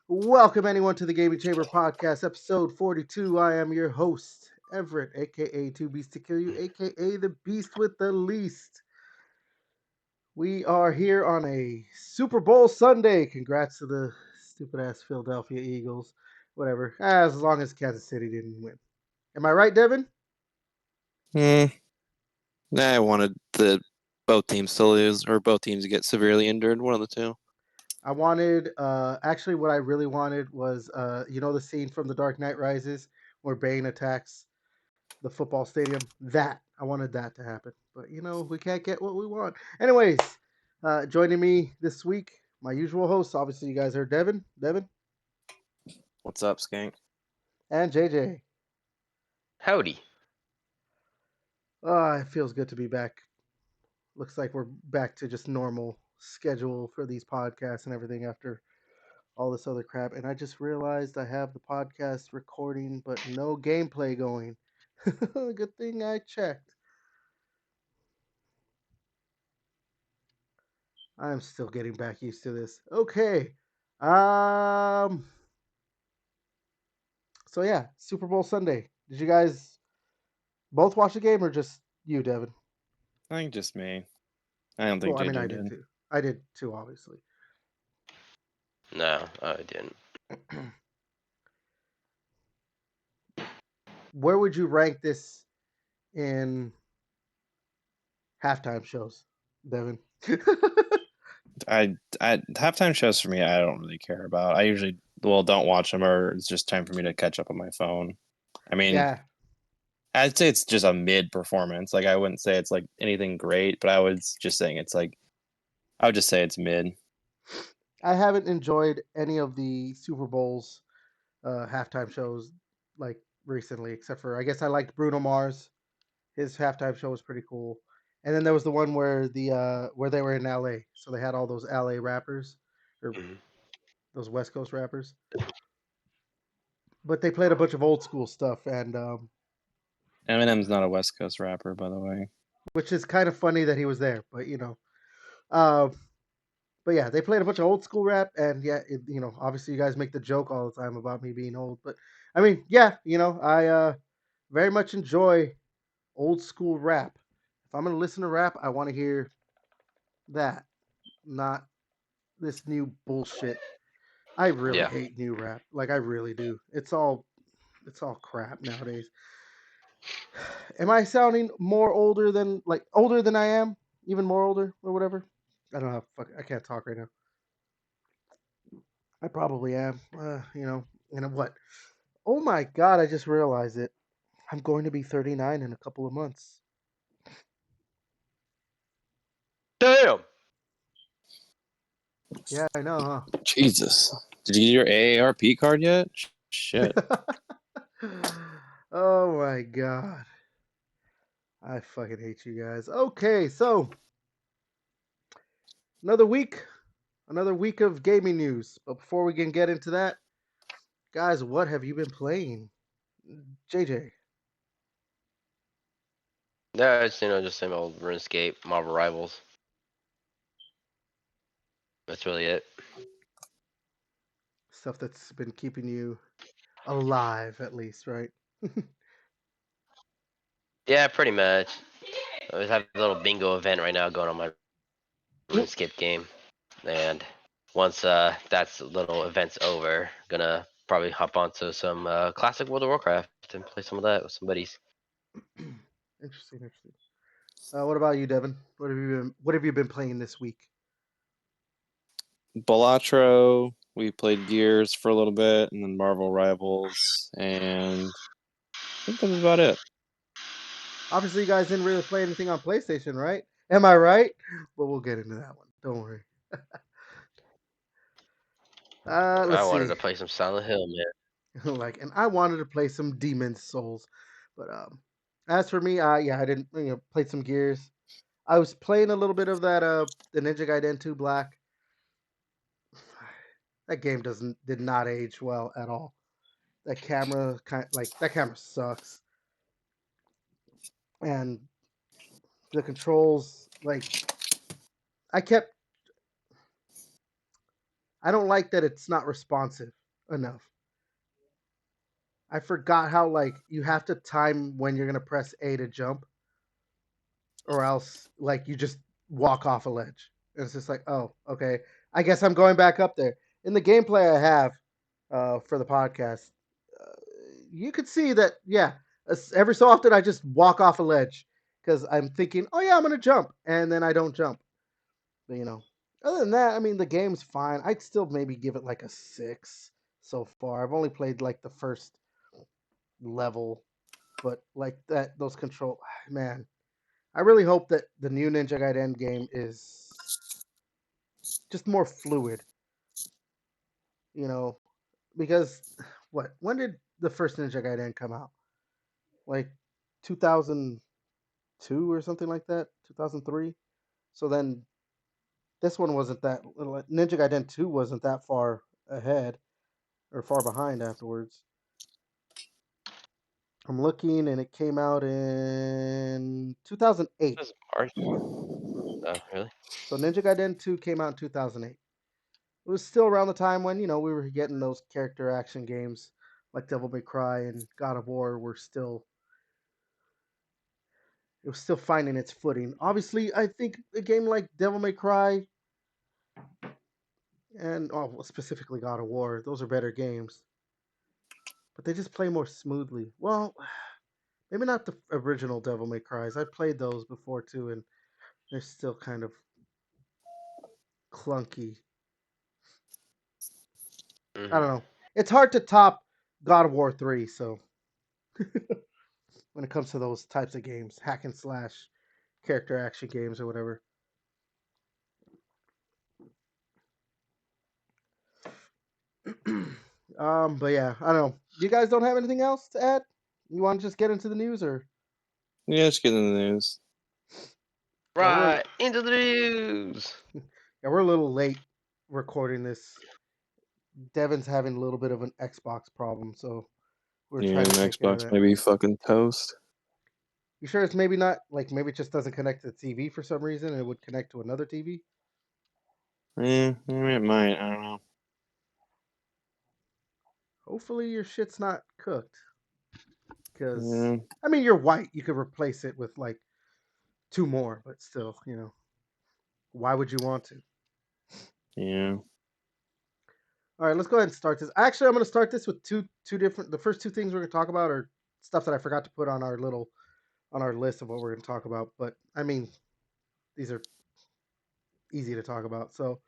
Welcome anyone to the Gaming Chamber Podcast, episode 42. I am your host, Everett, aka Two Beasts to Kill You, aka the Beast with the Least. We are here on a Super Bowl Sunday. Congrats to the stupid ass Philadelphia Eagles. Whatever. As long as Kansas City didn't win. Am I right, Devin? Hmm. I wanted both teams to lose or both teams to get severely injured. One of the two. I wanted, actually, what I really wanted was, the scene from The Dark Knight Rises where Bane attacks the football stadium. I wanted that to happen, but we can't get what we want. Anyways, joining me this week, my usual hosts. Obviously, you guys heard Devin, What's up, Skank? and JJ. Howdy. It feels good to be back. Looks like we're back to just normal schedule for these podcasts and everything after all this other crap. And I just realized I have the podcast recording, but no gameplay going. Good thing I checked. I'm still getting back used to this. Okay. Um. So yeah, Super Bowl Sunday. Did you guys both watch the game or just you, Devin? I think just me. I don't think Well, I mean, JJ I did did. too. I did too, obviously. No, I didn't. Where would you rank this in halftime shows, Devin? I halftime shows for me. I don't really care about. I usually don't watch them, or it's just time for me to catch up on my phone. I mean, Yeah, I'd say it's just a mid performance. Like I wouldn't say it's like anything great, but I was just saying it's like I would just say it's mid. I haven't enjoyed any of the Super Bowls halftime shows like recently, except for I guess I liked Bruno Mars. His halftime show was pretty cool. And then there was the one where where they were in LA, so they had all those LA rappers or Mhm. those West Coast rappers, but they played a bunch of old school stuff, and Eminem's not a West Coast rapper, by the way. which is kind of funny that he was there, but uh, but yeah, they played a bunch of old school rap, and yeah, obviously you guys make the joke all the time about me being old, but I mean, yeah, I very much enjoy old school rap. If I'm gonna listen to rap, I want to hear that, not this new bullshit. I really Yeah. hate new rap. Like I really do. It's all crap nowadays. Am I sounding more older than I am? Even more older or whatever? I don't know. Fuck, I can't talk right now. I probably am. What? Oh my god! I just realized it. I'm going to be 39 in a couple of months. Damn. Yeah, I know, Jesus, did you get your AARP card yet? Shit. huh? Oh my god. I fucking hate you guys. Okay, so another week, another week of gaming news. But before we can get into that, guys, what have you been playing? JJ. Yeah, it's just same old RuneScape, Marvel Rivals. That's really it. Stuff that's been keeping you alive, at least, right? Yeah, pretty much. I always have a little bingo event right now going on my RuneScape game, and once that's little event's over, gonna probably hop onto some classic World of Warcraft and play some of that with some buddies. Interesting, interesting. What about you, Devin? What have you been playing this week? Balatro. We played Gears for a little bit, and then Marvel Rivals, and I think that was about it. Obviously, you guys didn't really play anything on PlayStation, right? Am I right? But we'll get into that one. Don't worry. I Let's wanted see. to play some Silent Hill, man. And I wanted to play some Demon's Souls, but as for me, yeah, I didn't. Played some Gears. I was playing a little bit of that the Ninja Gaiden 2 Black. That game did not age well at all. That camera sucks, and the controls, like, I kept I don't like that it's not responsive enough. I forgot how like you have to time when you're gonna press A to jump, or else like you just walk off a ledge. And it's just like, oh, okay. I guess I'm going back up there. In the gameplay I have for the podcast, uh, you could see that, yeah, every so often I just walk off a ledge because I'm thinking, oh yeah, I'm gonna jump, and then I don't jump. But, other than that, I mean, the game's fine. I'd still maybe give it like a 6 so far. I've only played like the first level, but like that, those control, man. I really hope that the new Ninja Gaiden game is just more fluid, you know, because when did the first Ninja Gaiden come out? Like 2002 or something like that, 2003. So then this one wasn't that Ninja Gaiden 2 wasn't that far ahead or far behind afterwards. I'm looking and it came out in 2008. This is March. Oh, really? So Ninja Gaiden 2 came out in 2008. It was still around the time when, we were getting those character action games like Devil May Cry and God of War were still it was still finding its footing. Obviously, I think a game like Devil May Cry and specifically God of War, those are better games. But they just play more smoothly. Well, maybe not the original Devil May Cries. I played those before too, and they're still kind of clunky. I don't know. It's hard to top God of War 3, so when it comes to those types of games, hack and slash character action games or whatever. But yeah, I don't know. You guys don't have anything else to add? You want to just get into the news, or Yeah, let's get in the news. yeah, Right into the news. we're a little late recording this. Devin's having a little bit of an Xbox problem, so we're Yeah, trying an to take care of Xbox that. maybe fucking toast. You sure it's maybe not like maybe it just doesn't connect to the TV for some reason, and it would connect to another TV? Yeah, I mean, it might. I don't know. Hopefully your shit's not cooked, because Yeah, I mean you're white. You could replace it with like two more, but still, why would you want to? yeah. All right, let's go ahead and start this. Actually, I'm going to start this with two different. The first two things we're going to talk about are stuff that I forgot to put on our list of what we're going to talk about. But I mean, these are easy to talk about. So,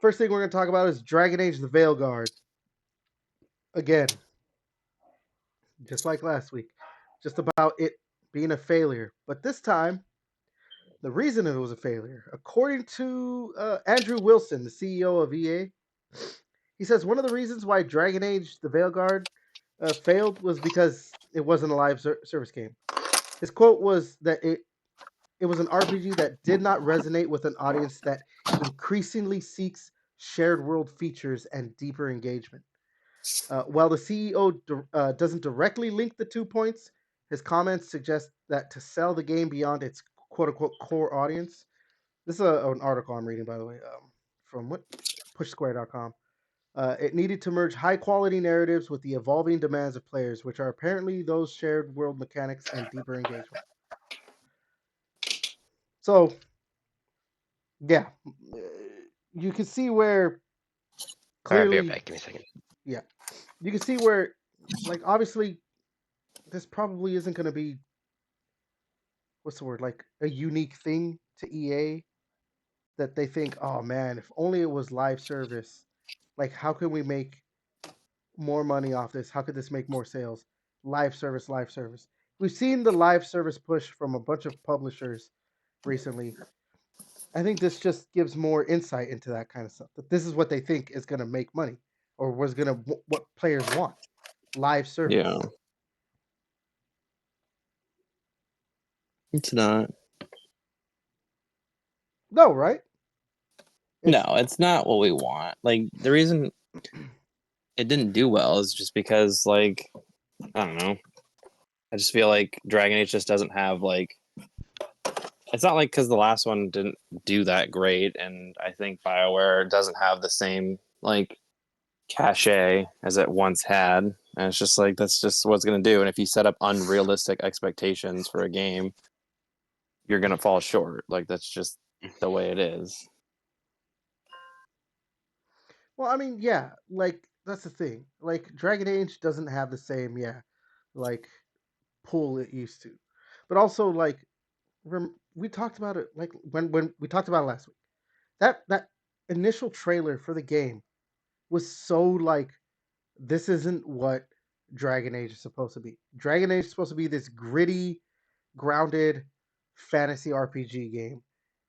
first thing we're going to talk about is Dragon Age: The Veilguard. Again, just like last week, just about it being a failure. But this time, the reason it was a failure, according to Andrew Wilson, the CEO of EA, he says one of the reasons why Dragon Age: The Veilguard failed was because it wasn't a live service game. His quote was that it was an RPG that did not resonate with an audience that increasingly seeks shared world features and deeper engagement. While the CEO doesn't directly link the 2 points, his comments suggest that to sell the game beyond its quote unquote core audience, this is an article I'm reading, by the way, from pushsquare.com. It needed to merge high quality narratives with the evolving demands of players, which are apparently those shared world mechanics and deeper engagement. So, yeah, you can see where All right, be clearly, right back. Give me a second. yeah, you can see where, like, obviously, this probably isn't going to be, what's the word, like a unique thing to EA that they think, oh man, if only it was live service, like, how can we make more money off this? How could this make more sales? Live service, live service. We've seen the live service push from a bunch of publishers recently. I think this just gives more insight into that kind of stuff. That this is what they think is going to make money, or was going to what players want. Live service. Yeah. It's not. No, right? No, it's not what we want. Like, the reason it didn't do well is just because, like, I don't know. I just feel like Dragon Age just doesn't have, like, it's not like because the last one didn't do that great, and I think BioWare doesn't have the same like cachet as it once had. And it's just like that's just what it's gonna do. And if you set up unrealistic expectations for a game, you're gonna fall short. Like that's just the way it is. Well, I mean, yeah, like that's the thing. Like Dragon Age doesn't have the same, like pull it used to. But also like we talked about it like when we talked about it last week. That initial trailer for the game was so like this isn't what Dragon Age is supposed to be. Dragon Age is supposed to be this gritty, grounded fantasy RPG game,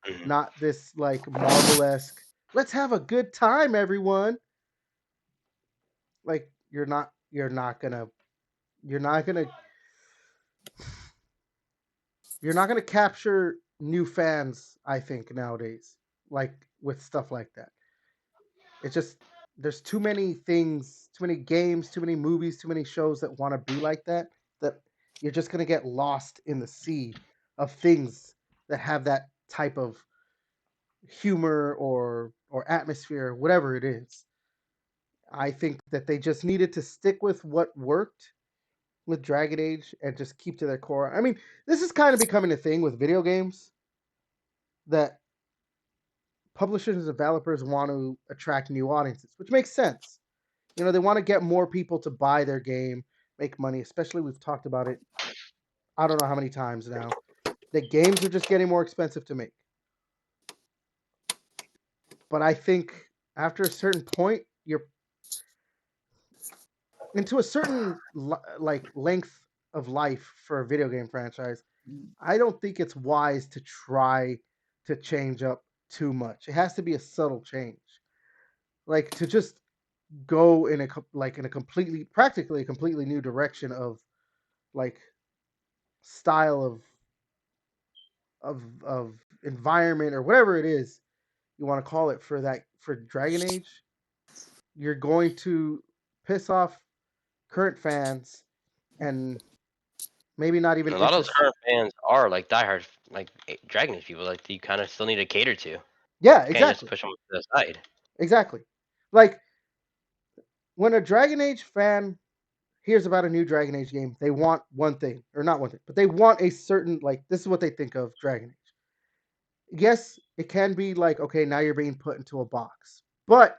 Mhm. not this like Marvel-esque. Let's have a good time, everyone. Like you're not gonna you're not gonna capture new fans. I think nowadays, like with stuff like that, it's just there's too many things, too many games, too many movies, too many shows that want to be like that. That you're just gonna get lost in the sea of things that have that type of humor or atmosphere, whatever it is. I think that they just needed to stick with what worked with Dragon Age and just keep to their core. I mean, this is kind of becoming a thing with video games that publishers and developers want to attract new audiences, which makes sense. You know, they want to get more people to buy their game, make money, especially we've talked about it I don't know how many times now. That games are just getting more expensive to make. But I think after a certain point, you're into a certain like length of life for a video game franchise. I don't think it's wise to try to change up too much. It has to be a subtle change. Like to just go in a completely practically a completely new direction of like style of environment or whatever it is you want to call it for Dragon Age, you're going to piss off current fans and maybe not even A lot of those interest. current fans are like diehard, like Dragon Age people. Like you kind of still need to cater to. You Yeah, can't just exactly. push them to the side. Exactly. Like when a Dragon Age fan hears about a new Dragon Age game, they want one thing, or not one thing, but they want a certain like this is what they think of Dragon Age. Yes, it can be like okay, now you're being put into a box, but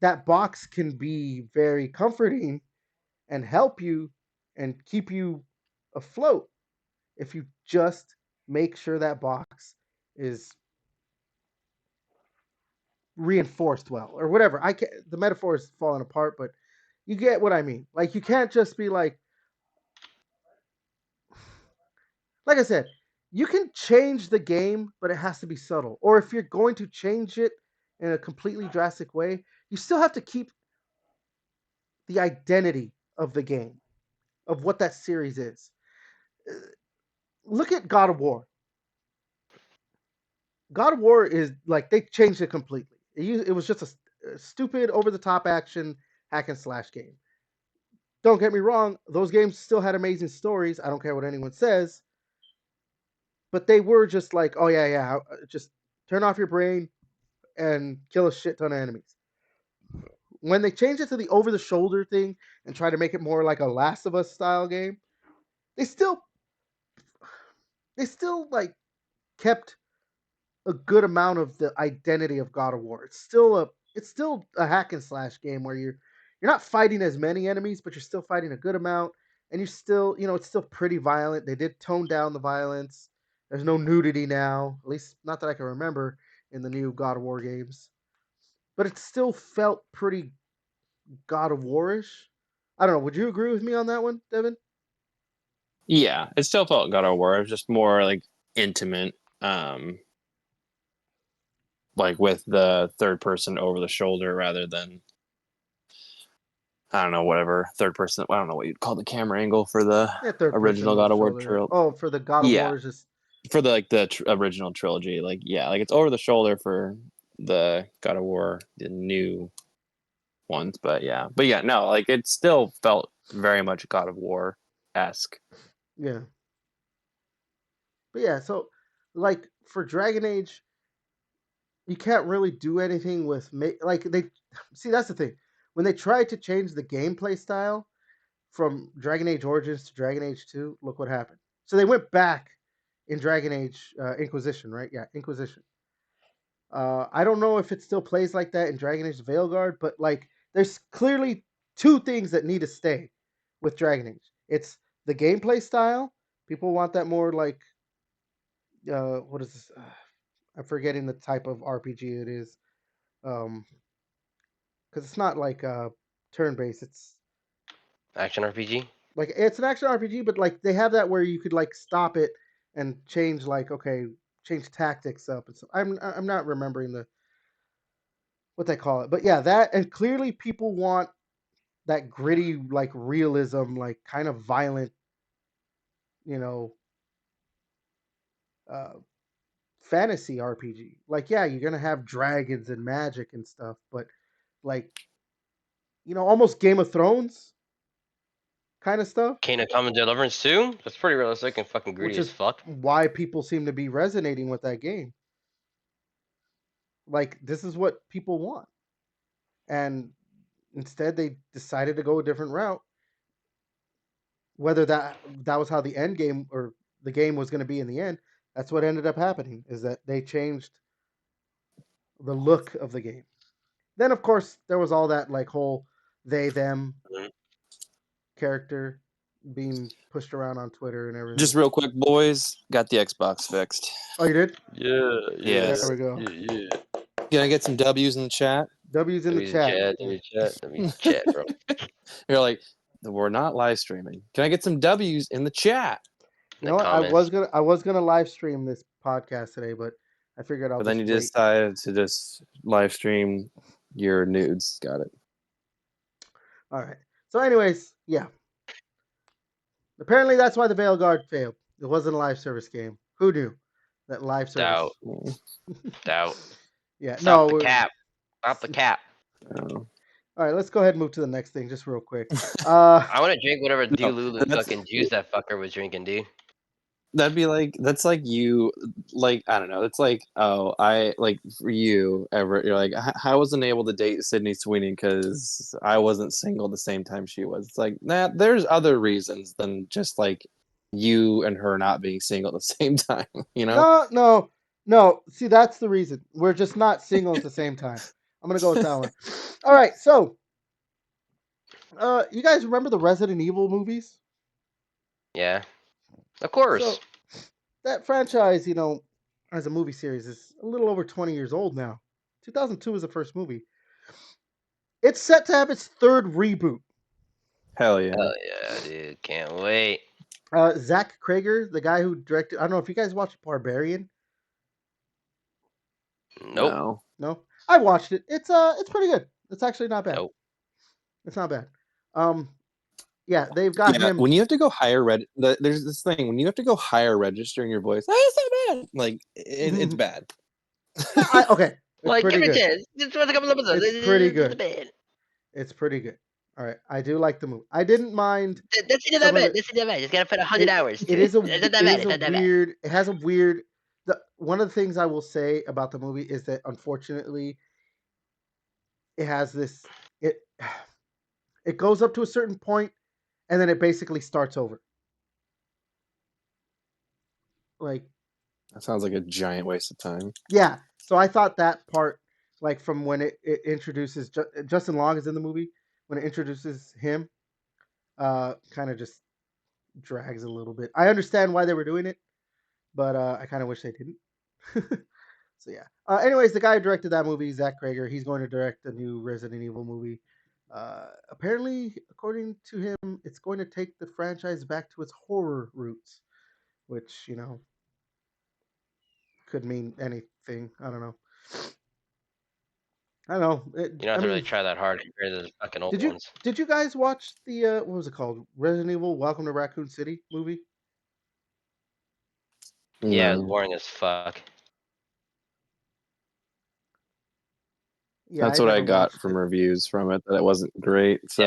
that box can be very comforting and help you and keep you afloat if you just make sure that box is reinforced well or whatever. I can The metaphor is falling apart, but you get what I mean. Like you can't just be like I said, you can change the game, but it has to be subtle. Or if you're going to change it in a completely drastic way, you still have to keep the identity of the game, of what that series is. Look at God of War. God of War is like they changed it completely. It was just a stupid, over the top action hack and slash game. Don't get me wrong; those games still had amazing stories. I don't care what anyone says, but they were just like, oh yeah, just turn off your brain and kill a shit ton of enemies. When they changed it to the over the shoulder thing and try to make it more like a Last of Us style game, they still like kept a good amount of the identity of God of War. It's still a hack and slash game where you're not fighting as many enemies, but you're still fighting a good amount, and you're still it's still pretty violent. They did tone down the violence. There's no nudity now, at least not that I can remember in the new God of War games. But it still felt pretty God of War-ish. I don't know. Would you agree with me on that one, Devin? Yeah, it still felt God of War. It was just more like intimate, like with the third person over the shoulder rather than I don't know whatever third person. I don't know what you'd call the camera angle for the Yeah, third person original over God the of War shoulder. trilogy. Oh, for the God of Yeah, War is just for the original trilogy. Like yeah, like it's over the shoulder for the God of War, the new ones. But yeah, no, like it still felt very much God of War esque. yeah. But yeah, so like for Dragon Age, you can't really do anything with like they see that's the thing. When they tried to change the gameplay style from Dragon Age Origins to Dragon Age 2, look what happened. So they went back in Dragon Age Inquisition, right? Yeah, Inquisition. I don't know if it still plays like that in Dragon Age Veilguard, but like there's clearly two things that need to stay with Dragon Age. It's the gameplay style. People want that more like what is this? I'm forgetting the type of RPG it is. Because it's not like turn based. It's Action RPG. like it's an action RPG, but like they have that where you could like stop it and change like okay, change tactics up. And so I'm not remembering the what they call it, but yeah, that and clearly people want that gritty like realism, like kind of violent, you know, uh, fantasy RPG. Like yeah, you're gonna have dragons and magic and stuff, but like almost Game of Thrones kind of stuff, Kane of Common Deliverance 2? That's pretty realistic and fucking which greedy as is fuck. why people seem to be resonating with that game. Like this is what people want, and instead they decided to go a different route. Whether that was how the end game or the game was going to be in the end, that's what ended up happening. Is that they changed the look of the game. Then of course there was all that like whole they them character being pushed around on Twitter and everything. Just real quick, boys, got the Xbox fixed. Oh, you did? Yeah, Yes. There we go. yeah. Can I get some W's in the chat? W's in the chat. Chat, bro. You're like, we're not live streaming. Can I get some W's in the chat? You know what? I was gonna live stream this podcast today, but I figured I'll But then just you wait. decided to just live stream your nudes. Got it. All right. So, anyways, yeah. Apparently, that's why the Veilguard failed. It wasn't a live service game. Who knew that live service? Doubt. Yeah. Stop no. the cap. Stop the cap. Oh. All right. Let's go ahead and move to the next thing, just real quick. I want to drink whatever No, Dululu fucking juice that fucker was drinking, dude. That'd be like that's like you like I don't know. It's like I like for you ever you're like I wasn't able to date Sydney Sweeney because I wasn't single the same time she was. It's like there's other reasons than just like you and her not being single at the same time. You know? No. See, that's the reason. We're just not single at the same time. I'm gonna go with that one. All right. So, you guys remember the Resident Evil movies? Yeah. Of course. So that franchise, as a movie series, is a little over 20 years old now. 2002 was the first movie. It's set to have its third reboot. Hell yeah. Hell yeah, dude. Can't wait. Zach Krager, the guy who directed, I don't know if you guys watched Barbarian. Nope. No, I watched it. It's pretty good. It's actually not bad. Nope. It's not bad. Yeah, they've got him. When you have to go higher there's this thing when you have to go higher registering your voice. It's not bad. Like it's bad. Okay, it's pretty good. It's pretty good. It's pretty good. All right, I do like the movie. I didn't mind. That's not that bad. That's not that bad. Just gotta put 100 hours. It is a weird. It has a weird. One of the things I will say about the movie is that unfortunately, it has this. It goes up to a certain point, and then it basically starts over. Like that sounds like a giant waste of time. Yeah, so I thought that part, like from when it introduces Justin Long is in the movie when it introduces him, kind of just drags a little bit. I understand why they were doing it, but I kind of wish they didn't. So yeah. Anyways, the guy who directed that movie, Zach Krager, he's going to direct a new Resident Evil movie. Apparently, according to him, it's going to take the franchise back to its horror roots, which could mean anything. I don't know. You don't have to really try that hard compared to the fucking old ones. Did you guys watch the what was it called? Resident Evil: Welcome to Raccoon City movie? Yeah, it's boring as fuck. Yeah, that's what I got from reviews from it, that it wasn't great. So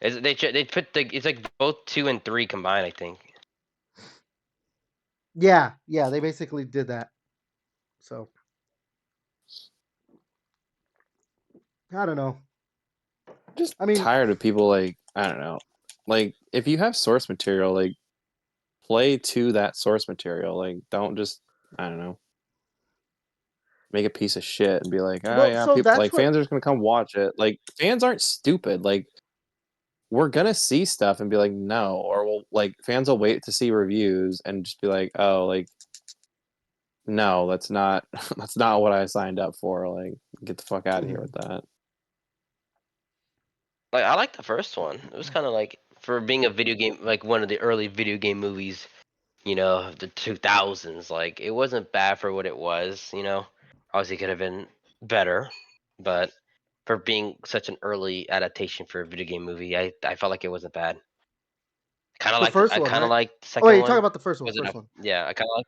yeah. They put it's like both 2 and 3 combined, I think. Yeah, they basically did that. So I don't know. Just I mean, tired of people like I don't know. Like if you have source material, like play to that source material. Like don't just I don't know make a piece of shit and be like, oh well, yeah, so people that's like what. fans are just gonna come watch it. Like fans aren't stupid. Like we're gonna see stuff and be like, no, or we'll like fans will wait to see reviews and just be like, oh, like no, that's not that's not what I signed up for. Like get the fuck out of here with that. Like I like the first one. It was kind of like for being a video game, like one of the early video game movies. The 2000s. Like it wasn't bad for what it was. Obviously could have been better, but for being such an early adaptation for a video game movie, I felt like it wasn't bad. The first I one, kind of right? like the Oh, wait, second you're talking one. about the first one. Was it First one. yeah, I kind of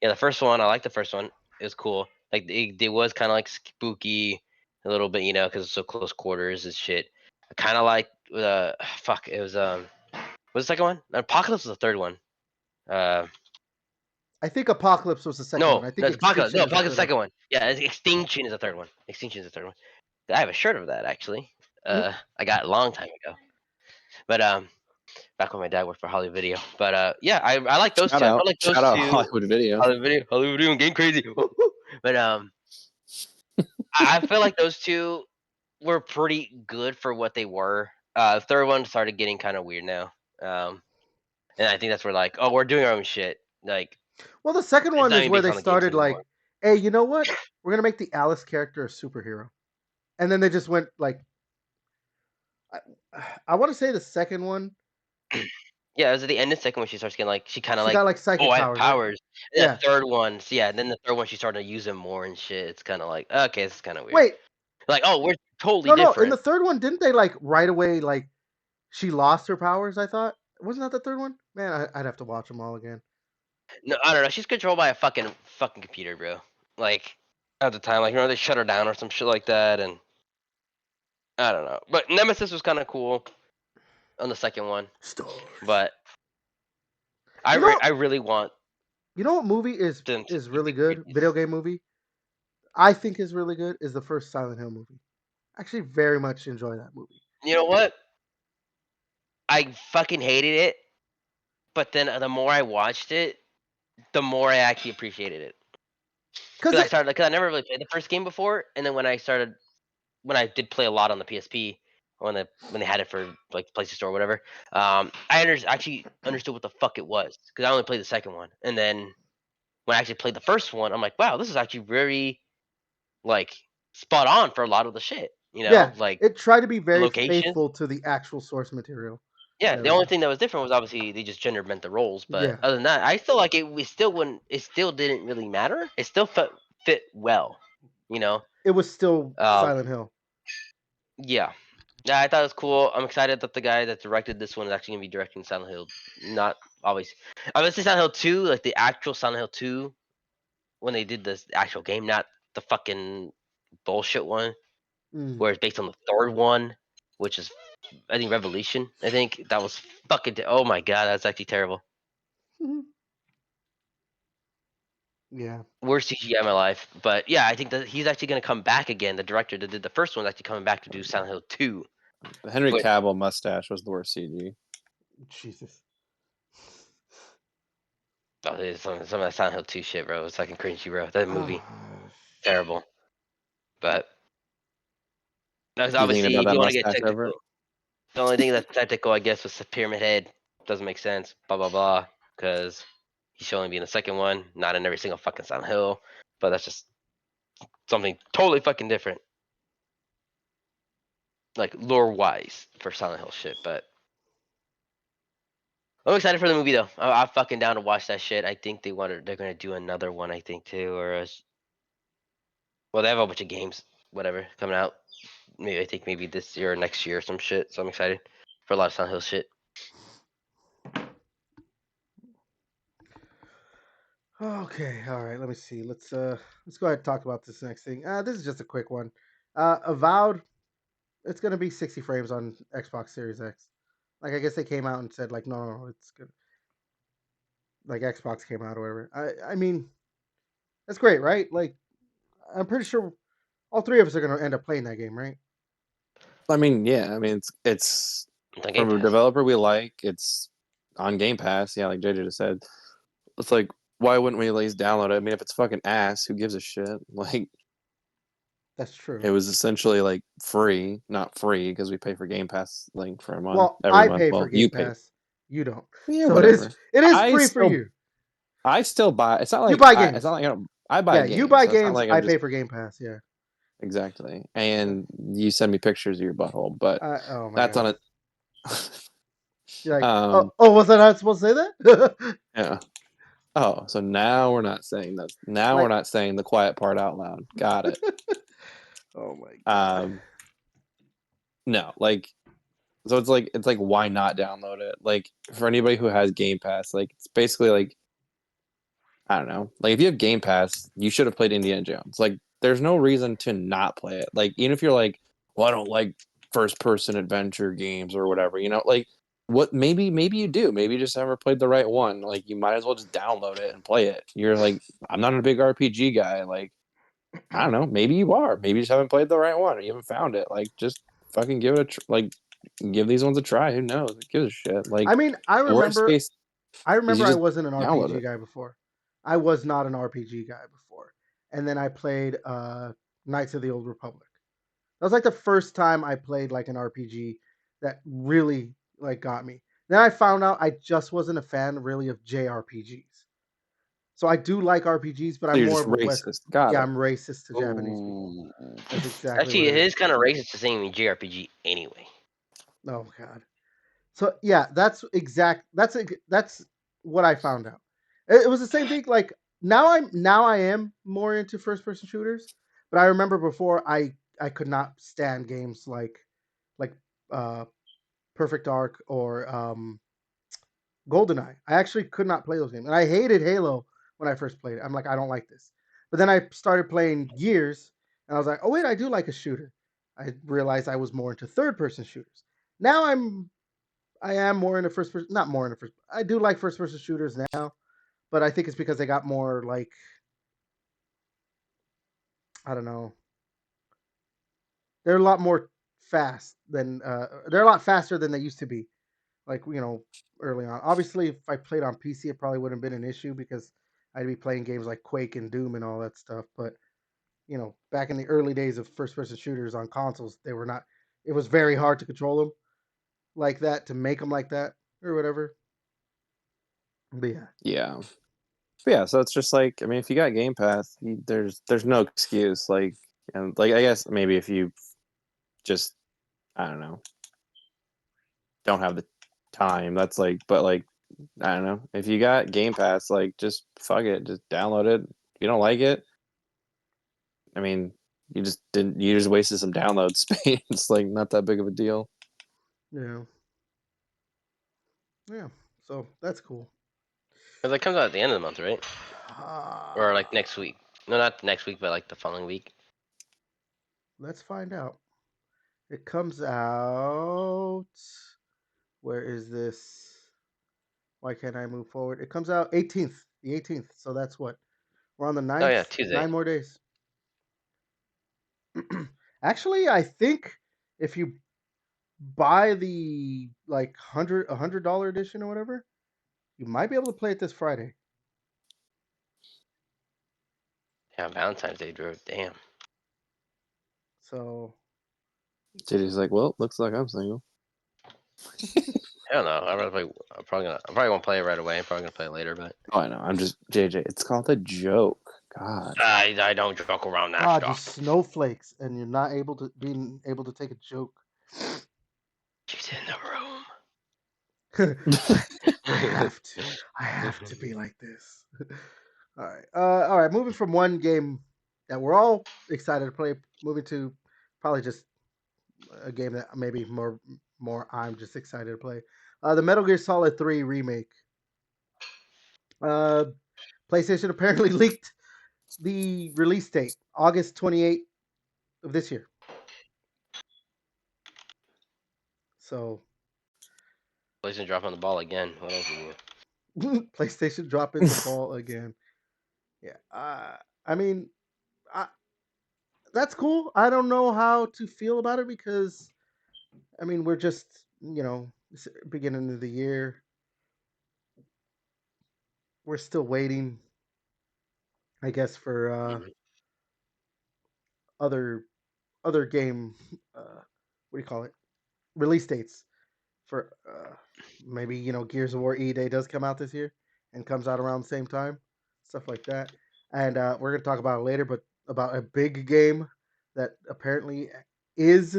like the first one. I like the first one. It was cool. Like it was kind of like spooky a little bit, because it's so close quarters and shit. I kind of like fuck. It was what's the second one? Apocalypse was the third one. Uh, I think Apocalypse was the second one. no, I no, think it's Apocalypse. Extinction No, is the Apocalypse is third the one. second one. Yeah, Extinction is the third one. Extinction is the third one. I have a shirt of that actually. Mm. I got it a long time ago. But back when my dad worked for Hollywood Video. But yeah, I like those two. I felt like those Shout out two Hollywood Video. Hollywood Video, and Game Crazy. But I feel like those two were pretty good for what they were. The third one started getting kind of weird now. And I think that's where like, oh, we're doing our own shit. Like Well, the second it's one not is even where based they on the games started anymore. like, hey, you know what? We're gonna make the Alice character a superhero, and then they just went like, I want to say the second one, Yeah, it was at the end of the second one she starts getting like she kind of she like, got like oh, psychic I have powers, right? powers. And the Yeah. third one, so yeah, and then the third one she started to use them more and shit. It's kind of like okay, this is kind of weird. Wait, Like oh, we're totally no, no. In the different. third one, didn't they like right away like she lost her powers? I thought wasn't that the third one? Man, I'd have to watch them all again. No, I don't know. She's controlled by a fucking computer, bro. Like at the time, like they shut her down or some shit like that, and I don't know. But Nemesis was kind of cool on the second one, Stars. but You know, I really want you know what movie them to is keep really it good? creepy. Video game movie. I think is really good is the first Silent Hill movie. Actually, very much enjoy that movie. You know what? I fucking hated it, but then the more I watched it, the more I actually appreciated it. Cause it, Because I never really played the first game before, and then when I did play a lot on the PSP, when they had it for like the PlayStation Store or whatever, actually understood what the fuck it was because I only played the second one, and then when I actually played the first one, I'm like, wow, this is actually very like spot on for a lot of the shit, yeah, like it tried to be very location. faithful to the actual source material Yeah, and the only everything. thing that was different was obviously they just gender bent the roles, but Yeah, other than that, I feel like we still wouldn't. It still didn't really matter. It still fit well, you know. it was still Um, Silent Hill. yeah, yeah, I thought it was cool. I'm excited that the guy that directed this one is actually gonna be directing Silent Hill. Not always. Obviously, Silent Hill 2, like the actual Silent Hill 2, when they did this actual game, not the fucking bullshit one, Mm. where it's based on the third one, which is I think Revolution. I think that was fucking. Oh my god, that's actually terrible. Yeah. Worst CGI in my life. But yeah, I think that he's actually gonna come back again. The director that did the first one is actually coming back to do Silent Hill 2. The Henry Which Cavill mustache was the worst CG. Jesus. oh, dude, some of that Silent Hill 2 shit, bro. It's fucking cringy, bro. That movie, Ah, terrible. But that's You thinking obviously about if that you want to get mustache technical. over? The only thing that's technical, I guess, was the Pyramid Head. Doesn't make sense. Blah blah blah. Because he should only be in the second one, not in every single fucking Silent Hill. But that's just something totally fucking different, like lore wise for Silent Hill shit. But I'm excited for the movie though. I'm fucking down to watch that shit. I think they're gonna do another one. I think too, well, they have a bunch of games, whatever, coming out. Maybe I think maybe this year or next year or some shit. So I'm excited for a lot of Silent Hill shit. okay, all right. Let me see. Let's go ahead and talk about this next thing. This is just a quick one. Avowed. It's gonna be 60 frames on Xbox Series X. Like I guess they came out and said like no, it's good. like Xbox came out or whatever. I mean, that's great, right? Like, I'm pretty sure all three of us are gonna end up playing that game, right? I mean, yeah. I mean, it's The Game from a Pass. developer we like. It's on Game Pass. Yeah, like JJ just said. It's like, why wouldn't we at least download it? I mean, if it's fucking ass, who gives a shit? Like, That's true. it was essentially like free, not free because we pay for Game Pass like for a month, Well, every I month. pay for Well, you Game pay. Pass. You don't. Yeah, So whatever. it is I free for still you. I still buy. It's not You like buy it's not games. like I don't. I buy Yeah, you games, buy so it's not games. like I I'm pay just for Game Pass. Yeah. exactly. Yeah. And you send me pictures of your butthole, but Oh my that's god. on it. You're like, um, was I not supposed to say that? yeah. Oh, so now we're not saying that. Now we're Like, not saying the quiet part out loud. Got it. oh my god. Um, no, like so it's like why not download it? Like for anybody who has Game Pass, like it's basically like I don't know. Like if you have Game Pass, you should have played Indiana Jones. Like there's no reason to not play it. Like even if you're like, well, I don't like first person adventure games or whatever, you know, like what maybe you do. Maybe you just never played the right one. Like you might as well just download it and play it. You're like, I'm not a big RPG guy. Like, I don't know, maybe you are. Maybe you just haven't played the right one or you haven't found it. Like just fucking give it like give these ones a try. Who knows? Who gives a shit? I Like mean, worst case I is you remember I just wasn't an download RPG it. guy before. I was not an RPG guy before. And then I played Knights of the Old Republic. That was like the first time I played like an RPG that really like got me. Then I found out I just wasn't a fan really of JRPGs. So I do like RPGs, but So I'm you're more just of a West. racist. Got Yeah, it. I'm racist to Japanese people. Ooh. That's exactly what Actually, it it is. is kind of racist to say JRPG anyway. Oh god. So yeah, that's what I found out. It was the same thing. Like now I am more into first person shooters, but I remember before I could not stand games like uh Perfect Dark or GoldenEye. I actually could not play those games, and I hated Halo when I first played it. I'm like, I don't like this. But then I started playing Gears, and I was like, oh wait, I do like a shooter. I realized I was more into third person shooters. Now I am more into first person, not more into first. I do like first person shooters now, but I think it's because they got more like I don't know. They're a lot more fast than they're a lot faster than they used to be. Like early on. Obviously, if I played on PC, it probably wouldn't have been an issue because I'd be playing games like Quake and Doom and all that stuff. But back in the early days of first person shooters on consoles, they were not. It was very hard to control them like that, to make them like that or whatever. But yeah, Yeah. But yeah, so it's just like I mean, if you got Game Pass, there's no excuse. Like and like I guess maybe if you just I don't know don't have the time, that's like but like I don't know if you got Game Pass, like just fuck it, just download it. If you don't like it, I mean, you just wasted some download space. It's like not that big of a deal. yeah, yeah. So that's cool. Because it comes out at the end of the month, right? Or like Uh, next week. No, not next week, but like the following week. let's find out. It comes out. Where is this? Why can't I move forward? It comes out 18th, the 18th. So that's what we're on the Oh ninth. yeah, Tuesday. 9 more days. Actually, I think if you buy the like $100 edition or whatever, you might be able to play it this Friday. Yeah, Valentine's Day, Drew. Damn. So JJ's like, well, looks like I'm single. I don't know. I probably won't play it right away. I'm probably gonna play it later, but Oh, I know. I'm just JJ. It's called a joke. God. I don't joke around that God, you stuff. snowflakes, and you're not being able to take a joke. She's in the room. I have to. I have to be like this. All right. All right. Moving from one game that we're all excited to play, moving to probably just a game that maybe more I'm just excited to play. The Metal Gear Solid 3 remake. Uh, PlayStation apparently leaked the release date, August 28th of this year. So PlayStation dropping the ball again. What else is new? PlayStation dropping the ball again. Yeah. I mean, I, that's cool. I don't know how to feel about it because I mean we're just beginning of the year. We're still waiting, I guess, for Mhm. other game. What do you call it? Release dates for maybe Gears of War E Day does come out this year and comes out around the same time, stuff like that. And we're gonna talk about it later, but about a big game that apparently is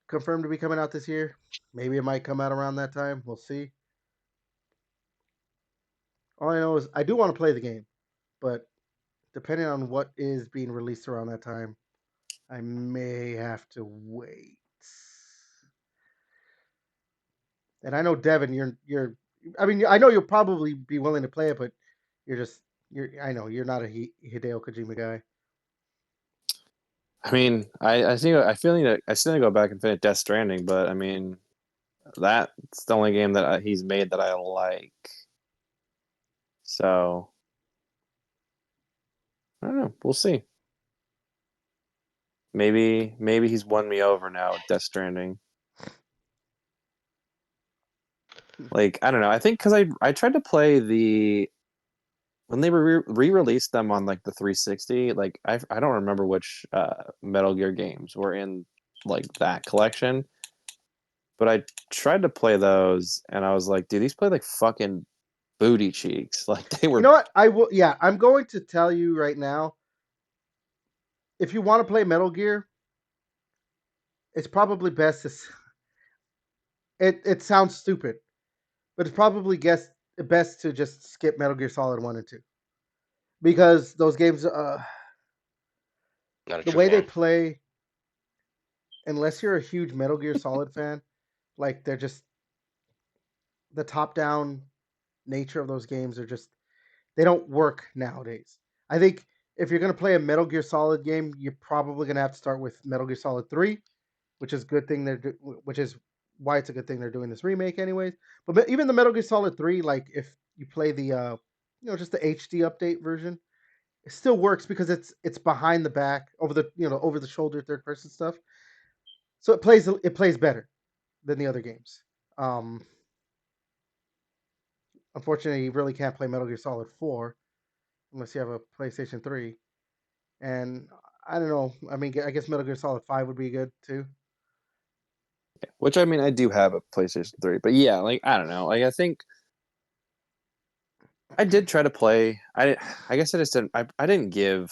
confirmed to be coming out this year. Maybe it might come out around that time. We'll see. All I know is I do want to play the game, but depending on what is being released around that time, I may have to wait. And I know Devin, you're. I mean, I know you'll probably be willing to play it, but you're just you're. I know you're not a Hideo Kojima guy. I mean, I think I feel like I still need to go back and finish Death Stranding, but I mean, that's the only game that he's made that I like. So I don't know. We'll see. Maybe he's won me over now with Death Stranding. Like I don't know. I think because I tried to play when they re-released them on like the 360. Like I don't remember which Metal Gear games were in like that collection, but I tried to play those and I was like, dude, these play like fucking booty cheeks. Like they You were. know what? I will. Yeah, I'm going to tell you right now. If you want to play Metal Gear, it's probably best to. It sounds stupid, but it's probably best to just skip Metal Gear Solid 1 and 2 because those games, Not a the true way they fan. play, unless you're a huge Metal Gear Solid fan, like they're just the top-down nature of those games are just they don't work nowadays. I think if you're gonna play a Metal Gear Solid game, you're probably gonna have to start with Metal Gear Solid 3, which is good thing which is why it's a good thing they're doing this remake anyways. But even the Metal Gear Solid 3, like if you play the just the HD update version, it still works because it's behind the back over the over the shoulder third person stuff. So it plays better than the other games. Um, Unfortunately, you really can't play Metal Gear Solid 4 unless you have a PlayStation 3. And I don't know. I mean, I guess Metal Gear Solid 5 would be good too. Which I mean, I do have a PlayStation 3, but yeah, like I don't know. Like I think I did try to play. I guess I just didn't. I didn't give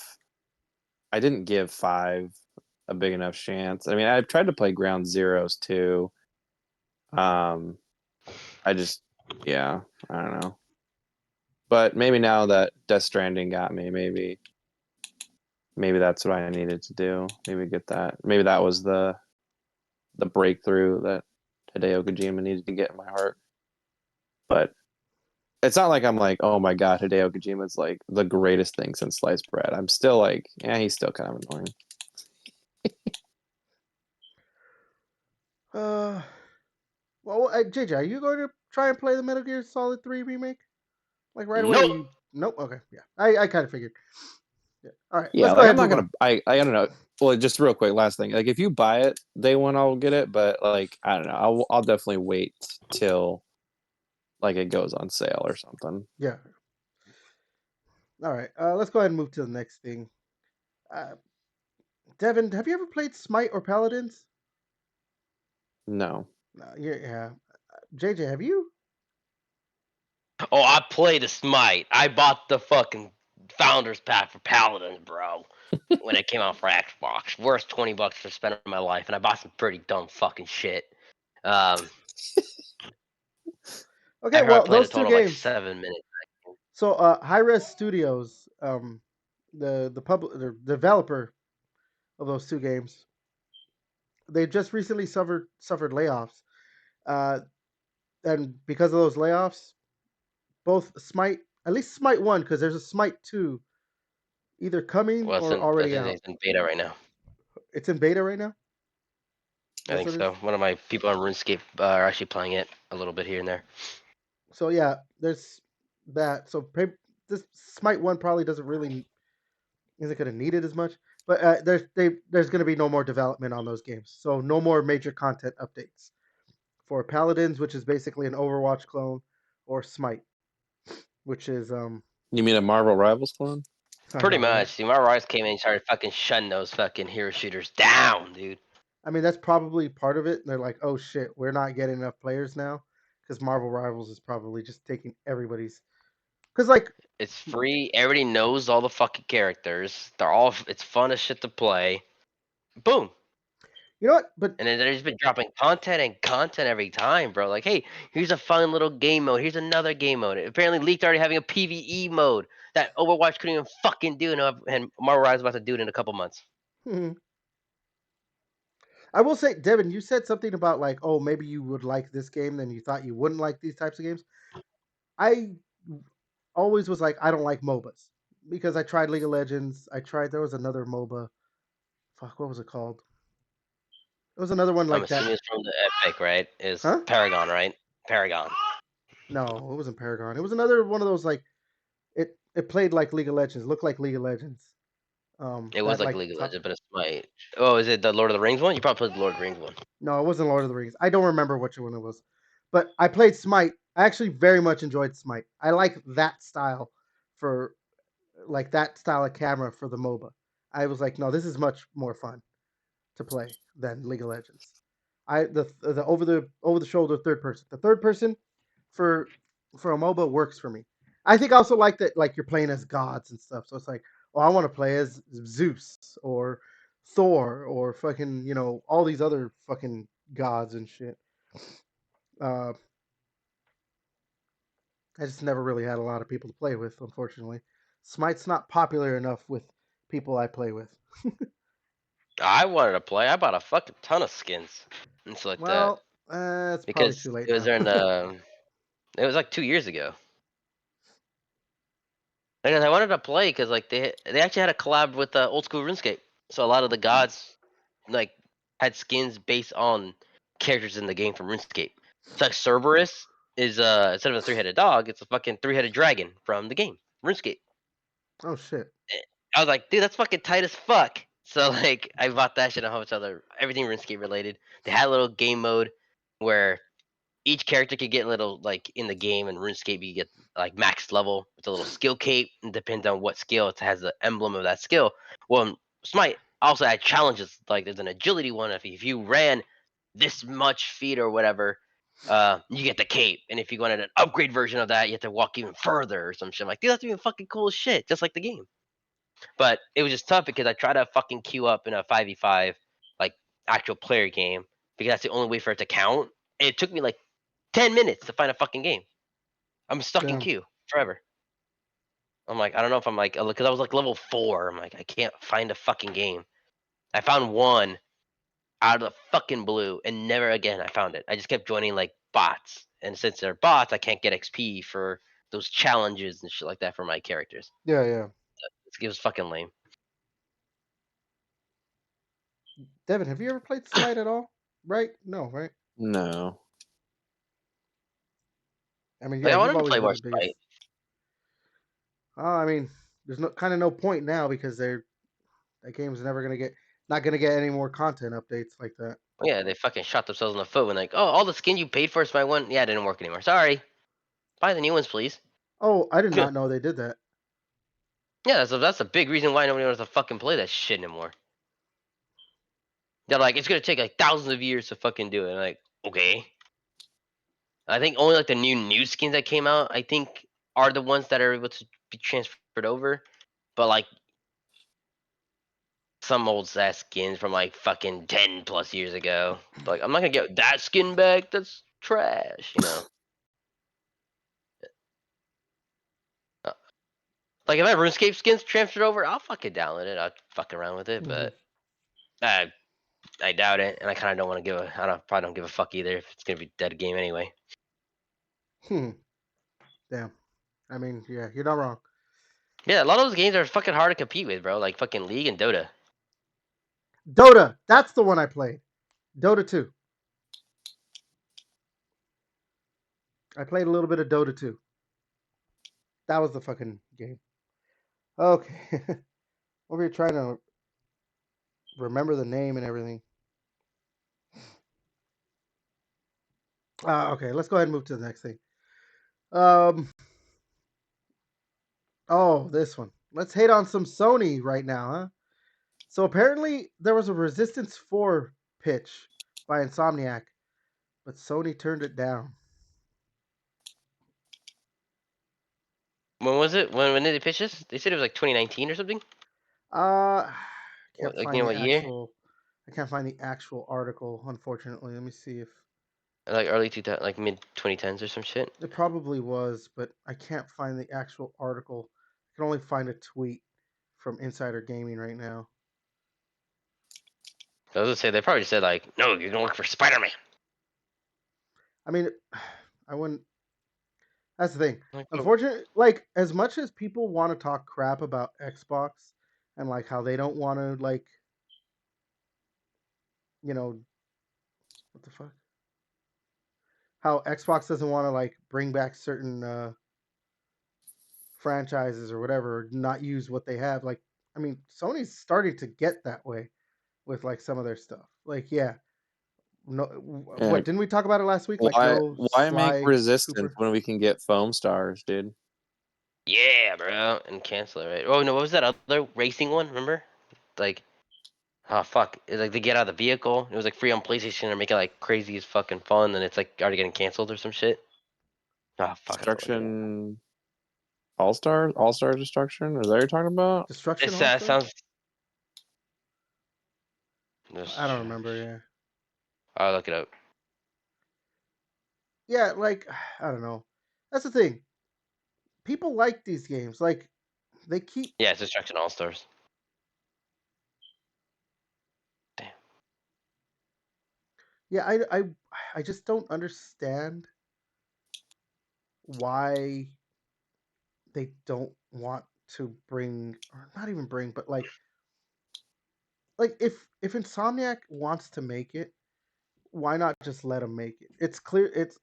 5 a big enough chance. I mean, I've tried to play Ground Zeroes too. Um, I just, yeah, I don't know. But maybe now that Death Stranding got me, maybe that's what I needed to do. Maybe get that. Maybe that was the breakthrough that Hideo Kojima needed to get in my heart. But it's not like I'm like, oh my god, Hideo Kojima's like the greatest thing since sliced bread. I'm still like, yeah, he's still kind of annoying. Uh, well, JJ, are you going to try and play the Metal Gear Solid 3 remake like right away? Or Nope. you? Nope. Okay, yeah, I kind of figured. Yeah. All right, Yeah, let's go like ahead I'm and not move on. gonna. I don't know. Well, just real quick, last thing. Like if you buy it day one, I'll get it. But like I don't know. I'll definitely wait till like it goes on sale or something. Yeah. All right. Let's go ahead and move to the next thing. Uh, Devin, have you ever played Smite or Paladins? No. No. Yeah. JJ, have you? Oh, I played a Smite. I bought the fucking Founders Pack for Paladins, bro. When it came out for Xbox, worst $20 for spending my life, and I bought some pretty dumb fucking shit. Um, Okay. I heard I Well, played a those two total of like games. 7 minutes. So, High Res Studios, the developer of those two games, they just recently suffered layoffs, uh, and because of those layoffs, both Smite, at least Smite 1, because there's a Smite 2 either coming Well, or I already think out. it's in beta right now. It's in beta right now. I That's think what it is. so. One of my people on RuneScape are actually playing it a little bit here and there. So yeah, there's that. So this Smite one probably doesn't really isn't going to need it as much. But there's going to be no more development on those games. So no more major content updates for Paladins, which is basically an Overwatch clone, or Smite, which is You mean a Marvel Rivals clone? I Pretty know, right? much. See, my Rise came in and started fucking shutting those fucking hero shooters down, dude. I mean, that's probably part of it. They're like, oh shit, we're not getting enough players now because Marvel Rivals is probably just taking everybody's. Because like, It's free. Everybody knows all the fucking characters. They're all. It's fun as shit to play. Boom. you know what? But And then they've just been dropping content and content every time, bro. Like, hey, here's a fun little game mode. Here's another game mode. Apparently, leaked already having a PVE mode that Overwatch couldn't even fucking do, and Marvel Rise is about to do it in a couple months. I will say, Devin, you said something about like, oh, maybe you would like this game, then you thought you wouldn't like these types of games. I always was like, I don't like MOBAs because I tried League of Legends. There was another MOBA. Fuck, what was it called? It was another one I'm like that. assuming it's from the Epic, right? Is Huh? Paragon, right? Paragon. No, it wasn't Paragon. It was another one of those like it played like League of Legends, looked like League of Legends. It was That like like League of top. Legends, but it's my. Oh, is it the Lord of the Rings one? You probably played the Lord of the Rings one. No, it wasn't Lord of the Rings. I don't remember which one it was, but I played Smite. I actually very much enjoyed Smite. I like that style for like that style of camera for the MOBA. I was like, no, this is much more fun to play than League of Legends. The over the shoulder third person. The third person for a MOBA works for me. I think I also like that like you're playing as gods and stuff. So it's like, oh, I want to play as Zeus or Thor or fucking all these other fucking gods and shit. Uh, I just never really had a lot of people to play with, unfortunately. Smite's not popular enough with people I play with. I wanted to play. I bought a fucking ton of skins and stuff like that Well, it's probably too because late it was now. in. It was like 2 years ago. Because I wanted to play because like they actually had a collab with old school RuneScape, so a lot of the gods like had skins based on characters in the game from RuneScape. So like Cerberus is instead of a three-headed dog, it's a fucking three-headed dragon from the game RuneScape. Oh shit. I was like, dude, that's fucking tight as fuck. So like I bought that shit and a whole bunch of other everything RuneScape related. They had a little game mode where each character could get little like in the game and RuneScape you get like max level with a little skill cape and depends on what skill it has the emblem of that skill. Well in Smite also had challenges like there's an agility one if you ran this much feet or whatever, you get the cape. And if you wanted an upgrade version of that, you have to walk even further or some shit. I'm like, dude, that's even fucking cool as shit, just like the game. But it was just tough because I tried to fucking queue up in a 5v5 like actual player game because that's the only way for it to count. And it took me like 10 minutes to find a fucking game. I'm stuck in Damn. queue forever. I'm like, I don't know if I'm like, because I was like level 4. I'm like, I can't find a fucking game. I found one out of the fucking blue and never again I found it. I just kept joining like bots. And since they're bots, I can't get XP for those challenges and shit like that for my characters. Yeah, yeah. It was fucking lame. Devin, have you ever played Smite at all? Right? No, right? No. I mean, Like, yeah, I you've wanted to always play been more the biggest. Smite. I mean, there's no point now because that game's never gonna get not gonna get any more content updates like that. Yeah, they fucking shot themselves in the foot when like, oh, all the skin you paid for is my one. Yeah, it didn't work anymore. Sorry. Buy the new ones, please. Oh, I did Yeah, not know they did that. that's a big reason why nobody wants to fucking play that shit anymore. They're like, it's gonna take like thousands of years to fucking do it. I'm like, okay. I think only like the new skins that came out, I think, are the ones that are able to be transferred over. But like some old ass skins from like fucking 10+ years ago. Like, I'm not gonna get that skin back. That's trash, you know. Uh, Like if I have RuneScape skins transferred over, I'll fucking download it. I'll fuck around with it, Hmm. but I I doubt it, and I kind of don't want to give a. I don't probably don't give a fuck either if it's gonna be dead game anyway. Hmm. Damn. I mean, yeah, you're not wrong. Yeah, a lot of those games are fucking hard to compete with, bro. Like fucking League and Dota. Dota, that's the one I played. Dota 2. I played a little bit of Dota 2. That was the fucking game. Okay. Over here trying to remember the name and everything. Okay, let's go ahead and move to the next thing. Oh, this one. Let's hate on some Sony right now, huh? So apparently there was a Resistance 4 pitch by Insomniac, but Sony turned it down. When was it? When did they pitch this? They said it was like 2019 or something. I can't Like, you find know the what year? actual. I can't find the actual article, unfortunately. Let me see if Like early 2000, like mid 2010s or some shit. it probably was, but I can't find the actual article. I can only find a tweet from Insider Gaming right now. I was gonna say they probably just said like, no, you're gonna work for Spider-Man. I mean, I wouldn't. That's the thing. Like, oh, Unfortunately, like as much as people want to talk crap about Xbox and like how they don't want to like, you know, what the fuck? How Xbox doesn't want to like bring back certain franchises or whatever, or not use what they have. Like, I mean, Sony's starting to get that way with like some of their stuff. Like, yeah, no, Yeah. what didn't we talk about it last week? Like, Why no why make Sly Resistance Cooper. when we can get foam stars, dude? yeah, bro, and cancel it, right? Oh no, what was that other racing one? Remember? Like, oh fuck, it's like they get out of the vehicle. It was like free on PlayStation and make it like crazy as fucking fun, and it's like already getting canceled or some shit. Oh fuck, I forgot. Destruction All Star Destruction? Is that what you're talking about? Destruction This All Stars? sounds. I don't remember. Yeah, I'll look it up. yeah, like I don't know. That's the thing. People like these games. Like they keep. Yeah, it's Destruction All Stars. Damn. Yeah, I just don't understand why they don't want to bring, or not even bring, but like if Insomniac wants to make it, why not just let them make it? It's clear. It's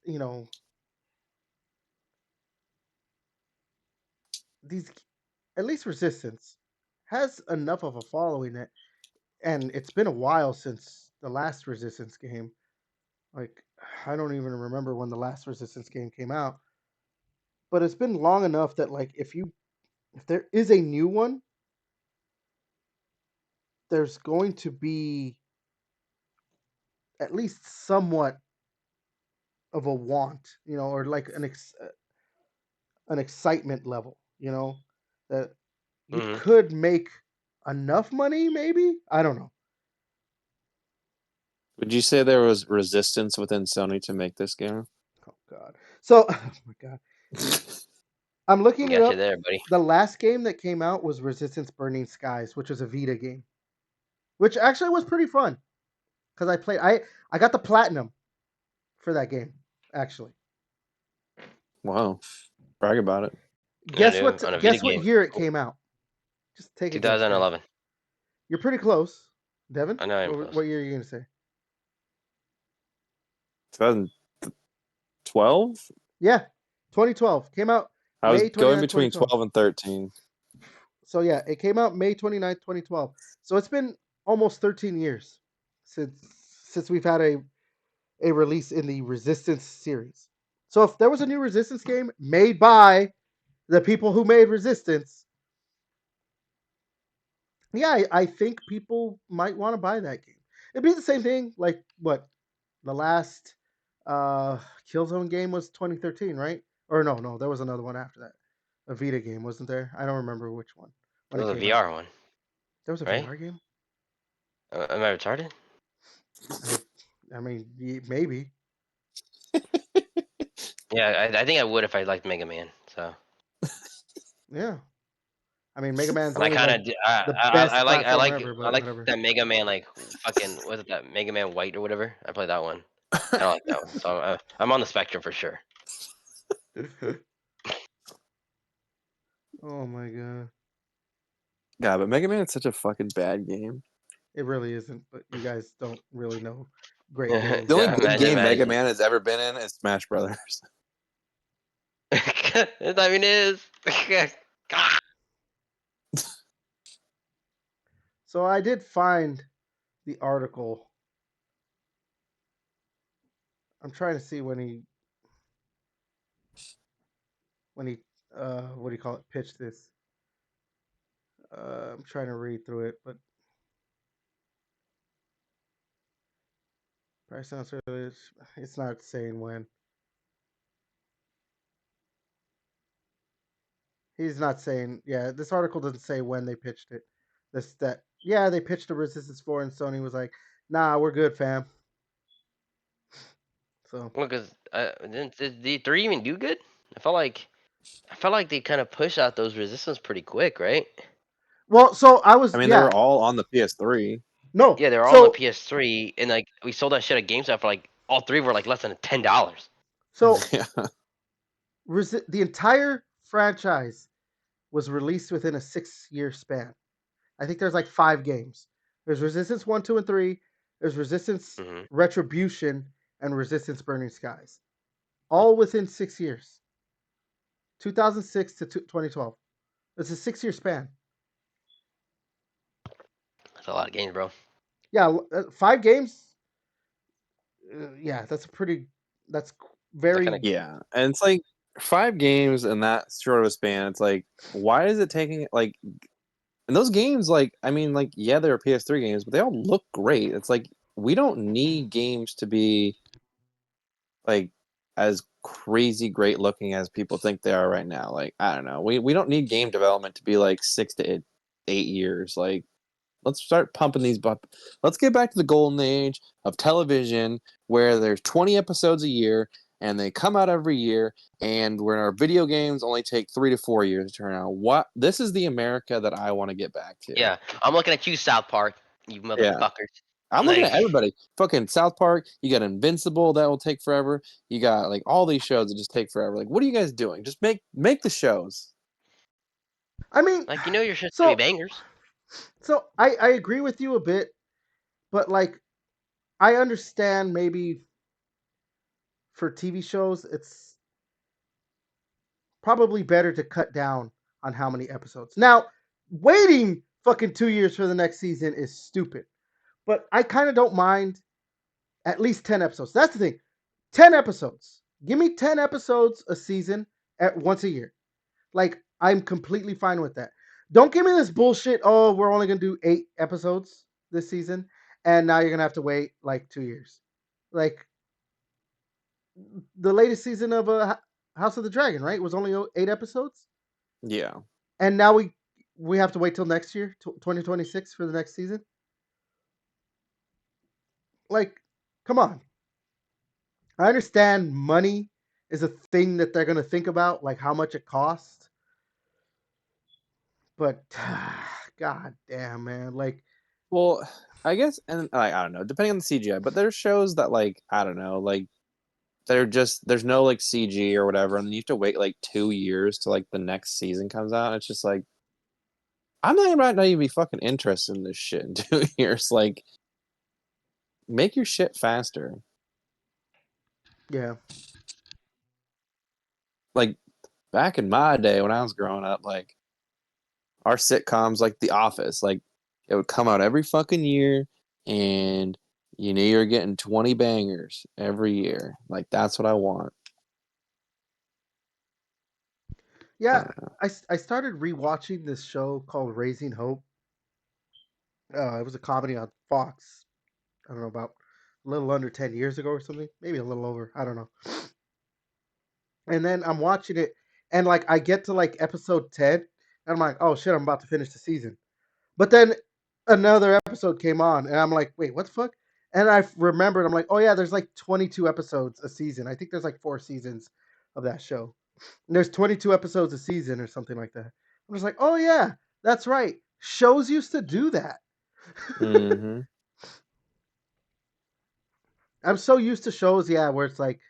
these at least Resistance has enough of a following it, and it's been a while since the last Resistance game. Like I don't even remember when the last Resistance game came out, but it's been long enough that like if there is a new one, there's going to be at least somewhat of a want, or like an excitement level, that you Hmm. could make enough money, maybe. I don't know. Would you say there was resistance within Sony to make this game? Oh god. So, oh my god, I'm looking it Got you up. there, buddy. The last game that came out was Resistance Burning Skies, which was a Vita game, which actually was pretty fun because I got the platinum for that game actually. Wow. Brag about it. I do on a Vita Guess what game. year it Cool. came out? Just take a guess, guys. 2011. You're pretty close, Devin. I know I'm What, close. what year are you gonna say? 2012? Yeah, 2012 came out I was May going 29th, between 2012. 12 and 13. So yeah, it came out May 29th, 2012. So it's been almost 13 years since we've had a release in the Resistance series. So if there was a new Resistance game made by the people who made Resistance, yeah, I think people might want to buy that game. It'd be the same thing like what the last Killzone game was 2013, right? Or no, there was another one after that. A Vita game, wasn't there? I don't remember which one It when it was a came out. VR one, There was a right? VR game? Am I retarded? I I mean, maybe. Yeah, I think I would if I liked Mega Man. So, Yeah. I mean, Mega Man's and I only kind like of the best I platformer like ever, I but like whatever. that Mega Man like fucking was it that Mega Man White or whatever? I played that one. I don't like that one. So I'm on the spectrum for sure. Oh my god. God, but Mega Man is such a fucking bad game. It really isn't, but you guys don't really know great Yeah, games, The only so good imagine, game Mega imagine. Man has ever been in is Smash Brothers. It not even is. God. So I did find the article. I'm trying to see when he what do you call it, pitched this. I'm trying to read through it, but price announcement, it's not saying when. He's not saying. Yeah, this article doesn't say when they pitched it. Yeah, they pitched a Resistance 4 and Sony was like, "Nah, we're good, fam." So, Well, because did the three even do good? I felt like they kind of push out those resistance pretty quick, right? well, so I I was, mean, they yeah, were all on the PS3. no. Yeah, they're all on the So PS3, and like we sold that shit at GameStop for like all three were like less than $10. so Yeah. the entire franchise was released within a 6-year span. I think there's like 5 games. There's Resistance 1, 2, and 3. There's Resistance Hmm. Retribution and Resistance Burning Skies. All within 6 years. 2006 to 2012. It's a 6-year span. That's a lot of games, bro. Yeah, 5 games. Yeah, that's That kind very. of Yeah, and it's like 5 games in that short of a span. It's like, why is it taking like? And those games, like, I mean, like, yeah, they're PS3 games, but they all look great. It's like we don't need games to be like as crazy great looking as people think they are right now. Like, I don't know, we don't need game development to be like 6 to 8 years. Like, let's start pumping these. Let's get back to the golden age of television where there's 20 episodes a year and they come out every year, and where our video games only take 3 to 4 years to turn out. What this is the America that I want to get back to. yeah. I'm looking at you, South Park, you Yeah. motherfuckers. I'm looking at Like, everybody. Fucking South Park, you got Invincible that will take forever. You got like all these shows that just take forever. Like, what are you guys doing? Just make the shows. I mean, like you know your shit's gonna be so bangers. I agree with you a bit, but like I understand maybe for TV shows it's probably better to cut down on how many episodes. Now, waiting fucking 2 years for the next season is stupid, but I kind of don't mind at least 10 episodes. That's the thing. 10 episodes. Give me 10 episodes a season at once a year. Like, I'm completely fine with that. Don't give me this bullshit. Oh, we're only going to do 8 episodes this season, and now you're going to have to wait like 2 years. Like, the latest season of House of the Dragon, right? Was only 8 episodes. Yeah. And now we have to wait till next year, 2026, for the next season. Like, come on. I understand money is a thing that they're gonna think about, like how much it costs. But god damn, man, like Well, I guess, and like, I don't know, depending on the CGI, but there's shows that like I don't know, like they're just there's no like CG or whatever, and then you have to wait like 2 years to like the next season comes out. And it's just like might not even be fucking interested in this shit in 2 years. Like, make your shit faster. yeah, Like back in my day when I was growing up, like our sitcoms, like The Office, like it would come out every fucking year, and you knew you were getting 20 bangers every year. Like, that's what I want. I yeah. don't know. I started rewatching this show called Raising Hope. It was a comedy on Fox. I don't know, about a little under 10 years ago or something, maybe a little over. I don't know. And then I'm watching it, and like I get to like episode 10, and I'm like, oh shit, I'm about to finish the season. But then another episode came on, and I'm like, wait, what the fuck? And I remembered, I'm like, oh yeah, there's like 22 episodes a season. I think there's like 4 seasons of that show. And there's 22 episodes a season or something like that. I'm just like, oh yeah, that's right. Shows used to do that. Mm-hmm. I'm so used to shows, yeah, where it's like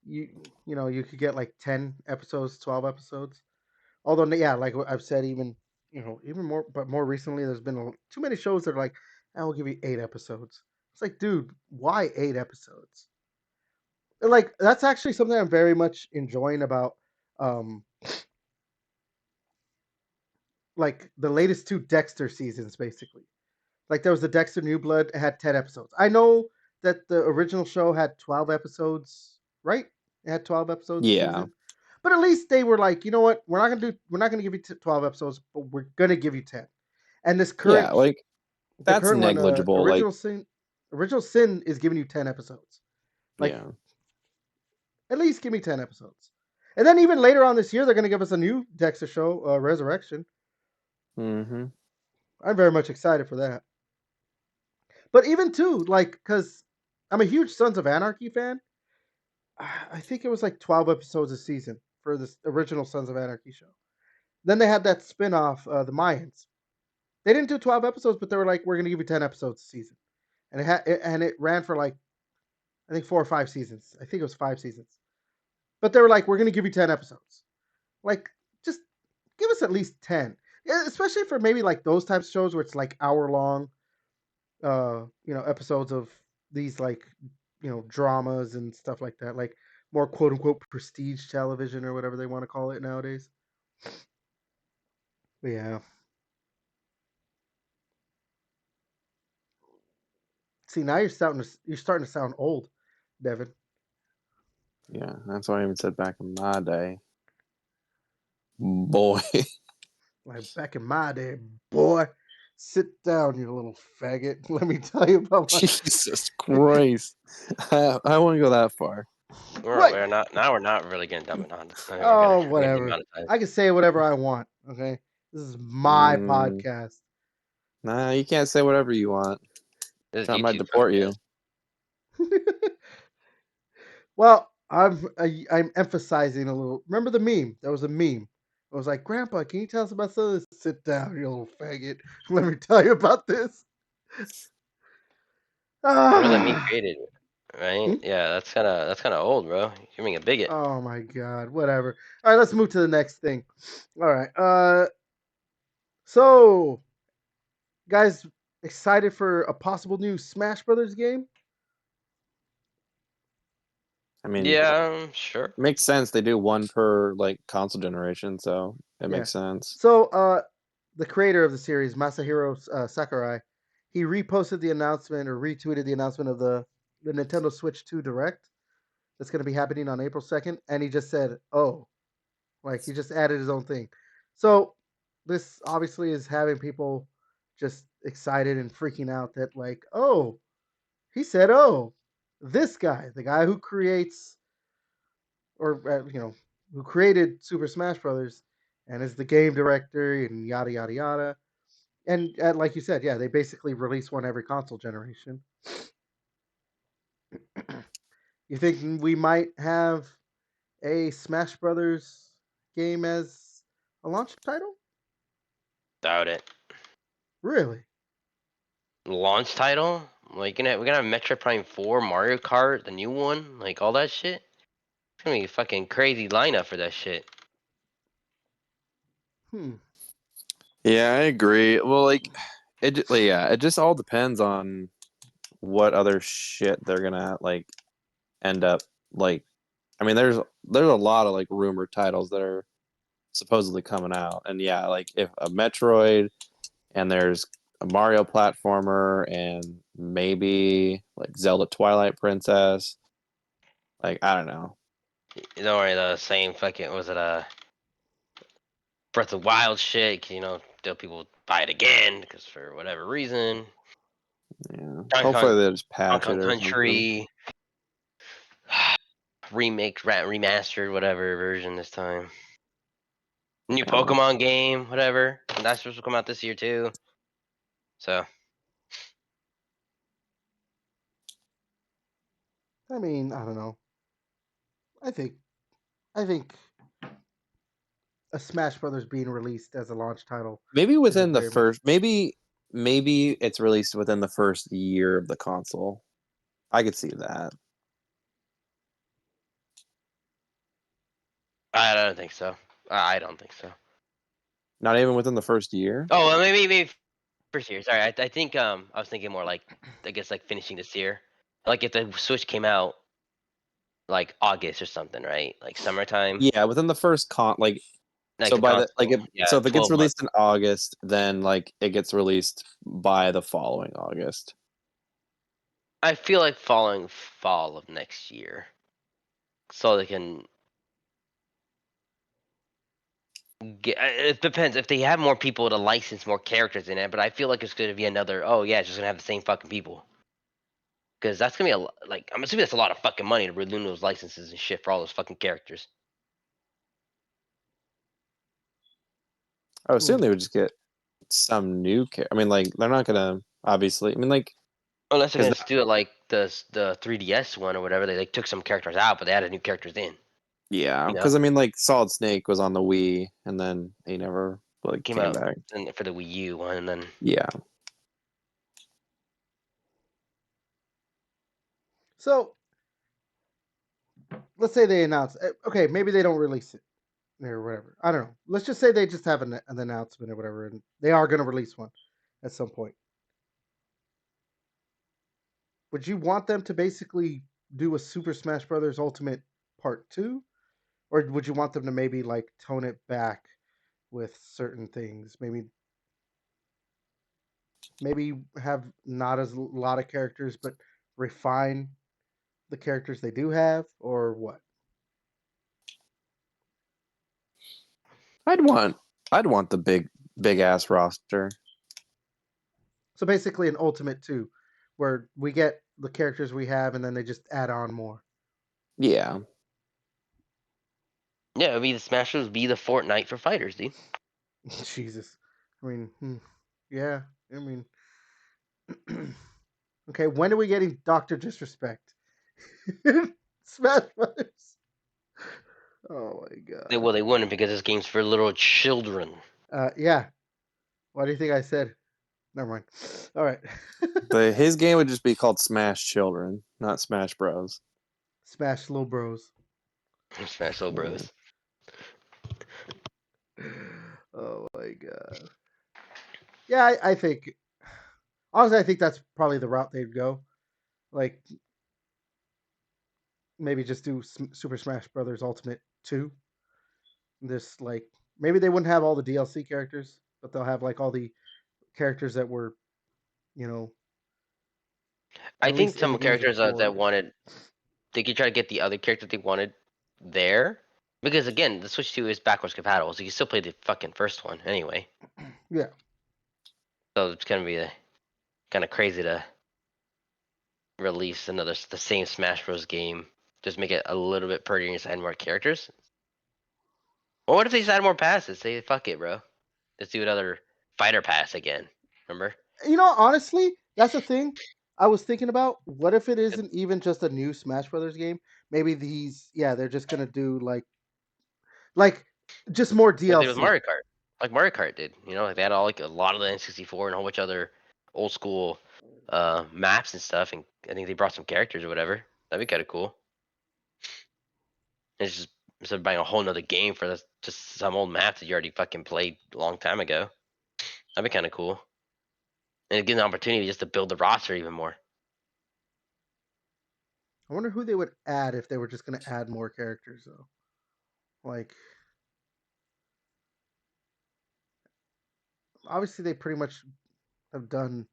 you could get like 10 episodes, 12 episodes. Although, yeah, like I've said, even more, but more recently, there's been too many shows that are like, I will give you 8 episodes. It's like, dude, why 8 episodes? And like, that's actually something I'm very much enjoying about Like the latest 2 Dexter seasons, basically. Like there was the Dexter New Blood, it had 10 episodes. I know that the original show had 12 episodes, right? It had 12 episodes a Yeah. season. But at least they were like, you know what? We're not gonna give you 12 episodes, but we're gonna give you 10. And this Yeah, current like the that's current one, negligible. Like, Original Sin is giving you 10 episodes. Like yeah. at least give me 10 episodes. And then even later on this year, they're gonna give us a new Dexter show, Resurrection. Mm-hmm. I'm very much excited for that. But even too, like, because I'm a huge Sons of Anarchy fan. I think it was like 12 episodes a season for this original Sons of Anarchy show. Then they had that spin-off, the Mayans. They didn't do 12 episodes, but they were like, we're gonna give you 10 episodes a season. And it ran for like I think 4 or 5 seasons. I think it was 5 seasons. But they were like, we're gonna give you 10 episodes. Like, just give us at least 10. Yeah, especially for maybe like those types of shows where it's like hour long episodes of these like dramas and stuff like that, like more quote unquote prestige television or whatever they want to call it nowadays. But yeah. See, now you're starting to sound old, Devin. Yeah, that's what I even said back in my day. Boy. Like back in my day, boy. Sit down, you little faggot. Let me tell you about my Jesus Christ. I won't go that far. We're not now. We're not really getting dumb on. Oh, We're getting whatever. demonetized. I can say whatever I want. Okay, this is my Mm, podcast. nah, you can't say whatever you want. This is I might YouTube deport you. Well, I'm emphasizing a little. Remember the meme? There was a meme. It was like, Grandpa, can you tell us about some of this? Sit down, you little faggot. Let me tell you about this. When was that meme Ah. created? Hmm? Right? Yeah, that's kind of old, bro. You're being a bigot. Oh my god. Whatever. All right, let's move to the next thing. All right. So guys, excited for a possible new Smash Brothers game? I mean, Yeah, sure. makes sense. They do one per like console generation, so it Yeah. makes sense. So, the creator of the series, Masahiro Sakurai, he reposted the announcement or retweeted the announcement of the Nintendo Switch 2 Direct that's going to be happening on April 2nd, and he just said, "Oh," like he just added his own thing. So, this obviously is having people just excited and freaking out that like, "Oh, he said, oh, this guy, the guy who creates or who created Super Smash Brothers and is the game director and yada yada yada." And like you said, yeah, they basically release one every console generation. You think we might have a Smash Brothers game as a launch title? Doubt it. Really? Launch title? Like, we're gonna have Metroid Prime 4, Mario Kart, the new one, like all that shit. It's gonna be a fucking crazy lineup for that shit. Hmm. Yeah, I agree. Well, like it just all depends on what other shit they're gonna like end up like. I mean, there's a lot of like rumored titles that are supposedly coming out, and yeah, like if a Metroid and there's a Mario platformer and maybe like Zelda Twilight Princess. Like I don't know. Don't worry, the same fucking was it Breath of Wild shit? Still people buy it again because for whatever reason. Yeah. Donkey Hopefully Kong, they just Donkey patch Kong it or something. Country, remake, remastered, whatever version this time. New Yeah. Pokemon game, whatever. And that's supposed to come out this year too. So I mean, I don't know. I think I think a Smash Brothers being released as a launch title Maybe is a within the very much first maybe it's released within the first year of the console. I could see that. I don't think so. I don't think so. Not even within the first year? Oh, well, maybe first year. Sorry, I think I was thinking more like I guess like finishing this year. Like if the Switch came out like August or something, right? Like summertime. Yeah, within the first Like so the by the console. Yeah, so if it gets 12 months. released in August, then like it gets released by the following August. I feel like following fall of next year, so they can get. It depends if they have more people to license more characters in it, but I feel like it's going to be another. Oh yeah, it's just gonna have the same fucking people. Because that's gonna be like I'm assuming that's a lot of fucking money to renew those licenses and shit for all those fucking characters. I would assume they would just get some new I mean, like they're not gonna obviously. I mean, like Unless they're because gonna do it like the 3DS one or whatever, they like took some characters out, but they added new characters in. yeah, You know, because I mean, like Solid Snake was on the Wii, and then he never like came came out back. for the Wii U one, and then Yeah, So let's say they announce. Okay, maybe they don't release it or whatever. I don't know. Let's just say they just have an announcement or whatever, and they are going to release one at some point. Would you want them to basically do a Super Smash Brothers Ultimate Part 2, or would you want them to maybe like tone it back with certain things? Maybe have not as a lot of characters, but refine the characters they do have, or what? I'd want the big ass roster. So basically, an Ultimate 2, where we get the characters we have, and then they just add on more. Yeah, yeah, it'd be the Smash Bros. Be the Fortnite for fighters, dude. Jesus, I mean, yeah, I mean, okay. When are we getting Doctor Disrespect? Smash Brothers. Oh my god. They wouldn't because this game's for little children. Yeah. Why do you think I said? Never mind. All right. but his game would just be called Smash Children, not Smash Bros. Smash Little Bros. Smash Bros. Bros. Oh my god. Yeah, I think honestly, I think that's probably the route they'd go. Like maybe just do Super Smash Brothers Ultimate 2. This like maybe they wouldn't have all the DLC characters, but they'll have like all the characters that were, you know, I at think least in the some games characters before. that wanted, they could try to get the other character they wanted there. Because again, the Switch 2 is backwards compatible, so you can still play the fucking first one anyway. Yeah. So it's gonna be kind of crazy to release the same Smash Bros. Game, just make it a little bit prettier and just add more characters. Or what if they just add more passes? Say fuck it, bro. Let's do another fighter pass again. Remember? You know, honestly, that's the thing I was thinking about. What if it isn't even just a new Smash Brothers game? Maybe they're just gonna do like just more Like they did with DLC. Mario Kart, like Mario Kart did. You know, like they had all like a lot of the N64 and a whole bunch of other old school maps and stuff. And I think they brought some characters or whatever. That'd be kind of cool. It's just instead of buying a whole nother game for this, just some old maps that you already fucking played a long time ago. That'd be kind of cool. And it gives an opportunity just to build the roster even more. I wonder who they would add if they were just gonna add more characters though. Like obviously they pretty much have done.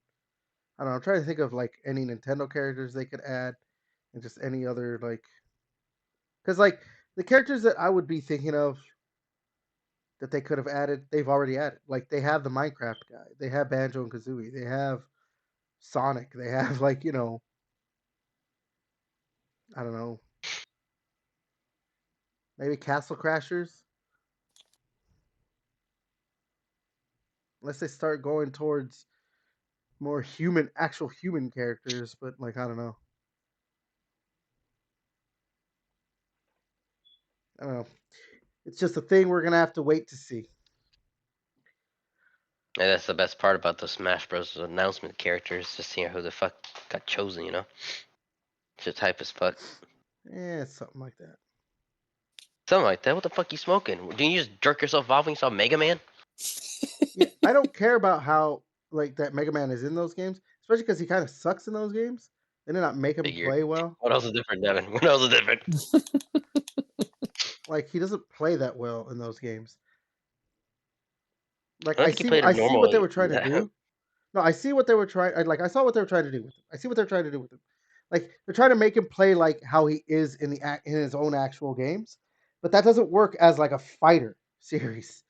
I don't know. I'm trying to think of like any Nintendo characters they could add, and just any other like because like the characters that I would be thinking of that they could have added, they've already added. Like they have the Minecraft guy, they have Banjo and Kazooie, they have Sonic, they have like I don't know, maybe Castle Crashers. Unless they start going towards more actual human characters, but like I don't know. I don't know. It's just a thing we're gonna have to wait to see. And that's the best part about the Smash Bros. Announcement characters, just seeing who the fuck got chosen, you know? It's just hype as fuck. Yeah, something like that. Something like that. What the fuck you smoking? Didn't you just jerk yourself off when you saw Mega Man? Yeah, I don't care about how like that Mega Man is in those games, especially because he kind of sucks in those games. They did not make him Figured. play well. What else is different, Devin? What else is different? Like he doesn't play that well in those games. Like I don't think he played I see what they normally. were trying to do. No, I see what they were trying. I saw what they were trying to do with him. I see what they're trying to do with him. Like they're trying to make him play like how he is in in his own actual games, but that doesn't work as like a fighter series,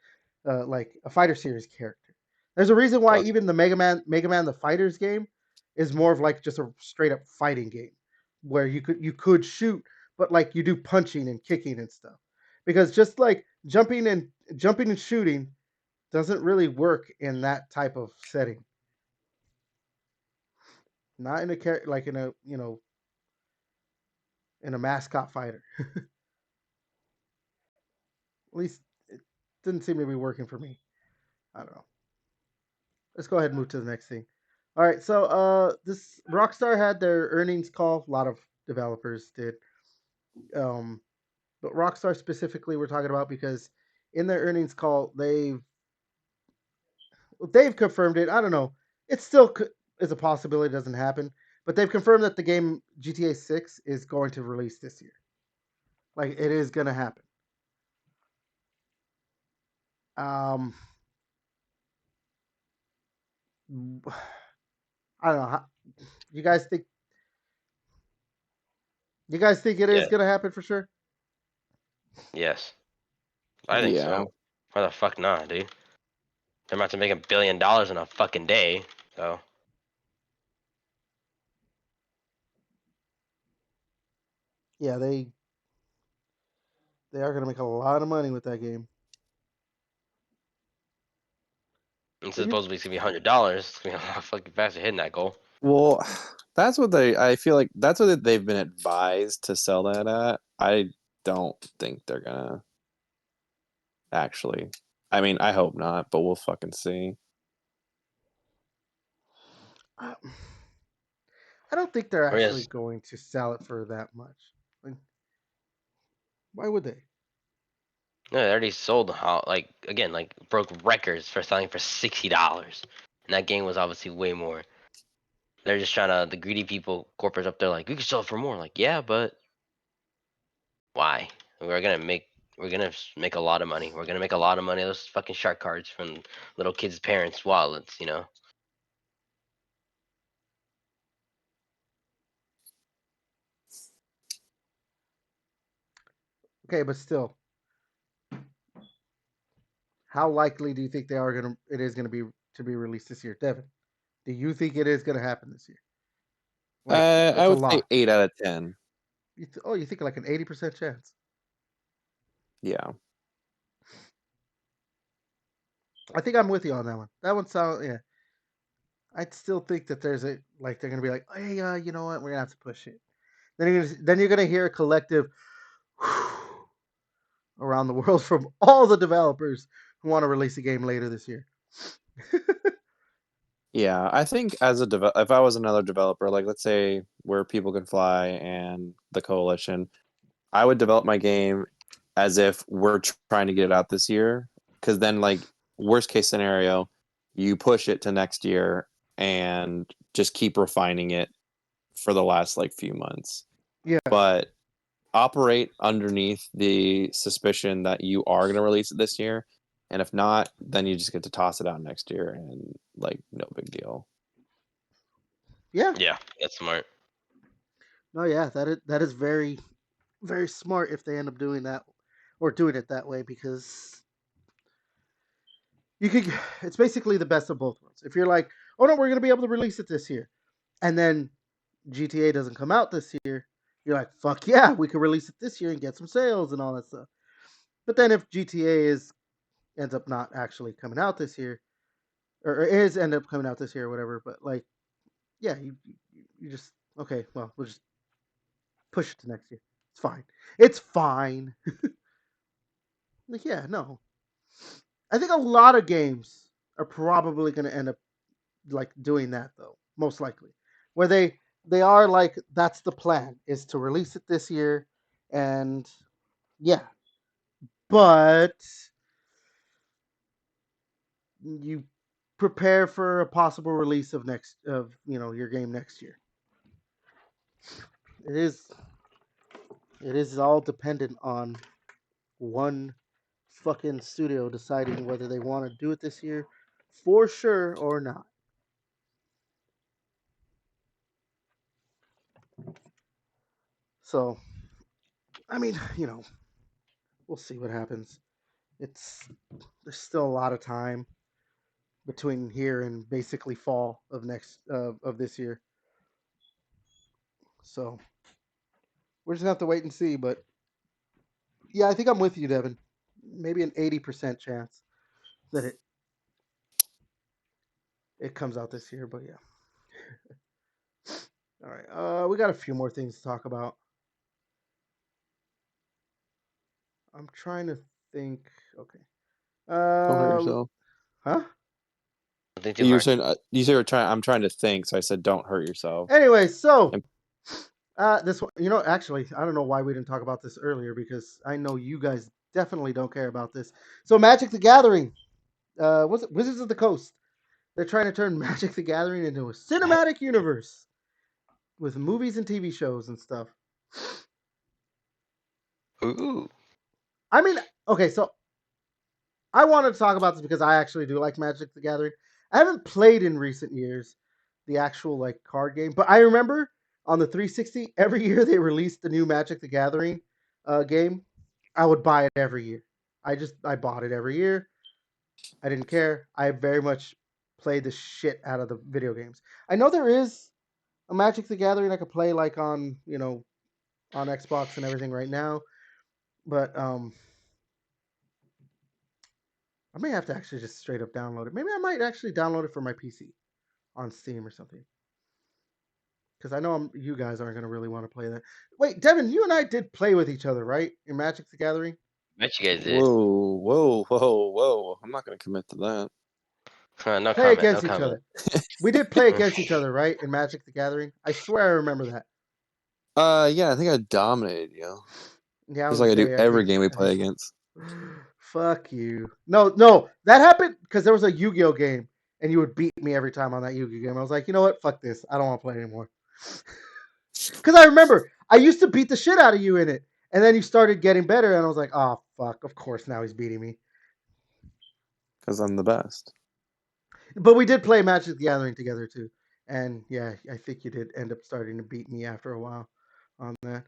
like a fighter series character. There's a reason why Okay. even the Mega Man the Fighters game is more of like just a straight up fighting game, where you could shoot, but like you do punching and kicking and stuff. Because just like jumping and shooting doesn't really work in that type of setting. Not in a like in a in a mascot fighter. At least it didn't seem to be working for me. I don't know. Let's go ahead and move to the next thing. All right, so this Rockstar had their earnings call. A lot of developers did, um, but Rockstar specifically we're talking about because in their earnings call they've confirmed it. I don't know. It still is a possibility it doesn't happen, but they've confirmed that the game GTA 6 is going to release this year. Like it is going to happen. Um, I don't know. You guys think it is Yeah. going to happen for sure? Yes. I think Yeah. so. Why the fuck not, dude? They're about to make $1 billion in a fucking day. So Yeah, they are going to make a lot of money with that game. it's But you, supposed to be $100. It's gonna be a lot fucking faster hitting that goal. Well, that's what I feel like that's what they've been advised to sell that at. I don't think they're gonna actually. I mean, I hope not, but we'll fucking see. I don't think they're Or actually yes, going to sell it for that much. Like, why would they? no, they already sold how like again like broke records for selling for $60, and that game was obviously way more. They're just trying to the greedy people, corporates up there like we can sell it for more. Like yeah, but why? We're gonna make a lot of money. We're gonna make a lot of money. Those fucking shark cards from little kids' parents' wallets, you know. Okay, but still, how likely do you think it is going to be released this year, Devin? Do you think it is going to happen this year? Like I it's a would say lock. 8 out of 10. You think like an 80% chance? Yeah. I think I'm with you on that one. That one sounds yeah. I'd still think that there's a like they're gonna be like, hey, you know what? We're gonna have to push it. Then you're gonna hear a collective around the world from all the developers who want to release a game later this year. Yeah, I think as if I was another developer, like let's say where people can fly and the coalition, I would develop my game as if we're trying to get it out this year. Because then, like, worst case scenario, you push it to next year and just keep refining it for the last like few months. Yeah, But operate underneath the suspicion that you are going to release it this year. And if not, then you just get to toss it out next year and like no big deal. yeah. Yeah, that's smart. No, yeah. That is very smart if they end up doing that or doing it that way because you could. It's basically the best of both worlds. If you're like, oh no, we're gonna be able to release it this year, and then GTA doesn't come out this year, you're like, fuck yeah, we could release it this year and get some sales and all that stuff. But then if GTA is ends up not actually coming out this year, or is end up coming out this year or whatever, but like, yeah, you just okay, well, we'll just push it to next year. It's fine. It's fine. Like, yeah, no. I think a lot of games are probably going to end up like doing that though, most likely, where they are like that's the plan is to release it this year, and yeah, but you prepare for a possible release of your game next year. It is. It is all dependent on one fucking studio deciding whether they want to do it this year for sure or not. So, I mean, we'll see what happens. It's there's still a lot of time between here and basically fall of this year. So, we're just gonna have to wait and see, but yeah, I think I'm with you, Devin. Maybe an 80% chance that it comes out this year, but yeah. All right. We got a few more things to talk about. I'm trying to think. Okay. Don't hurt Uh, yourself. huh? I think too You were hard. saying you said you're trying. I'm trying to think, so I said don't hurt yourself. Anyway, so And this one, actually, I don't know why we didn't talk about this earlier because I know you guys definitely don't care about this. So, Magic the Gathering, what's it? Wizards of the Coast. They're trying to turn Magic the Gathering into a cinematic universe with movies and TV shows and stuff. Ooh. I mean, okay, so I wanted to talk about this because I actually do like Magic the Gathering. I haven't played in recent years the actual like card game, but I remember on the 360 every year they released the new Magic the Gathering game. I would buy it every year. I bought it every year. I didn't care. I very much played the shit out of the video games. I know there is a Magic the Gathering I could play like on on Xbox and everything right now, but I may have to actually just straight up download it. Maybe I might actually download it for my PC on Steam or something. Because I know you guys aren't going to really want to play that. Wait, Devin, you and I did play with each other, right? In Magic the Gathering? Bet you guys did. whoa, whoa, whoa, whoa! I'm not gonna commit to that. No Play comment. No against each comment. other. We did play against each other, right? In Magic the Gathering? I swear I remember that. Yeah, I think I dominated you. Yeah, I Just was like I do very. every game we play against. Fuck you. No, that happened because there was a Yu-Gi-Oh game, and you would beat me every time on that Yu-Gi-Oh game. I was like, you know what? Fuck this. I don't want to play anymore. Because I remember I used to beat the shit out of you in it, and then you started getting better, and I was like, oh fuck. Of course, now he's beating me. Because I'm the best. But we did play Magic the Gathering together too, and yeah, I think you did end up starting to beat me after a while on that.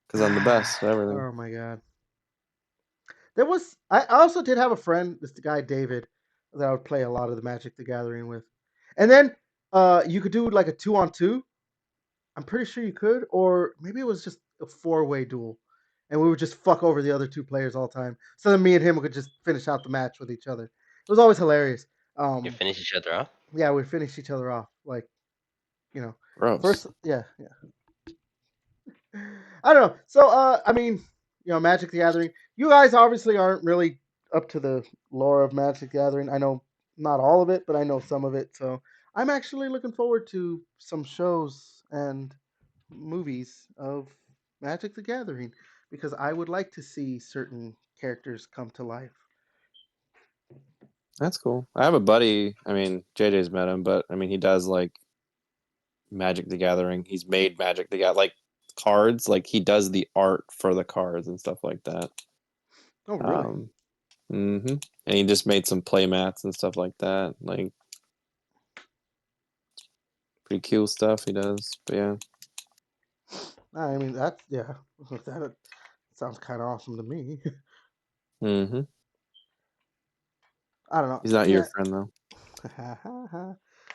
Because I'm the best at everything. Oh my god. There was I also did have a friend, this guy David, that I would play a lot of the Magic the Gathering with. And then you could do like a 2-on-2. I'm pretty sure you could, or maybe it was just a four-way duel. And we would just fuck over the other two players all the time. So then me and him could just finish out the match with each other. It was always hilarious. You finish each other off. Yeah, we'd finish each other off. Like, Gross. first, yeah. I don't know. So, I mean, Magic the Gathering. You guys obviously aren't really up to the lore of Magic the Gathering. I know not all of it, but I know some of it. So, I'm actually looking forward to some shows and movies of Magic the Gathering because I would like to see certain characters come to life. That's cool. I have a buddy. I mean, JJ's met him, but I mean, he does like Magic the Gathering. He's made Magic the Gathering like cards. Like he does the art for the cards and stuff like that. Oh, really? Um, and he just made some play mats and stuff like that. Like pretty cool stuff he does. But yeah, I mean, that's yeah. That sounds kind of awesome to me. hmm I don't know. he's not your Yeah. friend though.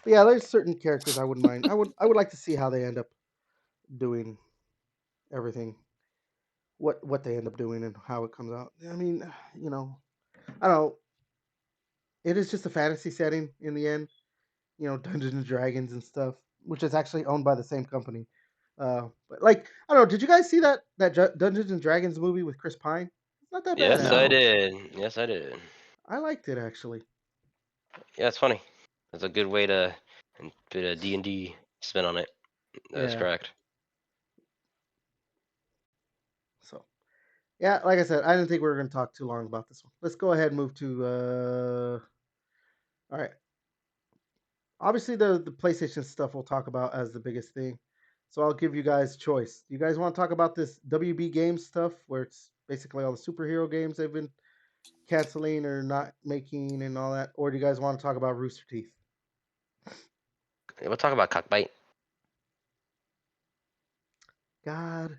But yeah, there's certain characters I wouldn't mind. I would like to see how they end up doing everything. What they end up doing and how it comes out. I mean, I don't know. It is just a fantasy setting in the end. Dungeons and Dragons and stuff, which is actually owned by the same company. But like, I don't know. Did you guys see that Dungeons and Dragons movie with Chris Pine? It's not that bad Yes, I actually. No, did. Yes, I did. I liked it actually. Yeah, it's funny. That's a good way to put a D&D spin on it. That is Yeah. correct. So yeah, like I said, I didn't think we were going to talk too long about this one. Let's go ahead and move to. All right. Obviously, the PlayStation stuff we'll talk about as the biggest thing. So I'll give you guys choice. Do you guys want to talk about this WB Games stuff, where it's basically all the superhero games they've been canceling or not making and all that, or do you guys want to talk about Rooster Teeth? We'll talk about cockbite. God,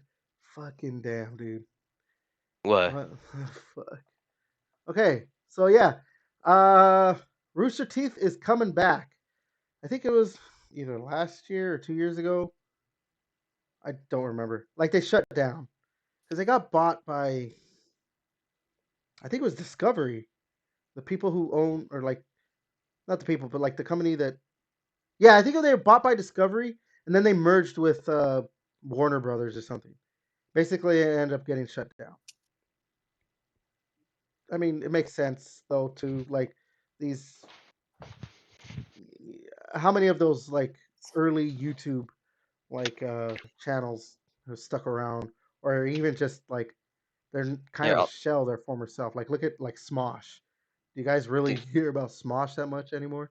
fucking damn, dude. What? What? Fuck. Okay, so yeah, uh, Rooster Teeth is coming back. I think it was either last year or 2 years ago. I don't remember. Like they shut down because they got bought by, I think it was Discovery, the people who own, or like not the people, but like the company that, yeah, I think they were bought by Discovery and then they merged with Warner Brothers or something. Basically, it ended up getting shut down. I mean, it makes sense though to like these. How many of those like early YouTube like channels have stuck around, or even just like they're kind Yeah, of a shell their former self? Like look at like Smosh. Do you guys really dude. hear about Smosh that much anymore?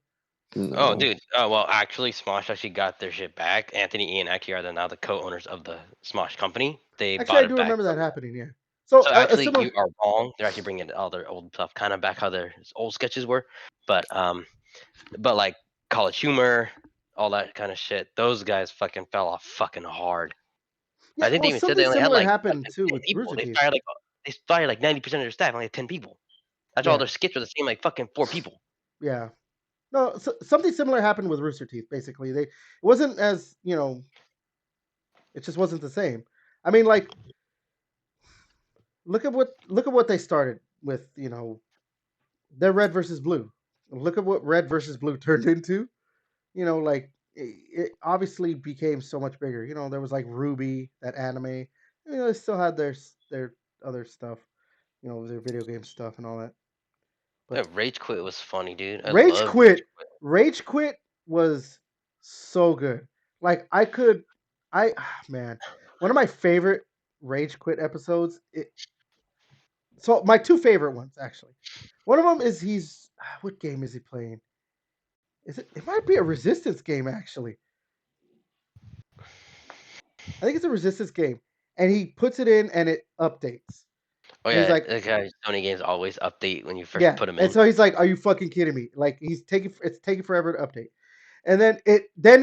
Oh, No. dude. Well, actually, Smosh actually got their shit back. Anthony E and Aki are now the co-owners of the Smosh company. They Actually, bought I it do back. remember that happening. Yeah. So So a actually, similar. you are wrong. They're actually bringing all their old stuff kind of back, how their old sketches were. But like College Humor, all that kind of shit. Those guys fucking fell off fucking hard. Yeah. I think they Well, even said something they only had similar like happened too 10 with people. Rooster Teeth. They fired like 90% of their staff. Only had 10 people. That's all Yeah. their skits were the same like fucking 4 people. Yeah. No, something similar happened with Rooster Teeth. Basically, it wasn't as it just wasn't the same. I mean, like look at what they started with. They're Red versus Blue. Look at what Red versus Blue turned into. Like it obviously became so much bigger. There was like Ruby, that anime. They still had their other stuff. Their video game stuff and all that. Yeah, But Rage Quit was funny, dude. I Rage love Rage Quit, Rage Quit was so good. Like man, one of my favorite Rage Quit episodes. So my two favorite ones actually. One of them is what game is he playing? Is it? It might be a Resistance game actually. I think it's a Resistance game, and he puts it in and it updates, Oh and he's yeah, like, the guy Sony games always update when you first yeah, put them and in. so he's like, "Are you fucking kidding me?" Like it's taking forever to update. And then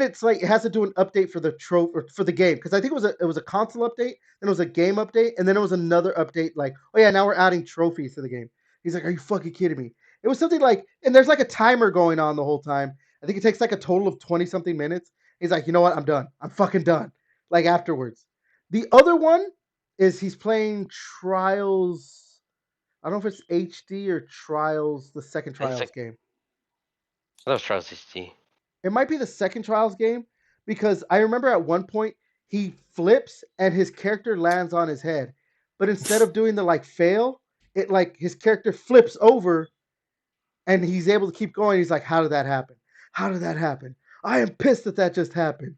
it's like it has to do an update for the trope or for the game because I think it was a console update, then it was a game update, and then it was another update like, oh yeah, now we're adding trophies to the game. He's like, are you fucking kidding me? It was something like, and there's like a timer going on the whole time. I think it takes like a total of 20 something minutes. He's like, you know what? I'm done. I'm fucking done. Like afterwards. The other one is he's playing Trials. I don't know if it's HD or Trials, the second I think it's Trials like game. that was Trials HD. It might be the second Trials game because I remember at one point he flips and his character lands on his head, but instead of doing the like fail, it like his character flips over and he's able to keep going. He's like, "How did that happen? How did that happen? I am pissed that just happened."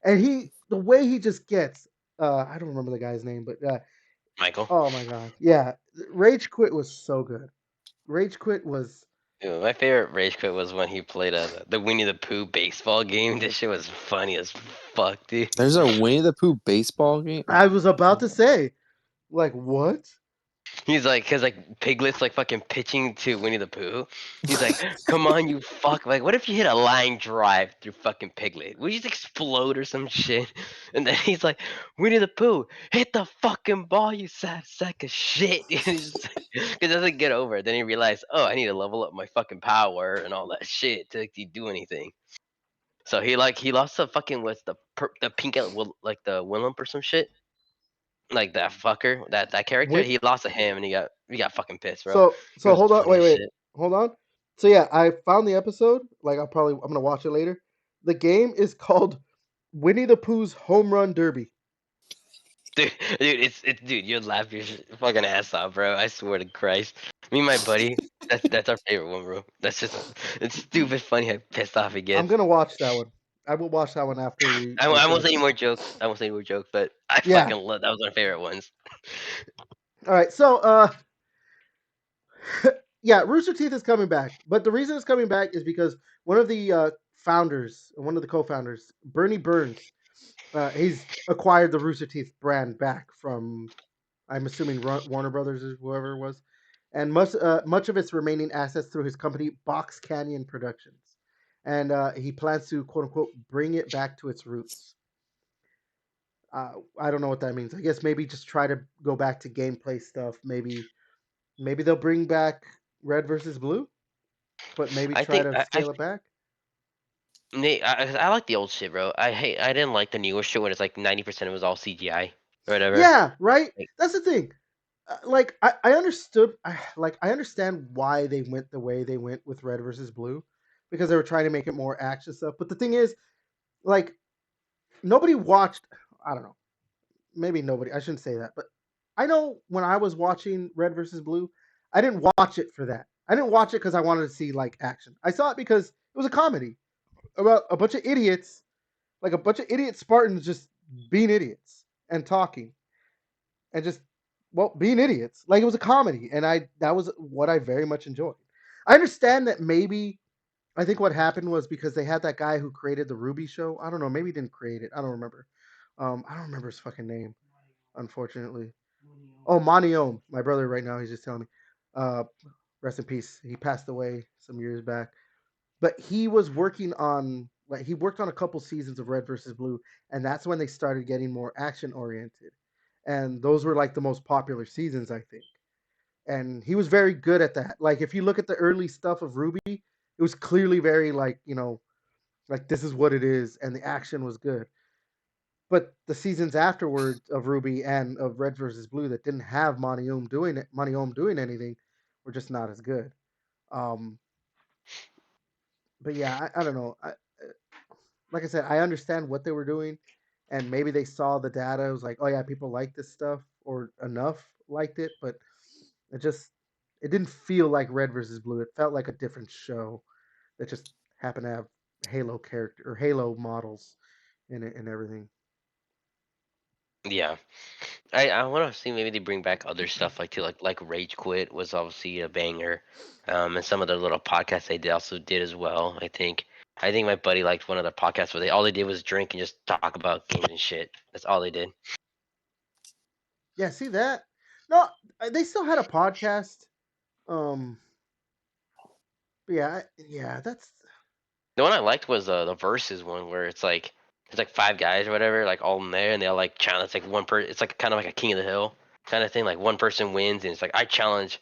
And the way he just gets, I don't remember the guy's name, but Michael. oh my god, yeah, Rage Quit was so good. Rage Quit was. Dude, my favorite Rage Quit was when he played the Winnie the Pooh baseball game. This shit was funny as fuck, dude. There's a Winnie the Pooh baseball game. I was about to say, like, what? He's like, cause like Piglet's like fucking pitching to Winnie the Pooh. He's like, "Come on, you fuck! Like, what if you hit a line drive through fucking Piglet? Would you just explode or some shit?" And then he's like, "Winnie the Pooh, hit the fucking ball, you sad sack of shit!" Because doesn't get over it. Then he realized, "Oh, I need to level up my fucking power and all that shit to actually do anything." So he lost the fucking what's the pink like the Willump or some shit. Like that fucker, that character, When, he lost to him and he got fucking pissed, bro. It so was hold on, funny wait, as wait, shit. hold on. So yeah, I found the episode. Like I'm gonna watch it later. The game is called Winnie the Pooh's Home Run Derby. Dude, it's dude, you'd laugh your fucking ass off, bro. I swear to Christ. Me and my buddy, that's our favorite one, bro. That's just it's stupid funny how pissed off he I'm gets. gonna watch that one. I will watch that one after we I won't say record. any more jokes. I won't say any more jokes, but I Yeah. fucking love that was my favorite ones. All right. So yeah, Rooster Teeth is coming back, but the reason it's coming back is because one of the founders, one of the co-founders, Bernie Burns, He's acquired the Rooster Teeth brand back from, I'm assuming, Warner Brothers or whoever it was, and much of its remaining assets through his company Box Canyon Productions, and he plans to quote unquote bring it back to its roots. I don't know what that means. I guess maybe just try to go back to gameplay stuff. Maybe they'll bring back Red versus Blue, but maybe I try think to scale it back. I like the old shit, bro. I didn't like the newer shit when it's like 90% it was all CGI or whatever. Yeah, right. Like, That's the thing. Like I understood, like I understand why they went the way they went with Red versus Blue, because they were trying to make it more action stuff. But the thing is, like nobody watched. I don't know. Maybe nobody. I shouldn't say that, but I know when I was watching Red versus Blue, I didn't watch it for that. I didn't watch it because I wanted to see like action. I saw it because it was a comedy about a bunch of idiots, like a bunch of idiot Spartans just being idiots and talking and just being idiots. Like it was a comedy, and that was what I very much enjoyed. I understand that maybe I think what happened was because they had that guy who created the Ruby show. I don't know, maybe he didn't create it. I don't remember. I don't remember his fucking name, unfortunately. Oh, Maniom, my brother right now, he's just telling me. Uh, rest in peace. He passed away some years back. But he was working on like he worked on a couple seasons of Red versus Blue, and that's when they started getting more action oriented. And those were like the most popular seasons, I think. And he was very good at that. Like if you look at the early stuff of Ruby, it was clearly very like, like this is what it is, and the action was good. But the seasons afterwards of Ruby and of Red versus Blue that didn't have Maniom doing anything, were just not as good. Um, but yeah, I don't know. Like I said, I understand what they were doing, and maybe they saw the data. It was like, oh yeah, people like this stuff, or enough liked it, but it just it didn't feel like Red versus Blue. It felt like a different show that just happened to have Halo character or Halo models in it and everything. yeah, I want to see maybe they bring back other stuff like too, like Rage Quit was obviously a banger, and some of the little podcasts they did also did as well. I think my buddy liked one of the podcasts where all they did was drink and just talk about games and shit. That's all they did. Yeah, see that? No, they still had a podcast. Um, but yeah, that's The one I liked was the versus one where it's like there's like five guys or whatever, like all in there, and they all like challenge. It's like one per. It's like kind of like a King of the Hill kind of thing. Like one person wins, and it's like I challenge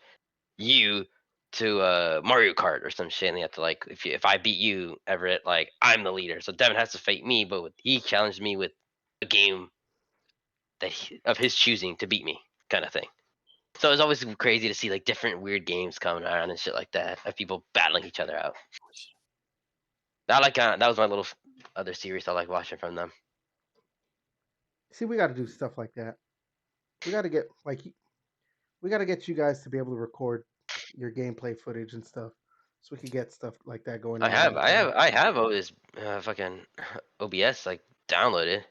you to Mario Kart or some shit, and they have to like if I beat you, Everett, like I'm the leader. So Devin has to fight me, but he challenged me with a game of his choosing to beat me, kind of thing. So it's always crazy to see like different weird games coming around and shit like that of people battling each other out. That was my little other series I like watching from them. see, we got to do stuff like that. We got to get we got to get you guys to be able to record your gameplay footage and stuff, so we could get stuff like that going I on all have the I time. have I have all this fucking OBS like downloaded.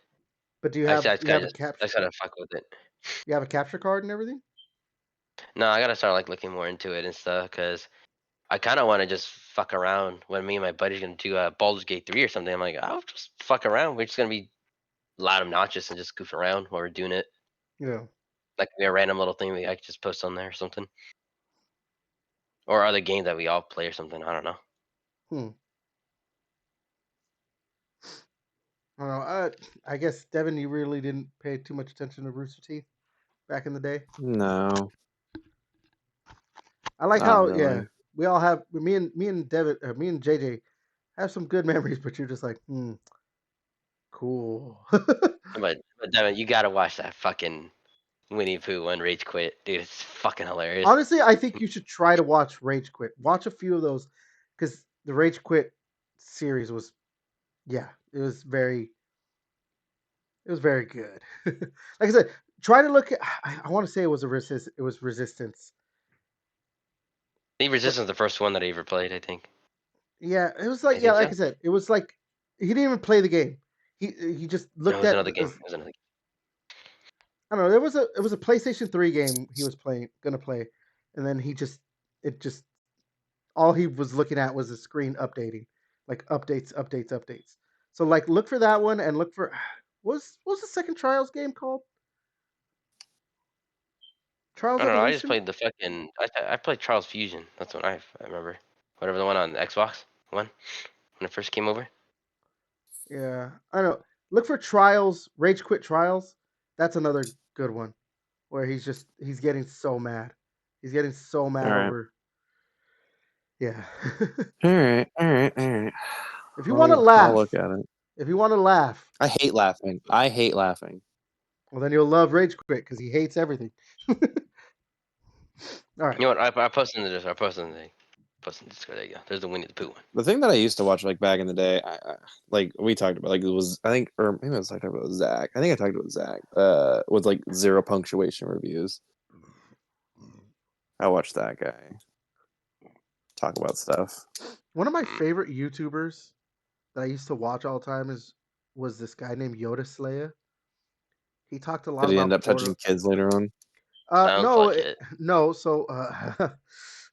But do you I have just, I just you gotta have a just I capture just gotta fuck with it. you have a capture card and everything? No, I gotta start like looking more into it and stuff because I kind of want to just fuck around when me and my buddy's gonna do Baldur's Gate 3 or something. I'm like, I'll just fuck around. We're just gonna be loud obnoxious and just goof around while we're doing it. Yeah. Like a random little thing I could just post on there or something, or other game that we all play or something. I don't know. Hmm. I don't know. I guess Devin, you really didn't pay too much attention to Rooster Teeth back in the day. No, I like not how yeah really. we all have me and Devin me and JJ have some good memories, but you're just like cool. But Devin, you gotta watch that fucking Winnie Pooh one Rage Quit, dude. It's fucking hilarious. Honestly, I think you should try to watch Rage Quit. Watch a few of those because the Rage Quit series was yeah it was very good. Like I said, try to look at. I want to say it was it was Resistance, The but Resistance the first one that I ever played, I think. yeah, it was I like yeah, think like so. I said, it was like he didn't even play the game. He just No, it looked was at another game. It was another. I don't know. It was a PlayStation 3 game he was gonna play, and then it just all he was looking at was the screen updating, like updates. So like look for that one and look for what was the second Trials game called? Trials I don't know. I just Evolution? played the fucking. I played Charles Fusion. That's what I remember. Whatever the one on Xbox one when it first came over. Yeah, I know. Look for Trials, Rage Quit Trials. That's another good one where he's getting so mad. He's getting so All mad right. over. Yeah. All right. All right. All right. If you want to I'll look laugh, at it. if you want to laugh, I hate laughing. I hate laughing. well then you'll love Rage Quit because he hates everything. All right. You know what? I posted in the Discord. I posted in the Discord. There you go. There's the Winnie the Pooh one. The thing that I used to watch like back in the day, like we talked about, like it was I think, or maybe I was talking about Zach. I think I talked about Zach. With like zero punctuation reviews. I watched that guy talk about stuff. One of my favorite YouTubers that I used to watch all the time was this guy named Yoda Slayer. He talked a lot Did he end about up Border. touching kids later on? Sounds No, like it. no. So,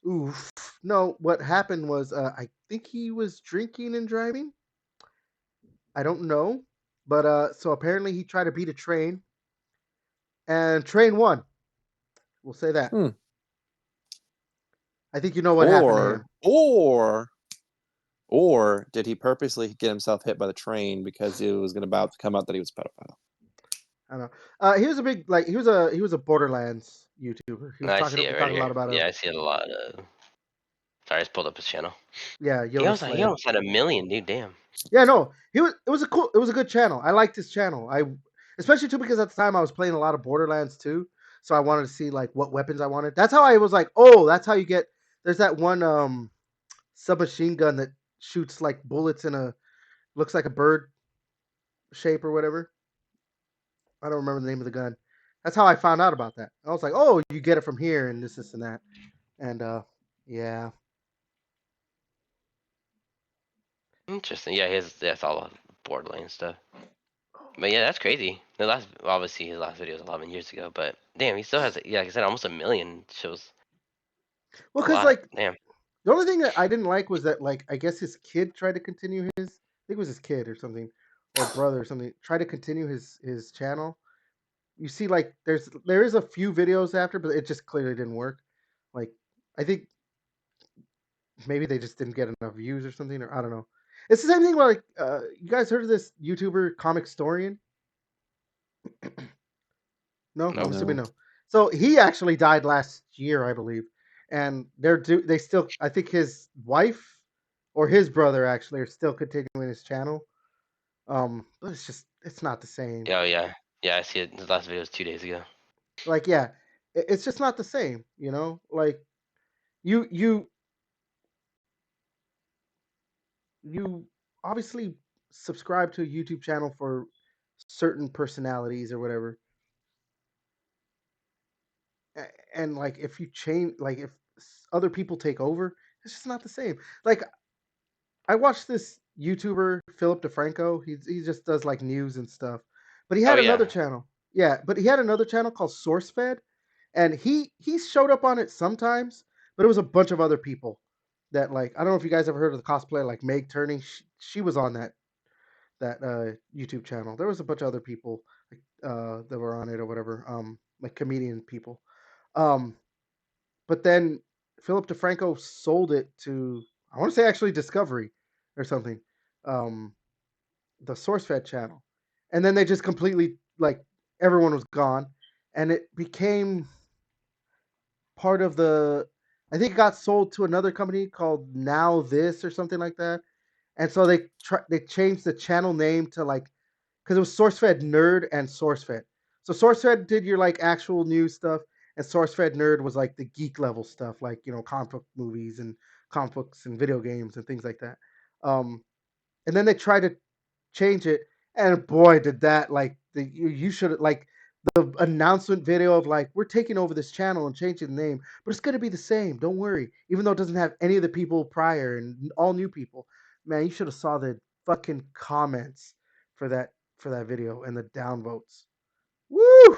oof. No, what happened was I think he was drinking and driving. I don't know, but so apparently he tried to beat a train, and train won. We'll say that. Hmm. I think you know what happened to him. Or did he purposely get himself hit by the train because it was about to come out that he was a pedophile? I don't know. He was a big like he was a Borderlands YouTuber. He was I talking see it right talking a here. lot about Yeah, I see it a lot. Sorry, I just pulled up his channel. He Yoda almost Slayer. had 1 million, dude. Damn. Yeah, no, it was a good channel. I liked his channel. Especially too because at the time I was playing a lot of Borderlands too, so I wanted to see like what weapons I wanted. That's how I was like, oh, that's how you get. There's that one submachine gun that shoots like bullets in a looks like a bird shape or whatever. I don't remember the name of the gun. That's how I found out about that. I was like, oh, you get it from here and this and that, and yeah. Interesting. Yeah, that's all Borderlands stuff. But yeah, that's crazy. Obviously his last video was 11 years ago, but damn, he still has, yeah, like I said, almost 1 million shows. Well, A because lot. like Damn. the only thing that I didn't like was that like I guess his kid tried to continue his. I think it was his kid or something, or brother or something. Tried to continue his channel. You see, like there is a few videos after, but it just clearly didn't work. Like I think maybe they just didn't get enough views or something, or I don't know. It's the same thing. Like you guys heard of this YouTuber Comic Storian? No, I'm Nope. assuming No. no. So he actually died last year, I believe, and they still. I think his wife or his brother actually are still continuing his channel. But it's not the same. Oh yeah. Yeah, I see it. His last video was 2 days ago. Like yeah, it's just not the same. You know, like you you you obviously subscribe to a YouTube channel for certain personalities or whatever, and like if you change, like if other people take over, it's just not the same. Like I watched this YouTuber Philip DeFranco. He just does like news and stuff, but he Oh had another yeah. channel. Yeah, but he had another channel called SourceFed, and he showed up on it sometimes, but it was a bunch of other people that like I don't know if you guys ever heard of the cosplayer like Meg Turning. She was on that YouTube channel. There was a bunch of other people like, that were on it or whatever, like comedian people. Um, but then Philip DeFranco sold it to I want to say actually Discovery or something, um, the SourceFed channel, and then they just completely like everyone was gone, and it became part of the. I think it got sold to another company called Now This or something like that, and so they changed the channel name to like because it was SourceFed Nerd and SourceFed. So SourceFed did your like actual news stuff, and SourceFed Nerd was like the geek level stuff, like comic book movies and comic books and video games and things like that. Um, and then they tried to change it, and boy, did that like you should like the announcement video of like we're taking over this channel and changing the name, but it's gonna be the same. Don't worry, even though it doesn't have any of the people prior and all new people. Man, you should have saw the fucking comments for that video and the downvotes. Woo!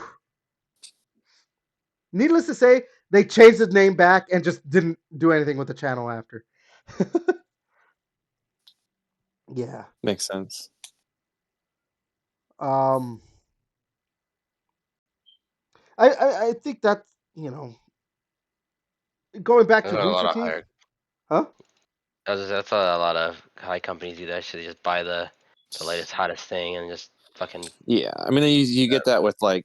Needless to say, they changed the name back and just didn't do anything with the channel after. Yeah. Makes sense. Um, I think that's going back There's to not a lot Rooster of Teeth, higher. huh? That's a lot of high companies do that shit. They just buy the latest hottest thing and just fucking. Yeah, I mean, you get that with like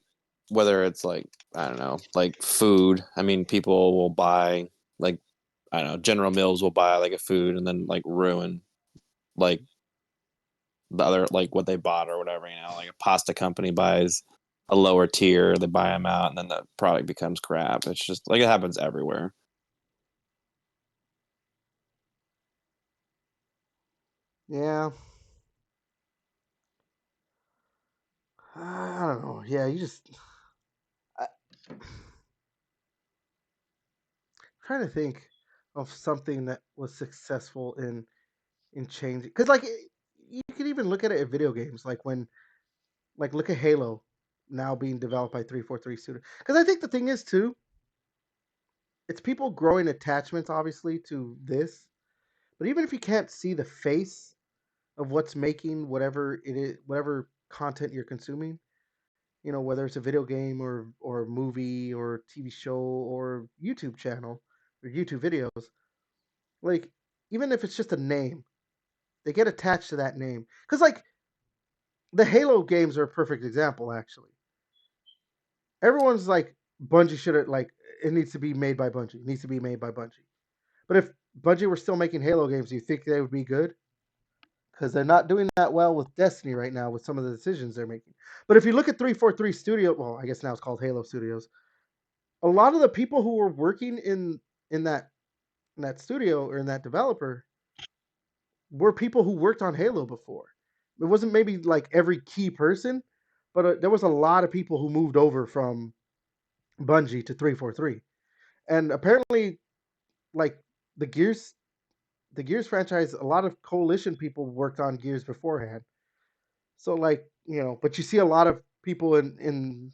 whether it's like I don't know, like food. I mean, people will buy like I don't know, General Mills will buy like a food and then like ruin like the other like what they bought or whatever. Like a pasta company buys a lower tier, they buy them out, and then the product becomes crap. It's just like it happens everywhere. Yeah, I don't know. Yeah, you just I'm trying to think of something that was successful in changing because like you can even look at it in video games like when like look at Halo now being developed by 343 Studio because I think the thing is too it's people growing attachments obviously to this, but even if you can't see the face of what's making whatever it is, whatever content you're consuming, whether it's a video game or a movie or TV show or YouTube channel or YouTube videos, like even if it's just a name, they get attached to that name. Cuz like the Halo games are a perfect example actually. Everyone's like Bungie should have like it needs to be made by Bungie. It needs to be made by Bungie. But if Bungie were still making Halo games, do you think they would be good? Because they're not doing that well with Destiny right now with some of the decisions they're making. But if you look at 343 Studio, well, I guess now it's called Halo Studios. A lot of the people who were working in that in that studio or in that developer were people who worked on Halo before. It wasn't maybe like every key person, but there was a lot of people who moved over from Bungie to 343. And apparently like the Gears the Gears franchise, a lot of Coalition people worked on Gears beforehand. So like, but you see a lot of people in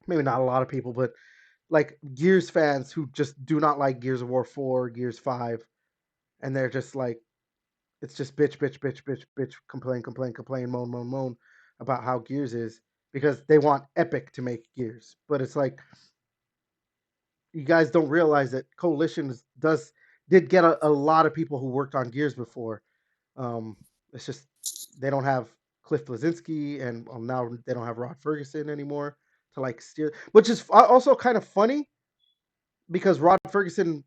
maybe not a lot of people, but like Gears fans who just do not like Gears of War 4, Gears 5, and they're just like it's just bitch, bitch, bitch, bitch, bitch, complain, complain, complain, moan, moan, moan about how Gears is because they want Epic to make Gears. But it's like you guys don't realize that Coalition did get a lot of people who worked on Gears before. Um, it's just they don't have Cliff Blazinski, and now they don't have Rod Ferguson anymore to like steer, which is also kind of funny because Rod Ferguson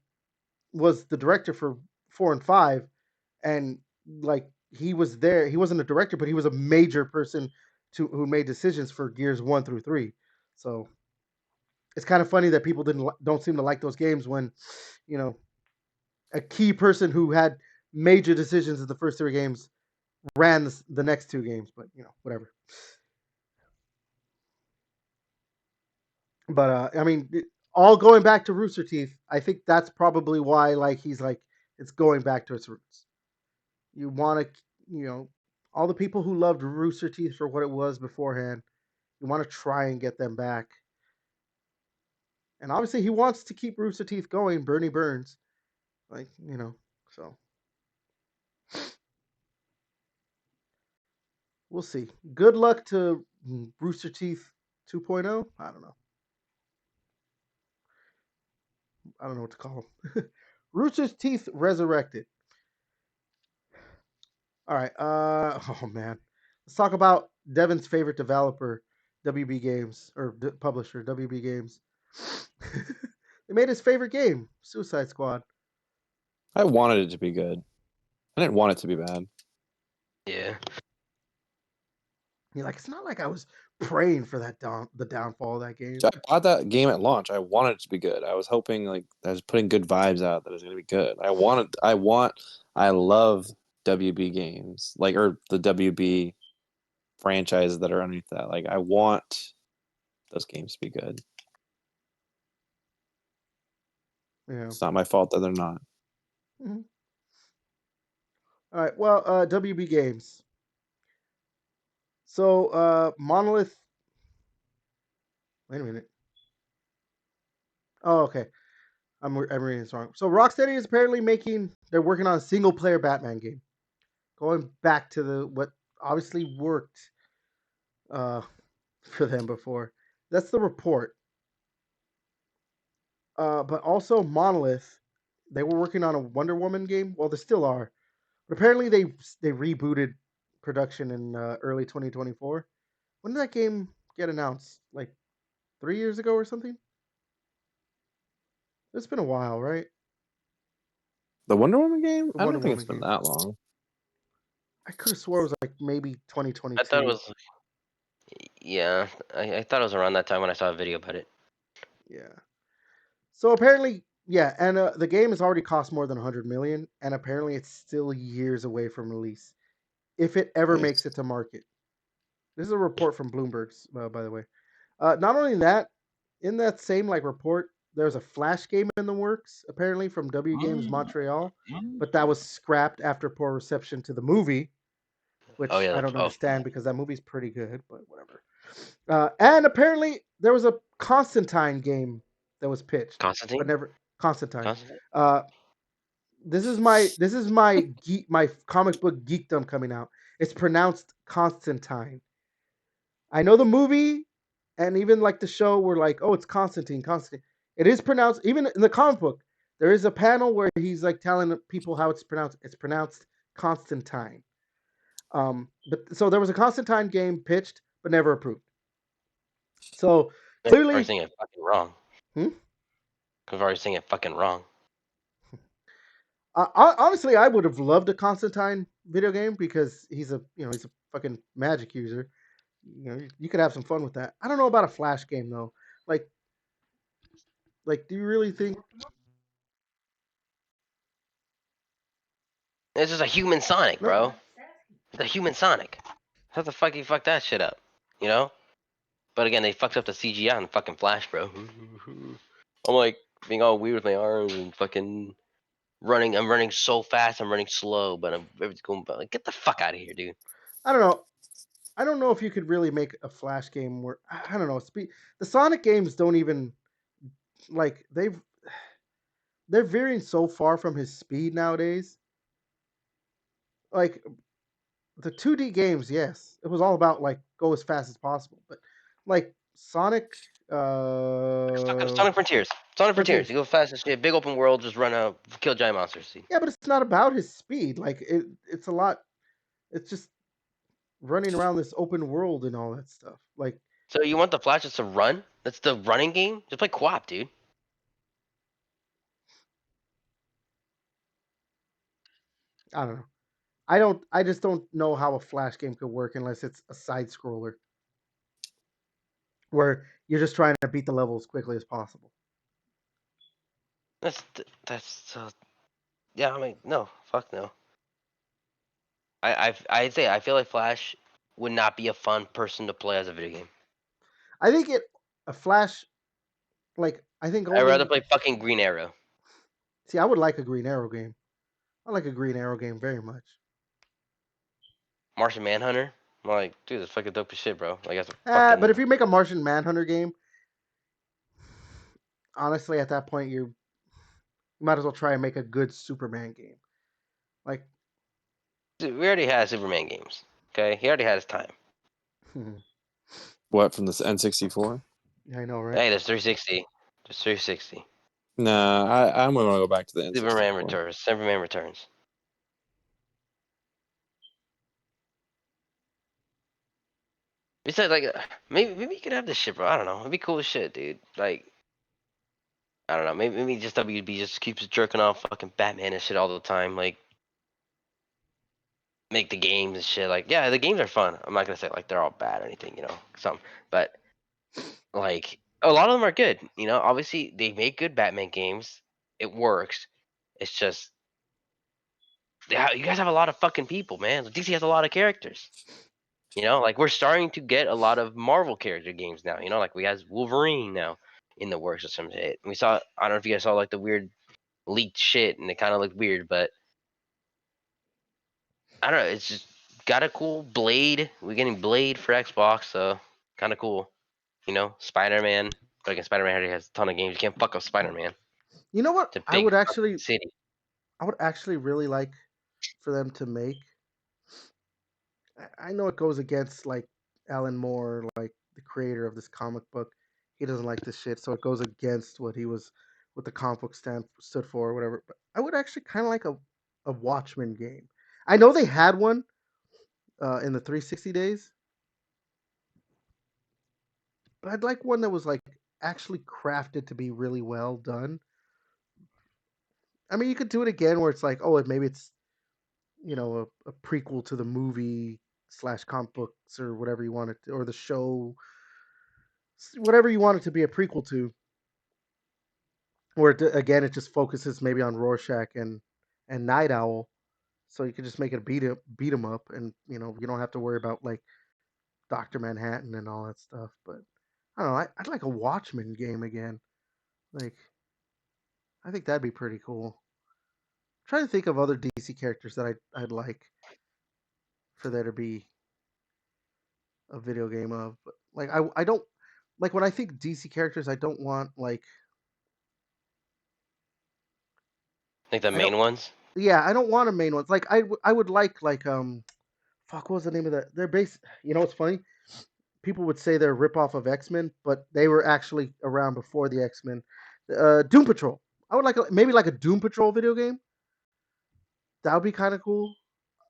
was the director for 4 and 5, and like he was there. He wasn't a director, but he was a major person who made decisions for Gears 1 through 3. So it's kind of funny that people don't seem to like those games when you know a key person who had major decisions in the first 3 games ran the next 2 games. But whatever. But I mean, all going back to Rooster Teeth, I think that's probably why like he's like it's going back to its roots. You want to, all the people who loved Rooster Teeth for what it was beforehand, you want to try and get them back. And obviously, he wants to keep Rooster Teeth going. Bernie Burns, like so we'll see. Good luck to Rooster Teeth 2.0. I don't know. I don't know what to call him. Rooster Teeth Resurrected. All right. Oh man. Let's talk about Devin's favorite developer, WB Games or publisher, WB Games. They made his favorite game, Suicide Squad. I wanted it to be good. I didn't want it to be bad. Yeah. You're like, it's not like I was praying for the downfall of that game. I bought that game at launch. I wanted it to be good. I was hoping like I was putting good vibes out that it was going to be good. I love WB games like or the WB franchises that are underneath that. Like I want those games to be good. Yeah. It's not my fault that they're not. Mm-hmm. All right. Well, WB Games. So, Monolith. Wait a minute. Oh, okay. I'm reading this wrong. So, Rocksteady is apparently they're working on a single player Batman game. Going back to what obviously worked uh, for them before. That's the report. But also Monolith, they were working on a Wonder Woman game. Well, they still are. But apparently they rebooted production in early 2024. When did that game get announced? Like 3 years ago or something? It's been a while, right? The Wonder Woman game? The I Wonder don't think Woman it's been game. that long. I could have swore it was like maybe I thought it 2022. was. Yeah, I thought it was around that time when I saw a video about it. Yeah. So apparently, yeah, and the game has already cost more than 100 million, and apparently it's still years away from release, if it ever makes Nice. it to market. This is a report from Bloomberg, by the way. Not only that, in that same like report, there's a Flash game in the works, apparently from W Games Montreal, but that was scrapped after poor reception to the movie, Oh which yeah, I don't oh understand because that movie's pretty good, but whatever. And apparently there was a Constantine game that was pitched, but Constantine. never Constantine. Constantine. Uh, my comic book geekdom coming out. It's pronounced Constantine. I know the movie and even like the show were like, oh, it's Constantine, Constantine. It is pronounced even in the comic book. There is a panel where he's like telling people how it's pronounced. It's pronounced Constantine. But so there was a Constantine game pitched but never approved. So We're already clearly, saying it fucking wrong. hmm? We're already saying it fucking wrong. Honestly, I would have loved a Constantine video game because he's a fucking magic user. You could have some fun with that. I don't know about a Flash game though. Like, do you really think? It's just a human Sonic, No, bro. It's a human Sonic. How the fuck you fuck that shit up? You know? But again, they fucked up the CGI on fucking Flash, bro. I'm like being all weird with my arms and fucking running. I'm running so fast. I'm running slow, but everything's going. Like, get the fuck out of here, dude. I don't know. I don't know if you could really make a Flash game where I don't know. The Sonic games don't even like they're veering so far from his speed nowadays. Like the 2D games, yes, it was all about like go as fast as possible, but like Sonic, Sonic Frontiers. Sonic Frontiers. Frontiers, You go fast as shit. Big open world. Just run out, kill giant monsters. See. yeah, but it's not about his speed. Like it's a lot. It's just running around this open world and all that stuff. Like So you want the Flash just to run? That's the running game. Just play co-op, dude. I don't know. I just don't know how a Flash game could work unless it's a side scroller where you're just trying to beat the level as quickly as possible. That's yeah. I mean, no, fuck no. I'd say I feel like Flash would not be a fun person to play as a video game. I think a Flash I think I'd rather only play fucking Green Arrow. see I would like a Green Arrow game. I like a Green Arrow game very much. Martian Manhunter. I'm like, dude, that's fucking dope as shit, bro. Like that's a fucking. But if you make a Martian Manhunter game, honestly, at that point you might as well try and make a good Superman game. Like, Dude, we already had Superman games. Okay, he already had his time. What, from the N64? yeah, I know, right? Hey, there's 360. There's 360. Nah, I'm gonna go back to the Superman N64. Returns. Superman Returns. Besides, like, maybe you could have this shit, bro. I don't know. It'd be cool as shit, dude. Like, I don't know. Maybe just WB just keeps jerking off fucking Batman and shit all the time. Like, make the games and shit. Like, yeah, the games are fun. I'm not gonna say like they're all bad or anything, you know, some, but like a lot of them are good. You know, obviously they make good Batman games. It works. It's just you guys have a lot of fucking people, man. DC has a lot of characters. You know, like we're starting to get a lot of Marvel character games now. You know, like we have Wolverine now in the works or some shit. We saw. I don't know if you guys saw like the weird leaked shit, and it kind of looked weird, but I don't know. It's just got a cool Blade. We're getting Blade for Xbox, so kind of cool. You know, Spider Man. But again, Spider Man already has a ton of games. You can't fuck up Spider Man. You know what? It's a big fucking city. I would actually really like for them to make. I know it goes against like Alan Moore, like the creator of this comic book, he doesn't like this shit, so it goes against what the comic book stood for, or whatever. But I would actually kind of like a Watchmen game. I know they had one in the 360 days, but I'd like one that was like actually crafted to be really well done. I mean, you could do it again where it's like, oh, maybe it's a prequel to the movie slash comic books or whatever you want it to, or the show, whatever you want it to be a prequel to. Where again, it just focuses maybe on Rorschach and Night Owl, so you can just make it a beat 'em up, and you don't have to worry about like Doctor Manhattan and all that stuff. But I don't know. I'd like a Watchmen game again. Like I think that'd be pretty cool. I'm trying to think of other DC characters that I'd like for there to be a video game of. But like I don't like when I think DC characters, I don't want like Like the I don't main ones. yeah I don't want a main ones. Like I would like fuck, what was the name of that? They're based. You know what's funny? People would say they're a ripoff of X-Men, but they were actually around before the X-Men. Doom Patrol. I would like maybe like a Doom Patrol video game. That would be kind of cool.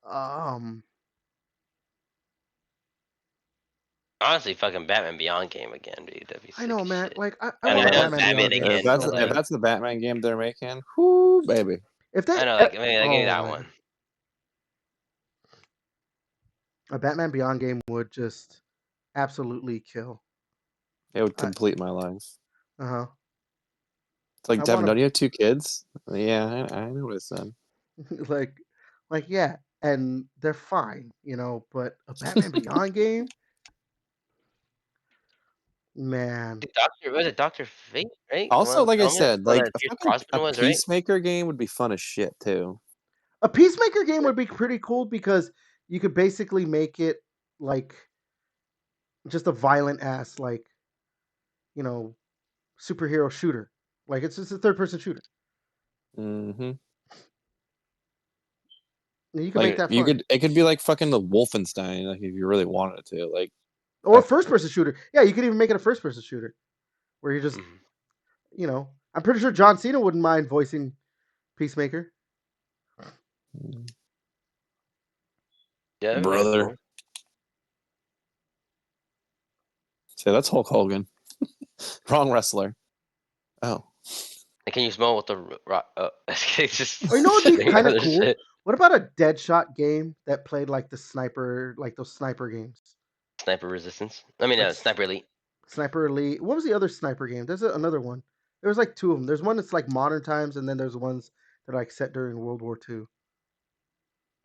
Um, Honestly, fucking Batman Beyond game again, dude. That'd be I sick know, as man. shit. Like I I want know, a I know Yeah, it's Batman Batman Beyond game if again, so that's but if bad. that's the Batman game they're making, whoo baby, If they, I know, like, I mean, give me oh that man, one. a Batman Beyond game would just absolutely kill. it would I complete my life. huh. It's like I Devin, want don't you have two kids? Yeah, I know what I said. to like yeah, and they're fine, but a Batman Beyond game, man. Doctor, was it Doctor Fate, right? The one Also, with like the I helmet? said, Well, like that Pierce Brosnan a was, right? Peacemaker game would be fun as shit too. A Peacemaker game would be pretty cool because you could basically make it like just a violent ass you know superhero shooter. Like it's just a third person shooter. Hmm. And you can make Like that fun. it could be like fucking the Wolfenstein, like if you really wanted it to. Like, Or first person shooter. Yeah, you could even make it a first person shooter where you just Mm-hmm. I'm pretty sure John Cena wouldn't mind voicing Peacemaker. Yeah, that'd be kind of brother, cool. so that's Hulk Hogan. Wrong wrestler. Oh, And can you smell what the rock? It's just Or you know what would be sitting kind of other cool? shit. What about a Deadshot game that played like the sniper, like those sniper games? Sniper Resistance. I mean, Like Sniper Elite. Sniper Elite. What was the other sniper game? There's another one. There was like two of them. There's one that's like modern times, and then there's ones that are like set during World War II.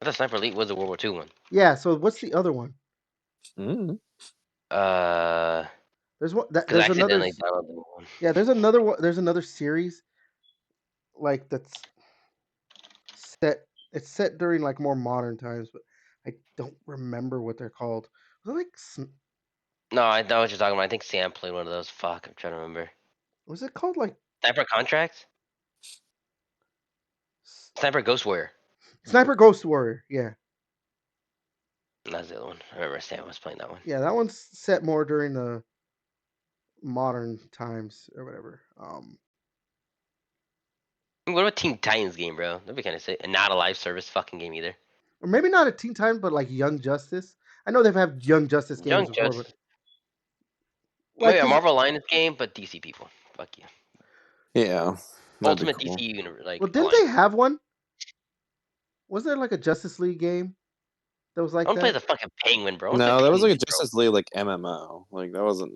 I thought Sniper Elite was the World War II one. Yeah. So what's the other one? mm. Uh, There's one. because I There's another. accidentally downloaded the one. Yeah. There's another one. There's another series like that's set. It's set during like more modern times, but I don't remember what they're called. Was it like No, I know what you're talking about. I think Sam played one of those. Fuck, I'm trying to remember. was it called like Sniper Contracts? Sniper Ghost Warrior. Sniper Ghost Warrior? Yeah. That's the other one. I remember Sam was playing that one. Yeah, that one's set more during the modern times or whatever. What about Teen Titans game, bro? That'd be kind of sick. And not a live service fucking game either. Or maybe not a Teen Time, but like Young Justice. I know they've had Young Justice Young games before, but Justice. like, Maybe a cause Marvel Alliance game, but DC people. Fuck you. Yeah, that'd be Ultimate cool. DC universe, well, like didn't they Alliance. have one? Was there like a Justice League game that was I like want to play that? the fucking Penguin, bro. I want to No, play that was like a Penguin, bro. Justice League like MMO. Like that wasn't.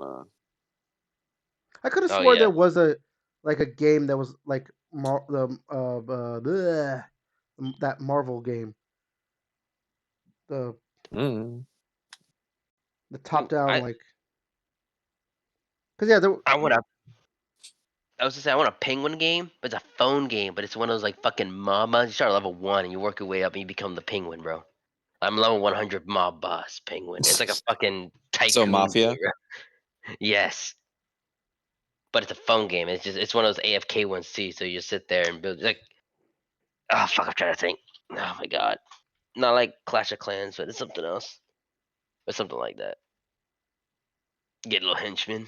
I could have Oh swore yeah. there was a game that was like that Marvel game, the Mm. the top Ooh, down like. Cause yeah, I want a. I was gonna say I want a Penguin game, but it's a phone game, but it's one of those like fucking mob. You start at level 1 and you work your way up and you become the Penguin, bro. I'm level 100 mob boss Penguin. It's like a fucking So tycoon Mafia. game, bro. Yes, but it's a phone game. It's one of those AFK ones too. So you just sit there and build like. Oh fuck! I'm trying to think. Oh my god. Not like Clash of Clans, but it's something else. Or something like that. Get a little henchman.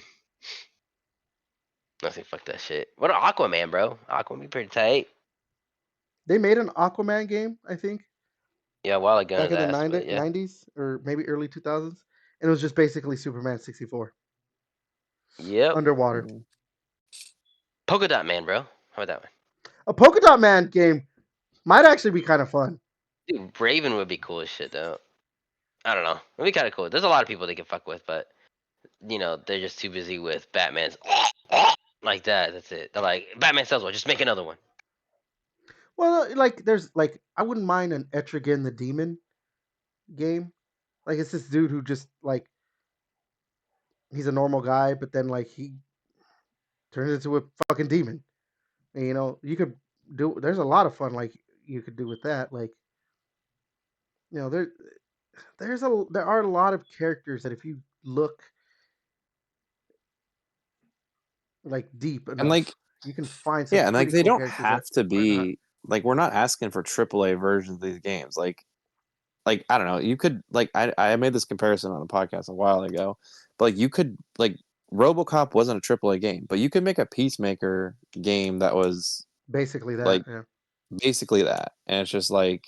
I say fuck that shit. What an Aquaman, bro. Aquaman be pretty tight. They made an Aquaman game, I think, Yeah, a while ago in back his in the ass, but yeah. 90s or maybe early 2000s, and it was just basically Superman 64 Yep. underwater. Polka Dot Man, bro. How about that one? A Polka Dot Man game might actually be kind of fun. Dude, Raven would be cool as shit, though. I don't know. It'd be kind of cool. There's a lot of people they can fuck with, but they're just too busy with Batman's like that. That's it. They're like, Batman sells one, just make another one. Well, like there's like I wouldn't mind an Etrigan the Demon game. Like it's this dude who just like he's a normal guy, but then like he turns into a fucking demon. And, you could do. There's a lot of fun like you could do with that. Like there are a lot of characters that if you look like deep And like, enough, you can find some yeah, and like pretty they cool don't characters have that to are not. be like, we're not asking for AAA versions of these games. Like I don't know, you could like I made this comparison on a podcast a while ago, but like you could like RoboCop wasn't a AAA game, but you could make a Peacemaker game that was Basically that, like yeah. basically that, and it's just like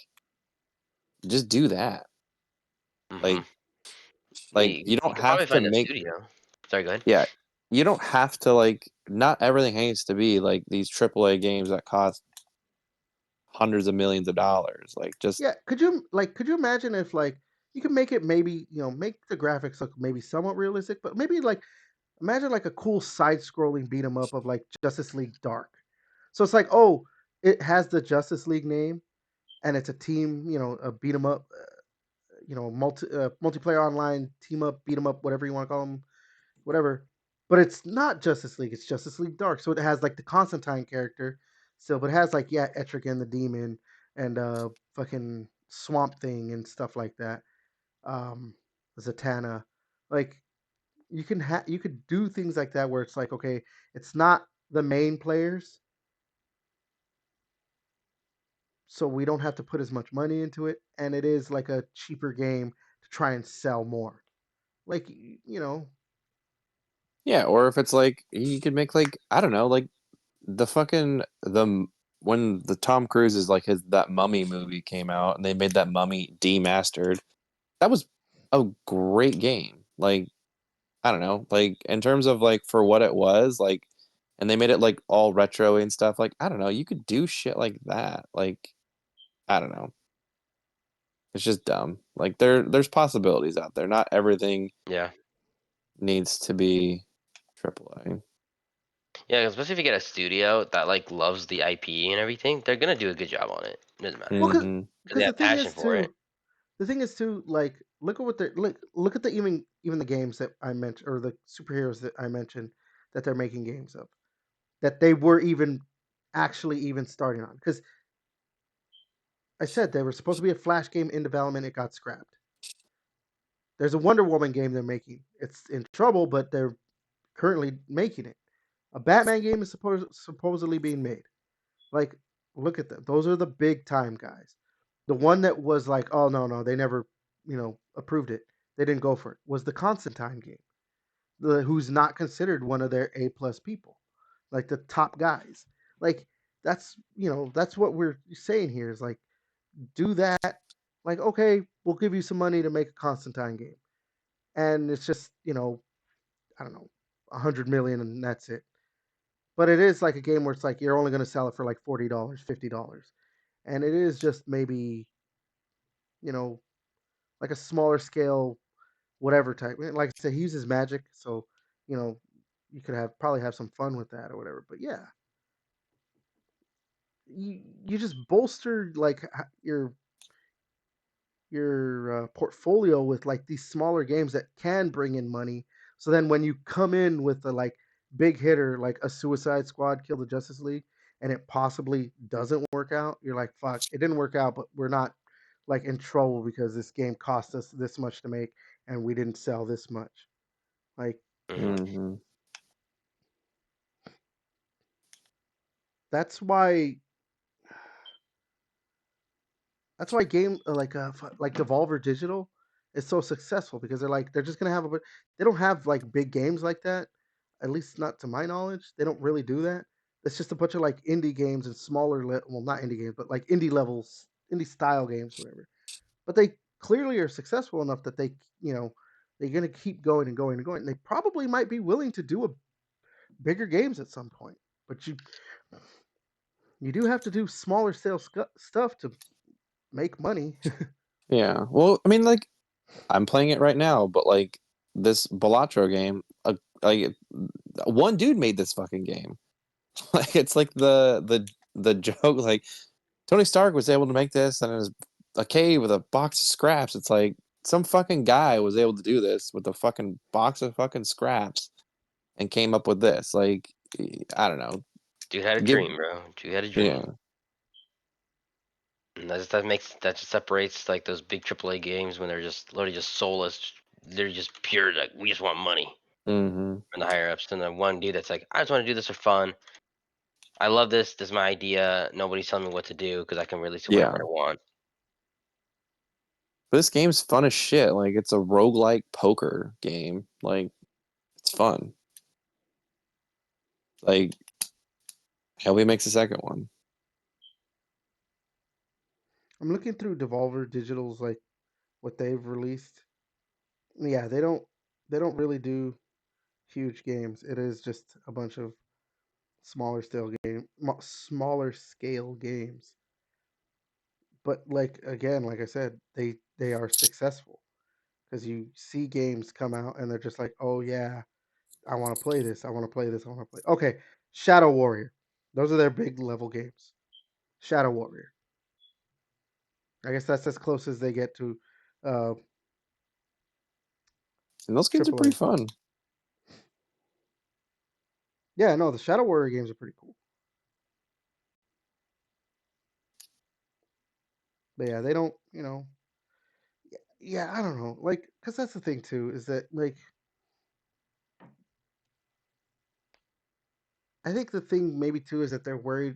just do that. Mm-hmm. Like you You don't could probably have to find a make studio. Sorry, go ahead. yeah, you don't have to like not everything needs to be like these AAA games that cost hundreds of millions of dollars. Like just Yeah, could you imagine if like you could make it maybe, make the graphics look maybe somewhat realistic, but maybe like imagine like a cool side-scrolling beat 'em up of like Justice League Dark. So it's like, oh, it has the Justice League name and it's a team, a beat 'em up, multiplayer online team up, beat 'em up, whatever you want to call them, whatever. But it's not Justice League; it's Justice League Dark. So it has like the Constantine character still, but it has like Etrigan the Demon and fucking Swamp Thing and stuff like that. Um, Zatanna, like you could do things like that where it's like, okay, it's not the main players, so we don't have to put as much money into it, and it is like a cheaper game to try and sell more. Like yeah, or if it's like you could make like I don't know, like the fucking when the Tom Cruise is like his that Mummy movie came out and they made that Mummy demastered. That was a great game. Like I don't know, like in terms of like for what it was, like and they made it like all retro and stuff. Like I don't know, you could do shit like that. Like I don't know. It's just dumb. Like there's possibilities out there. Not everything Yeah. needs to be AAA. Yeah, especially if you get a studio that like loves the IP and everything, they're gonna do a good job on it. It doesn't matter well, Mm-hmm. because they because have passion for it. the thing is too, like look at what they look at the even the games that I mentioned or the superheroes that I mentioned that they're making games of that they were even actually even starting on because I said they were supposed to be a Flash game in development. It got scrapped. There's a Wonder Woman game they're making. It's in trouble, but they're currently making it. A Batman game is supposedly being made. Like, look at them. Those are the big time guys. The one that was like, oh no, they never, approved it. They didn't go for it. Was the Constantine game, who's not considered one of their A+ people, like the top guys. Like that's what we're saying here is like do that. Like okay, we'll give you some money to make a Constantine game, and it's just I don't know, 100 million and that's it. But it is like a game where it's like you're only going to sell it for like $40, $50, and it is just maybe you know like a smaller scale whatever type. Like I said, he uses magic, so you know you could probably have some fun with that or whatever. But yeah, you just bolster like your portfolio with like these smaller games that can bring in money. So then when you come in with a like big hitter like a Suicide Squad, Kill the Justice League, and it possibly doesn't work out, you're like, fuck, it didn't work out, but we're not like in trouble because this game cost us this much to make and we didn't sell this much. Like Hmm. Mm-hmm. that's why game like Devolver Digital is so successful because they're just gonna have they don't have like big games like that, at least not to my knowledge. They don't really do that. It's just a bunch of like indie games and well, not indie games, but like indie levels, indie style games, whatever. But they clearly are successful enough that they're gonna keep going and going and going. And they probably might be willing to do a bigger games at some point. But you do have to do smaller scale stuff to make money. Yeah. Well, I mean, like I'm playing it right now, but like this Balatro game, like one dude made this fucking game. Like it's like the joke. Like Tony Stark was able to make this, and it was a cave with a box of scraps. It's like some fucking guy was able to do this with a fucking box of fucking scraps and came up with this. Like I don't know. Dude had a Give dream, bro. Dude had a yeah. dream. And that just separates like those big AAA games when they're just literally just soulless. They're just pure like we just want money Mm-hmm. from the higher ups. And the one dude that's like, I just want to do this for fun. I love this. This is my idea. Nobody's telling me what to do because I can release it Yeah. whenever I want. But this game's fun as shit. Like it's a roguelike poker game. Like it's fun. Like hell, he makes a second one. I'm looking through Devolver Digital's like what they've released. Yeah, they don't really do huge games. It is just a bunch of smaller scale games. But like again, like I said, they are successful because you see games come out and they're just like, oh yeah, I want to play this. I want to play this. I want to play. Okay, Shadow Warrior. Those are their big level games. Shadow Warrior. I guess that's as close as they get to uh, And those games are pretty AAA. fun. Yeah, no, the Shadow Warrior games are pretty cool. But yeah, they don't, yeah, I don't know. Like, because that's the thing too, is that, like, I think the thing maybe too is that they're worried,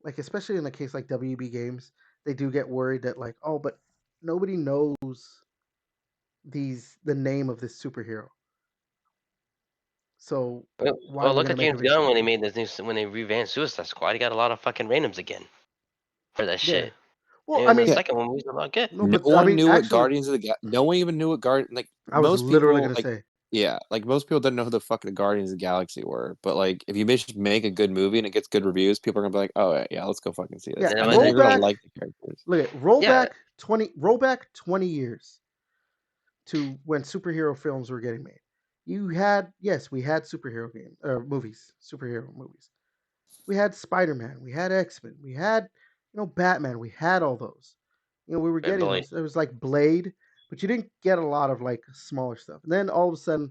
like, especially in a case like WB Games, they do get worried that, like, oh, but nobody knows the name of this superhero. So why are Well, we look gonna at make a James big Gunn when sequel? they made this new when they revamped Suicide Squad. He got a lot of fucking randoms again for that Yeah. shit. Well, I And the mean, Yeah. second one was about good. no, No but I one mean, knew what actually, Guardians of the No one even knew what like I was most literally people gonna like say, yeah, like most people didn't know who the fuck the Guardians of the Galaxy were. But like if you just make a good movie and it gets good reviews, people are gonna be like, oh yeah, let's go fucking see this. yeah, And then And when then the, you're gonna like the characters. yeah, roll back 20 years to when superhero films were getting made. We had superhero superhero movies. We had Spider-Man, we had X-Men, we had, Batman, we had all those. We were and getting Blade. those. It was like Blade, but you didn't get a lot of like smaller stuff. And then all of a sudden,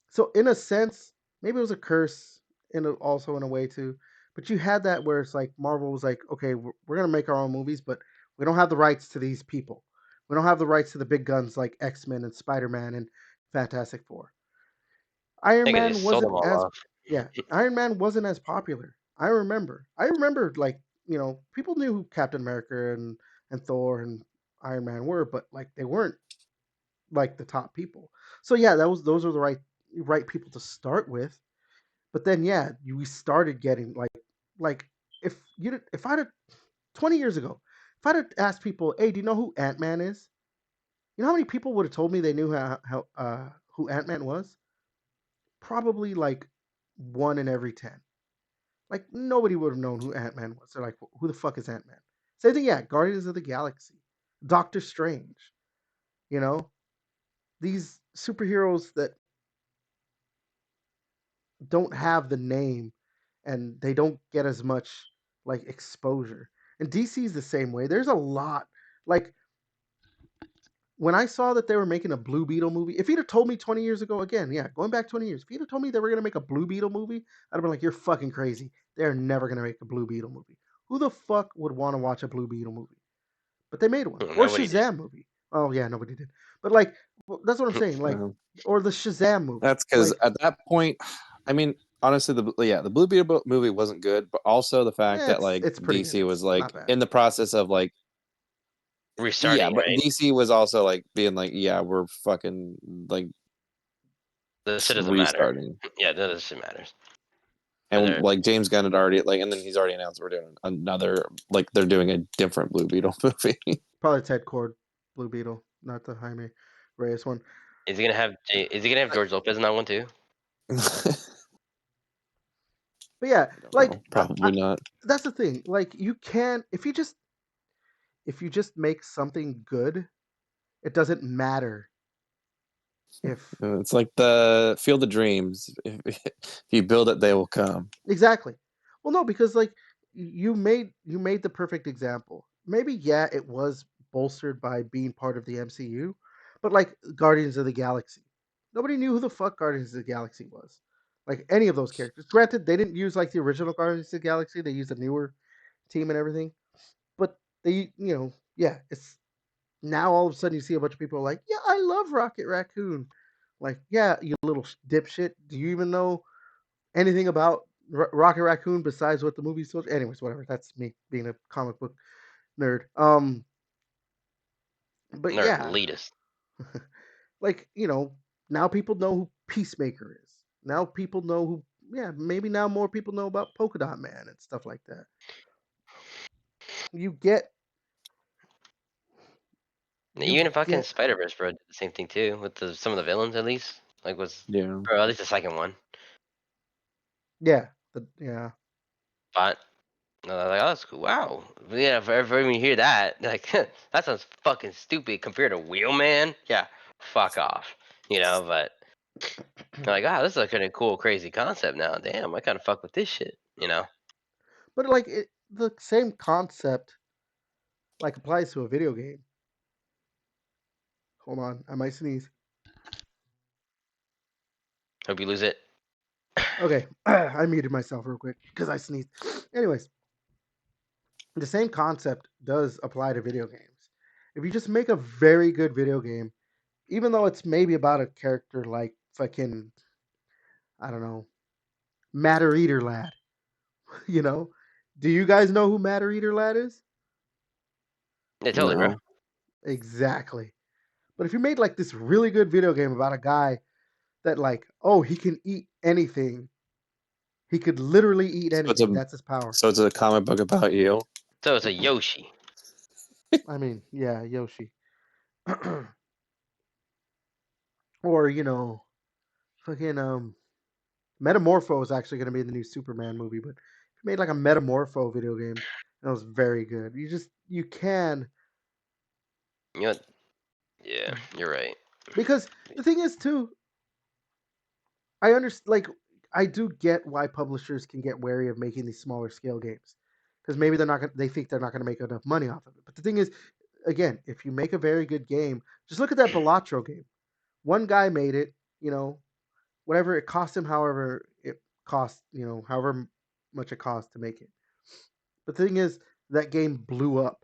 so in a sense, maybe it was a curse, also in a way too. But you had that where it's like Marvel was like, okay, we're gonna make our own movies, but we don't have the rights to these people. We don't have the rights to the big guns like X-Men and Spider-Man and Fantastic Four. Iron I think they Man just sold wasn't them all as off. Yeah, Iron Man wasn't as popular. I remember like, people knew who Captain America and Thor and Iron Man were, but like they weren't like the top people. So yeah, those are the right people to start with. But then yeah, we started getting like if I'd have 20 years ago, if I'd have asked people, hey, do you know who Ant Man is? You know how many people would have told me they knew who Ant Man was? Probably like 1 in every 10. Like nobody would have known who Ant Man was. They're like, who the fuck is Ant Man? Same thing, yeah. Guardians of the Galaxy, Doctor Strange. You know, these superheroes that don't have the name and they don't get as much like exposure. And DC is the same way. There's a lot like when I saw that they were making a Blue Beetle movie. If you'd have told me 20 years ago, again, yeah, going back 20 years, if you'd have told me they were gonna make a Blue Beetle movie, I'd have been like, you're fucking crazy. They're never gonna make a Blue Beetle movie. Who the fuck would want to watch a Blue Beetle movie? But they made one. Or Nobody did. Shazam movie. Oh yeah, nobody did. But like, that's what I'm saying. Like, or the Shazam movie. That's because Like, at that point, I mean, honestly, the Blue Beetle movie wasn't good, but also the fact that like it's pretty good. DC was It's like not bad. in the process of like restarting, but right? DC was also like being like, yeah, we're fucking like The shit doesn't matter. restarting. Yeah, none of this shit matters. And And like James Gunn had already like, and then he's already announced we're doing another, like they're doing a different Blue Beetle movie. Probably Ted Cord, Blue Beetle, not the Jaime Reyes one. is he gonna have George Lopez in that one too? But yeah, I don't like know. Probably not. that's the thing. Like you can if you just make something good, it doesn't matter if It's like the Field of Dreams. If you build it, they will come. exactly. Well, no, because like you made the perfect example. Maybe yeah, it was bolstered by being part of the MCU, but like Guardians of the Galaxy, nobody knew who the fuck Guardians of the Galaxy was. Like any of those characters. Granted, they didn't use like the original Guardians of the Galaxy. They used a newer team and everything. But they, yeah, it's now all of a sudden you see a bunch of people like, yeah, I love Rocket Raccoon. Like, yeah, you little dipshit. Do you even know anything about Rocket Raccoon besides what the movie told you? Anyways, whatever. That's me being a comic book nerd. But Nerd yeah, elitist. like now people know who Peacemaker is. Now people know who. Yeah, maybe now more people know about Polka Dot Man and stuff like that. You get. You Even fucking get. Spider-Verse, bro, did the same thing too with some of the villains at least. Like was Yeah. bro, at least the second one. Yeah. Yeah. But like, oh, that's cool. Wow. Yeah, for when you hear that, like that sounds fucking stupid compared to Wheelman. Yeah, fuck off. But like, ah, this is a kind of cool, crazy concept now. Damn, I kind of fuck with this shit. But like the same concept like applies to a video game. Hold on, I might sneeze. Hope you lose it. Okay, I muted myself real quick because I sneezed. Anyways, the same concept does apply to video games. If you just make a very good video game, even though it's maybe about a character like fucking, I don't know, Matter Eater Lad, you know? Do you guys know who Matter Eater Lad is? Yeah, totally, bro. No. Exactly. But if you made like this really good video game about a guy that like, oh, he can eat anything. He could literally eat So it's anything. a That's his power. so it's a comic book about you. So it's a Yoshi. I mean, yeah, Yoshi. Or, fucking Metamorpho is actually gonna be in the new Superman movie, but if you made like a Metamorpho video game, that was very good. You can You know, yeah, you're right. because the thing is too, I understand like I do get why publishers can get wary of making these smaller scale games. Because maybe they think they're not gonna make enough money off of it. But the thing is, again, if you make a very good game, just look at that Balatro game. One guy made it, whatever it cost him, however it cost, however much it cost to make it. But the thing is, that game blew up.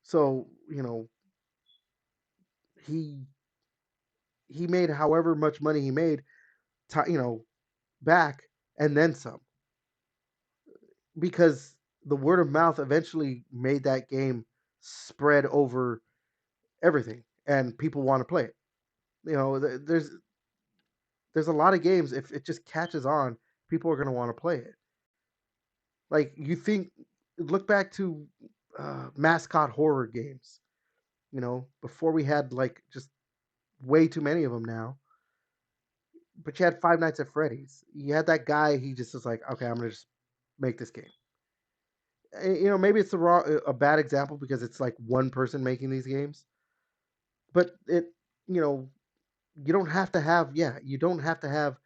So, he he made however much money he made, back and then some. Because the word of mouth eventually made that game spread over everything and people want to play it. There's a lot of games if it just catches on, people are going to want to play it. Like look back to mascot horror games. Before we had like just way too many of them now. But you had Five Nights at Freddy's. You had that guy. He just was like, okay, I'm gonna just make this game. Maybe it's a bad example because it's like one person making these games. But you know, you don't have to have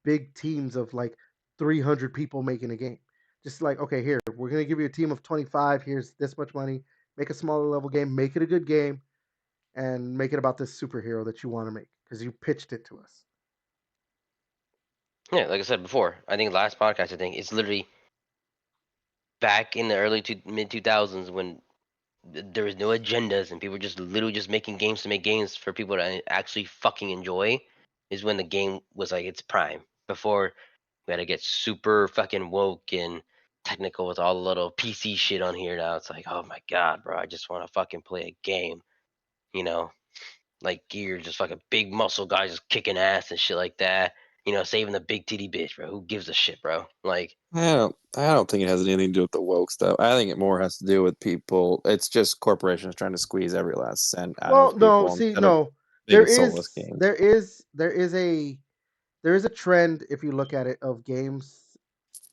big teams of like 300 people making a game. Just like, okay, here, we're going to give you a team of 25. Here's this much money. Make a smaller level game, make it a good game, and make it about this superhero that you want to make because you pitched it to us. Yeah, like I said before, I think last podcast, I think it's literally back in the mid 2000s when there was no agendas and people were just literally just making games to make games for people to actually fucking enjoy. Is when the game was like its prime. Before we had to get super fucking woke and technical with all the little PC shit on here now. It's like, oh my god, bro, I just want to fucking play a game. You know, like Gear, just fucking big muscle guy just kicking ass and shit like that. You know, saving the big titty bitch, bro. Who gives a shit, bro? Like, I don't think it has anything to do with the woke stuff. I think it more has to do with people. It's just corporations trying to squeeze every last cent out Well, of no, people see, instead of no, there making soulless is games. there is there is a there is a trend if you look at it of games,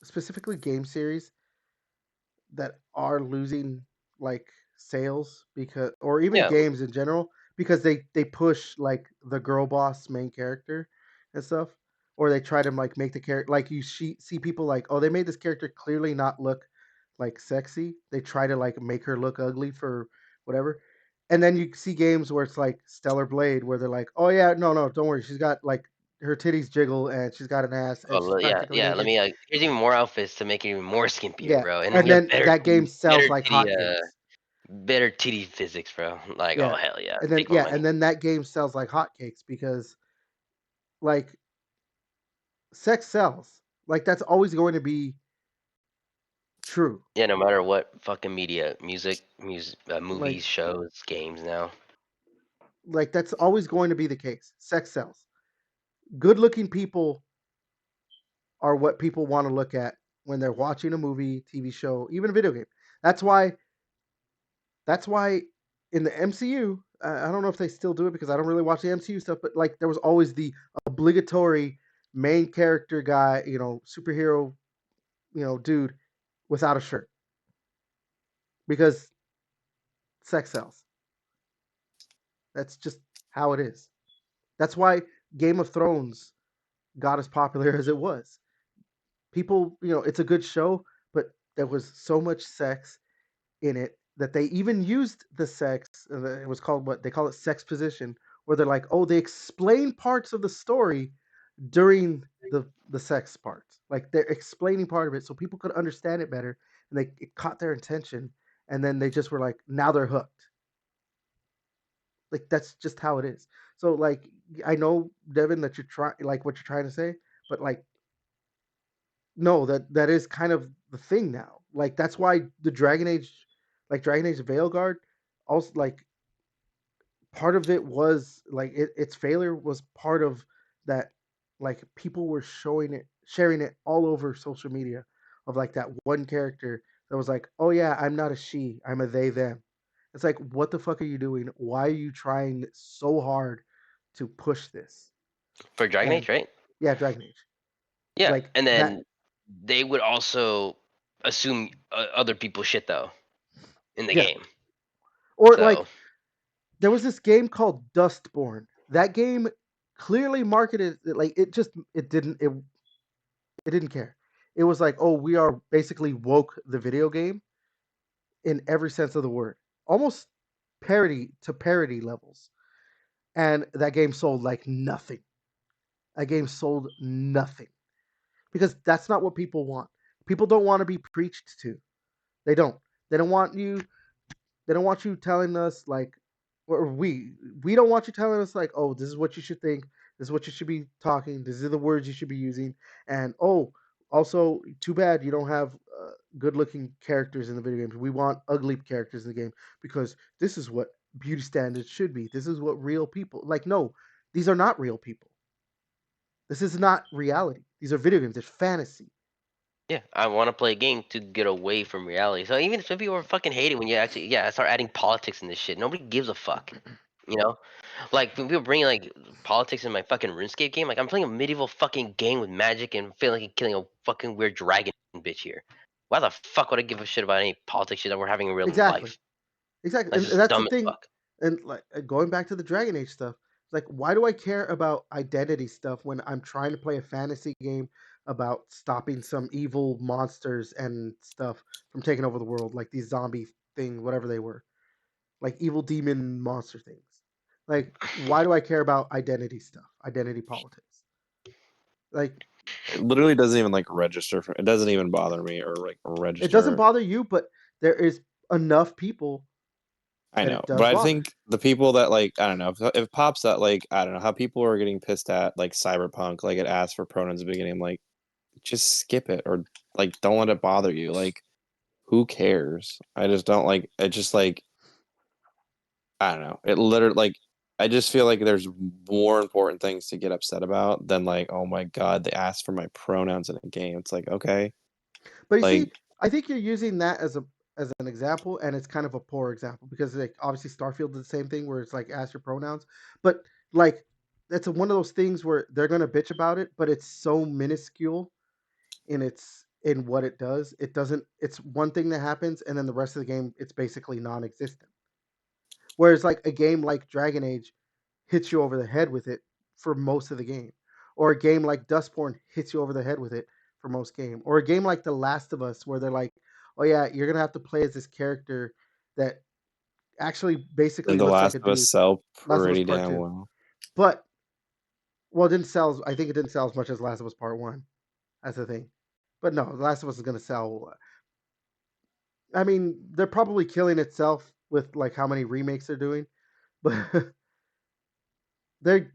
specifically game series that are losing like sales because, or even yeah, games in general, because they push like the girl boss main character and stuff, or they try to like make the character like see people like, oh, they made this character clearly not look like sexy, they try to like make her look ugly for whatever. And then you see games where it's like Stellar Blade where they're like, oh yeah, no, don't worry, she's got like her titties jiggle and she's got an ass and she's yeah, practically yeah. Let naked. me. Here's even more outfits to make it even more skimpier, Yeah, bro. And then and you have then that game sells like hotcakes. better titty physics, bro. Like, oh Yeah. hell yeah, And then take my yeah, money. and then that game sells like hotcakes because like sex sells. Like that's always going to be true. Yeah, no matter what fucking media, Like movies, shows, games now. like that's always going to be the case. Sex sells. Good-looking people are what people want to look at when they're watching a movie, TV show, even a video game. That's why that's why in the MCU, I don't know if they still do it because I don't really watch the MCU stuff, but like there was always the obligatory main character guy, superhero, dude without a shirt because sex sells. That's just how it is. That's why Game of Thrones got as popular as it was. People, it's a good show, but there was so much sex in it that they even used the sex. It was called what they call it, sex position, where they're like, oh, they explain parts of the story during the sex parts. Like they're explaining part of it so people could understand it better, and it caught their attention, and then they just were like, now they're hooked. Like that's just how it is. So like I know Devin that you're trying like what you're trying to say, but like no, that is kind of the thing now. Like that's why the Dragon Age, like Dragon Age Veilguard, also like part of it was like its failure was part of that. Like people were sharing it all over social media of like that one character that was like, oh yeah, I'm not a she, I'm a they them. It's like, what the fuck are you doing? Why are you trying so hard to push this? For Dragon And Age, right? yeah, Dragon Age, Yeah, like and that, then they would also assume other people's shit though in the yeah. game. Or So like there was this game called Dustborn. That game clearly marketed like it didn't care. It was like, oh, we are basically woke the video game in every sense of the word, almost parody levels. And that game sold like nothing. That game sold nothing because that's not what people want. People don't want to be preached to. They don't. They don't want you They don't want you telling us like, or we don't want you telling us like, oh, this is what you should think. This is what you should be talking. These are the words you should be using. And oh, also, too bad you don't have good-looking characters in the video games. We want ugly characters in the game because this is what beauty standards should be. This is what real people like. No, these are not real people. This is not reality. These are video games. It's fantasy. yeah, I want to play a game to get away from reality. So even if some people are fucking hating when you actually, yeah, start adding politics in this shit. Nobody gives a fuck. You know, like when people bring like politics in my fucking RuneScape game, like I'm playing a medieval fucking game with magic and feeling like killing a fucking weird dragon bitch here. Why the fuck would I give a shit about any politics shit that we're having in real Exactly. life? Exactly. That's And just that's the dumb as thing. fuck. And like going back to the Dragon Age stuff, like why do I care about identity stuff when I'm trying to play a fantasy game about stopping some evil monsters and stuff from taking over the world, like these zombie thing, whatever they were, like evil demon monster things. Like, why do I care about identity stuff, identity politics? Like, It literally doesn't even like register. It doesn't even bother me or like it doesn't register. bother you, but there is enough people I that know, it but does I bother. think the people that like I don't know if pops that like I don't know how people are getting pissed at like cyberpunk like it asked for pronouns at the beginning. I'm like just skip it or like don't let it bother you. Like, who cares? I just don't like. It just like I don't know. It literally like I just feel like there's more important things to get upset about than like, oh my god, they asked for my pronouns in a game. It's like, okay, But you see, like I think you're using that as an example, and it's kind of a poor example because like obviously Starfield did the same thing where it's like ask your pronouns, but like that's one of those things where they're gonna bitch about it, but it's so minuscule in what it does. It doesn't. It's one thing that happens, and then the rest of the game it's basically non-existent. Whereas like a game like Dragon Age hits you over the head with it for most of the game, or a game like Dustborn hits you over the head with it for most game, or a game like The Last of Us where they're like, "Oh yeah, you're gonna have to play as this character that actually basically and The looks like Last a of Us dude." sell Last of Us pretty Part damn Two, well. but well, it didn't sell. I think it didn't sell as much as Last of Us Part One. That's the thing. But no, The Last of Us is gonna sell. I mean, they're probably killing itself with like how many remakes they're doing, but they're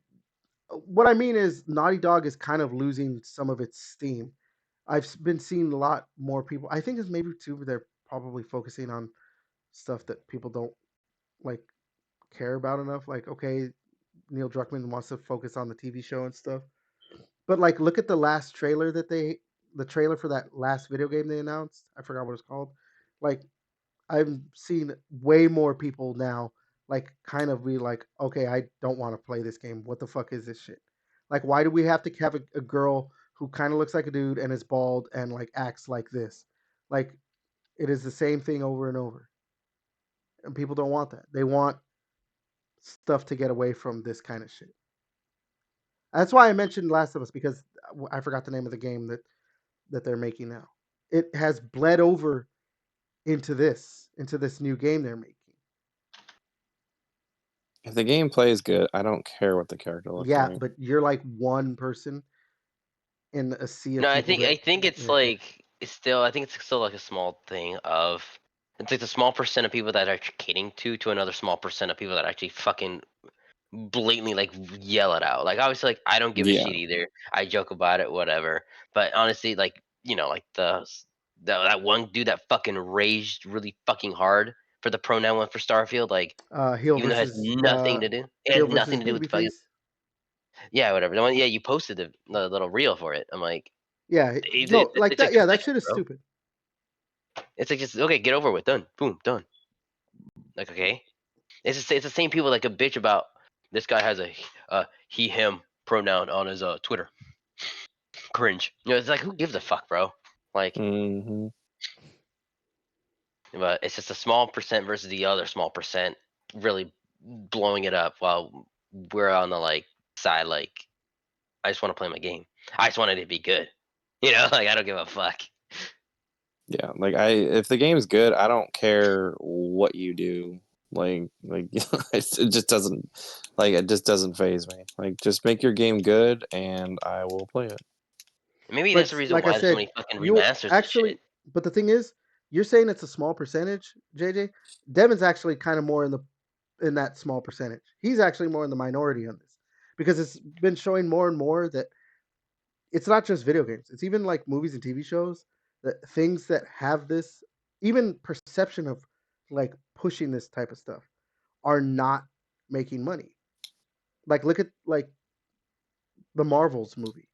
what I mean is Naughty Dog is kind of losing some of its steam. I've been seeing a lot more people. I think it's maybe too they're probably focusing on stuff that people don't like care about enough. Like, okay, Neil Druckmann wants to focus on the TV show and stuff. But like, look at the last trailer the trailer for that last video game they announced. I forgot what it's called. Like, I've seen way more people now like kind of be like, okay, I don't want to play this game. What the fuck is this shit? Like, why do we have to have a girl who kind of looks like a dude and is bald and like acts like this? Like, it is the same thing over and over. And people don't want that. They want stuff to get away from this kind of shit. That's why I mentioned Last of Us because I forgot the name of the game that they're making now. It has bled over into this new game they're making. If the gameplay is good, I don't care what the character looks Yeah, like. but you're like one person in a sea of No, I people think that I think it's yeah. like it's still I think it's still like a small thing of it's like the small percent of people that are catering to another small percent of people that actually fucking blatantly like yell it out. Like obviously like I don't give a Yeah, shit either. I joke about it, whatever. But honestly, like like that one dude that fucking raged really fucking hard for the pronoun one for Starfield, like Heel even though it has versus nothing to do. It Heel had versus nothing to do with the fucking babyface. yeah, whatever. The one, yeah, you posted the little reel for it. I'm like, Yeah, no, like it's that. like 2 Yeah, that seconds, shit is bro. stupid. It's like just okay, get over with, done, boom, done. Like okay, it's the same people that could bitch about this guy has a he him pronoun on his Twitter. Cringe. It's like who gives a fuck, bro? Like, hmm but it's just a small percent versus the other small percent really blowing it up while we're on the like side like I just want to play my game. I just want it to be good. Like I don't give a fuck. yeah. Like if the game's good, I don't care what you do. Like it just doesn't phase me. Like just make your game good, and I will play it. Maybe that's But the reason like I why there's so said, many fucking you remasters and actually. shit. But the thing is, you're saying it's a small percentage, JJ. Devin's actually kind of more in that small percentage. He's actually more in the minority on this because it's been showing more and more that it's not just video games. It's even like movies and TV shows that things that have this even perception of like pushing this type of stuff are not making money. Like look at like the Marvels movie.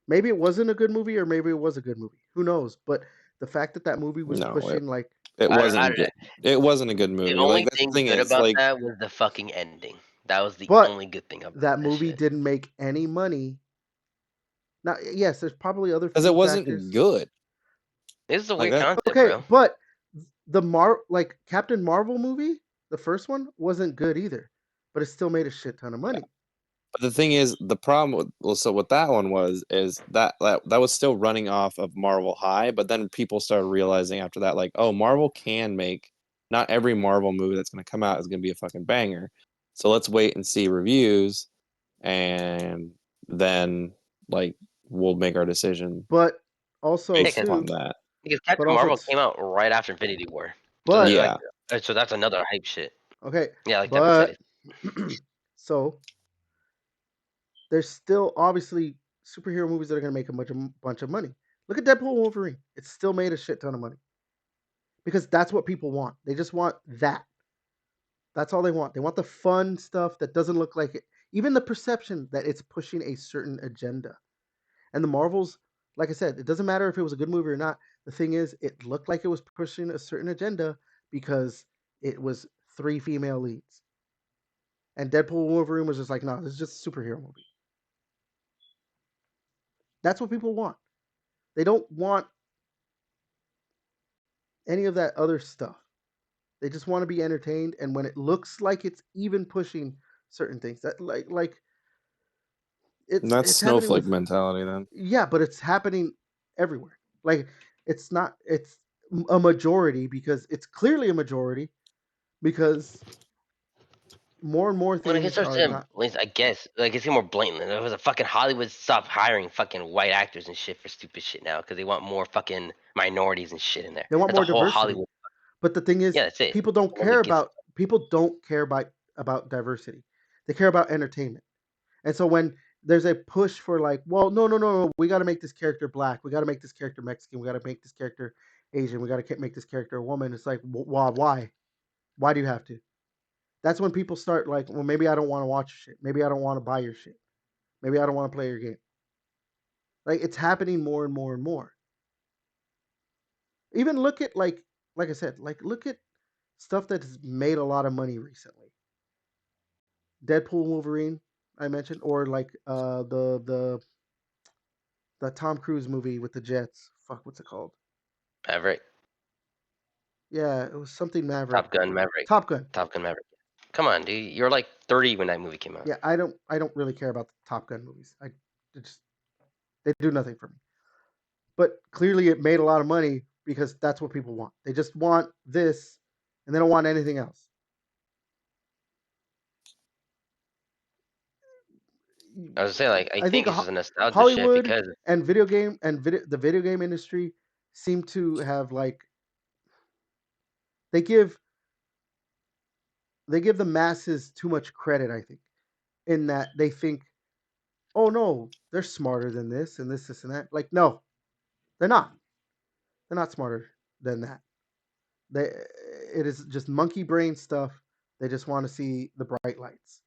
Maybe it wasn't a good movie or maybe it was a good movie. Who knows? But the fact that that movie was No, pushing like it I wasn't good. It wasn't a good The movie. Like only that's the thing thing good is about like that was the fucking ending. That was the but only good thing about that that movie shit. didn't make any money. Now, yes, there's probably other because it few wasn't factors. good. This is a Like weird that. concept, Okay, bro. but like Captain Marvel movie, the first one wasn't good either, but it still made a shit ton of money. But the thing is, the problem with so what that one was is that was still running off of Marvel High, but then people started realizing after that, like, oh, Marvel can make not every Marvel movie that's going to come out is going to be a fucking banger. So let's wait and see reviews, and then like we'll make our decision But also Yeah, based too, upon that. because but Captain also Marvel t- came out right after Infinity War, so that but like Yeah, so that's another hype shit. okay, Yeah, like Devin said, but so there's still obviously superhero movies that are going to make a bunch of money. Look at Deadpool and Wolverine. It's still made a shit ton of money because that's what people want. They just want that. That's all they want. They want the fun stuff that doesn't look like it. Even the perception that it's pushing a certain agenda. And the Marvels, like I said, it doesn't matter if it was a good movie or not. The thing is, it looked like it was pushing a certain agenda because it was 3 female leads. And Deadpool and Wolverine was just like, no, this is just a superhero movie. That's what people want. They don't want any of that other stuff. They just want to be entertained. And when it looks like it's even pushing certain things, that like That's it's happening snowflake with mentality then. yeah, but it's happening everywhere. Like it's not it's a majority because it's clearly a majority because more and more When it things starts are to, not. I guess, like it's more blatant. There was a fucking Hollywood stop hiring fucking white actors and shit for stupid shit now because they want more fucking minorities and shit in there. They want That's a more whole diversity. Hollywood. But the thing is, Yeah, that's it. people don't Nobody care gives. about diversity. They care about entertainment. And so when there's a push for like, well, no, we got to make this character black, we got to make this character Mexican, we got to make this character Asian, we got to make this character a woman. It's like, why? Why do you have to? That's when people start like, well, maybe I don't want to watch your shit. Maybe I don't want to buy your shit. Maybe I don't want to play your game. Like it's happening more and more and more. Even look at like I said, like look at stuff that's made a lot of money recently. Deadpool, Wolverine, I mentioned, or like the Tom Cruise movie with the jets. Fuck, what's it called? Maverick, Yeah, it was something Maverick. Top Gun, Maverick, Top Gun. Top Gun, Maverick. Come on, dude. You're like 30 when that movie came out. Yeah, I don't really care about the Top Gun movies. They do nothing for me. But clearly, it made a lot of money because that's what people want. They just want this, and they don't want anything else. I was saying, like, I I think think it's just a nostalgia shit Hollywood because and the video game industry seem to have like they give the masses too much credit. I think in that they think, oh no, they're smarter than this and this and that. Like no, they're not. They're not smarter than that. It is just monkey brain stuff. They just want to see the bright lights,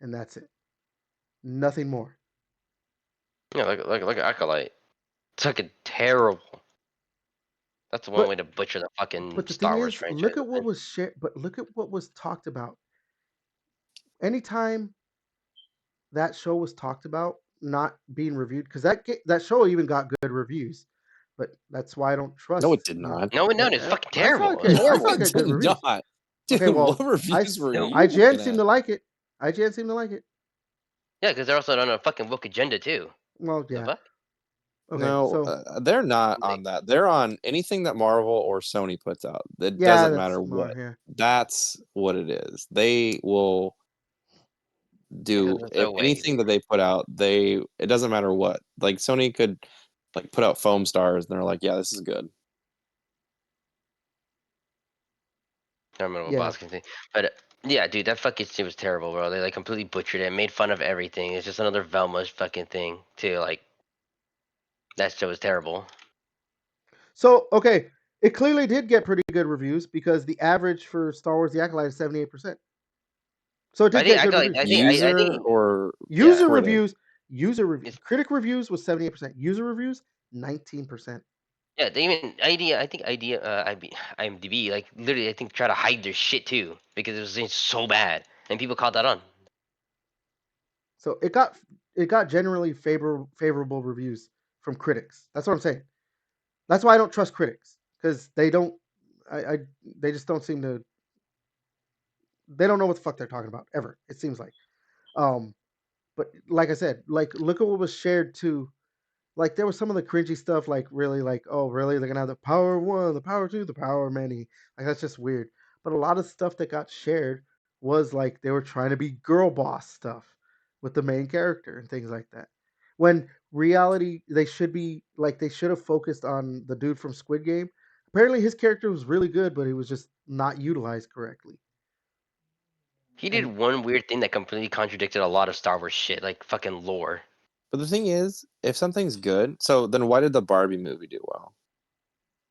and that's it. Nothing more. yeah, look at Acolyte. It's fucking terrible. That's the one But way to butcher the fucking the thing Star Wars is, franchise. look at what was shared. But look at what was talked about. Anytime that show was talked about not being reviewed, because that show even got good reviews, but that's why I don't No, it trust. did not. No, it's fucking I saw terrible. it It's get I No, saw it horrible. it get good did reviews. not. Dude, Okay, well, what reviews were you IGN looking seemed at? to like it. IGN seemed to like it. Yeah, because they're also on a fucking woke agenda too. Well, The yeah. fuck? Okay, No, so they're not They, on that. They're on anything that Marvel or Sony puts out. It yeah, doesn't that's matter more what. yeah. That's what it is. They will do there's if no way. anything that they put out, it doesn't matter what. Like Sony could like put out foam stars and they're like, yeah, this is good. Terminal Yeah. boss thing. But yeah, dude, that fucking shit was terrible, bro. They like completely butchered it, made fun of everything. It's just another Velma fucking thing too. Like that show was terrible. So okay, it clearly did get pretty good reviews because the average for Star Wars: The Acolyte is 78%. So it did get good reviews. I User think or yeah. User critic. reviews, It's, critic reviews was 78%. User reviews 19%. yeah, they even idea. I think idea. IMDb like literally. I think try to hide their shit too because it was so bad, and people caught that on. So it got generally favorable reviews from critics. That's what I'm saying. That's why I don't trust critics because they don't. I they just don't seem to. They don't know what the fuck they're talking about ever. It seems like. Um, but like I said, like look at what was shared too. Like there was some of the cringy stuff, like really, like oh really, they're gonna have the power of one, the power of two, the power of many. Like that's just weird. But a lot of stuff that got shared was like they were trying to be girl boss stuff with the main character and things like that. When reality, they should have focused on the dude from Squid Game. Apparently, his character was really good, but he was just not utilized correctly. He did And one weird thing that completely contradicted a lot of Star Wars shit, like fucking lore. But the thing is, if something's good, so then why did the Barbie movie do well?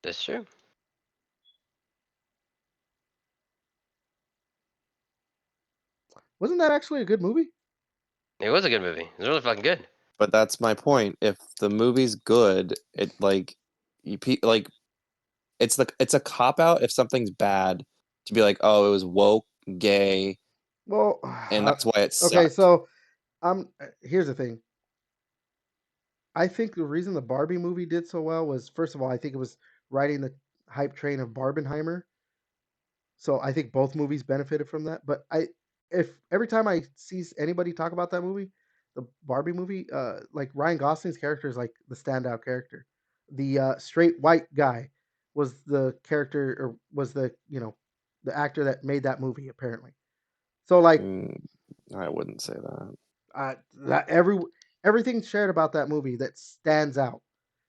That's true. Wasn't that actually a good movie? It was a good movie. It was really fucking good. But that's my point. If the movie's good, it like like it's a cop out if something's bad to be like, oh, it was woke, gay, Well, and that's why it okay. sucked. So, here's the thing. I think the reason the Barbie movie did so well was, first of all, I think it was riding the hype train of Barbenheimer. So I think both movies benefited from that. But if every time I see anybody talk about that movie, the Barbie movie, like Ryan Gosling's character is like the standout character. The straight white guy was the character, or was the actor that made that movie apparently. So like, Mm, I wouldn't say that. that everything shared about that movie that stands out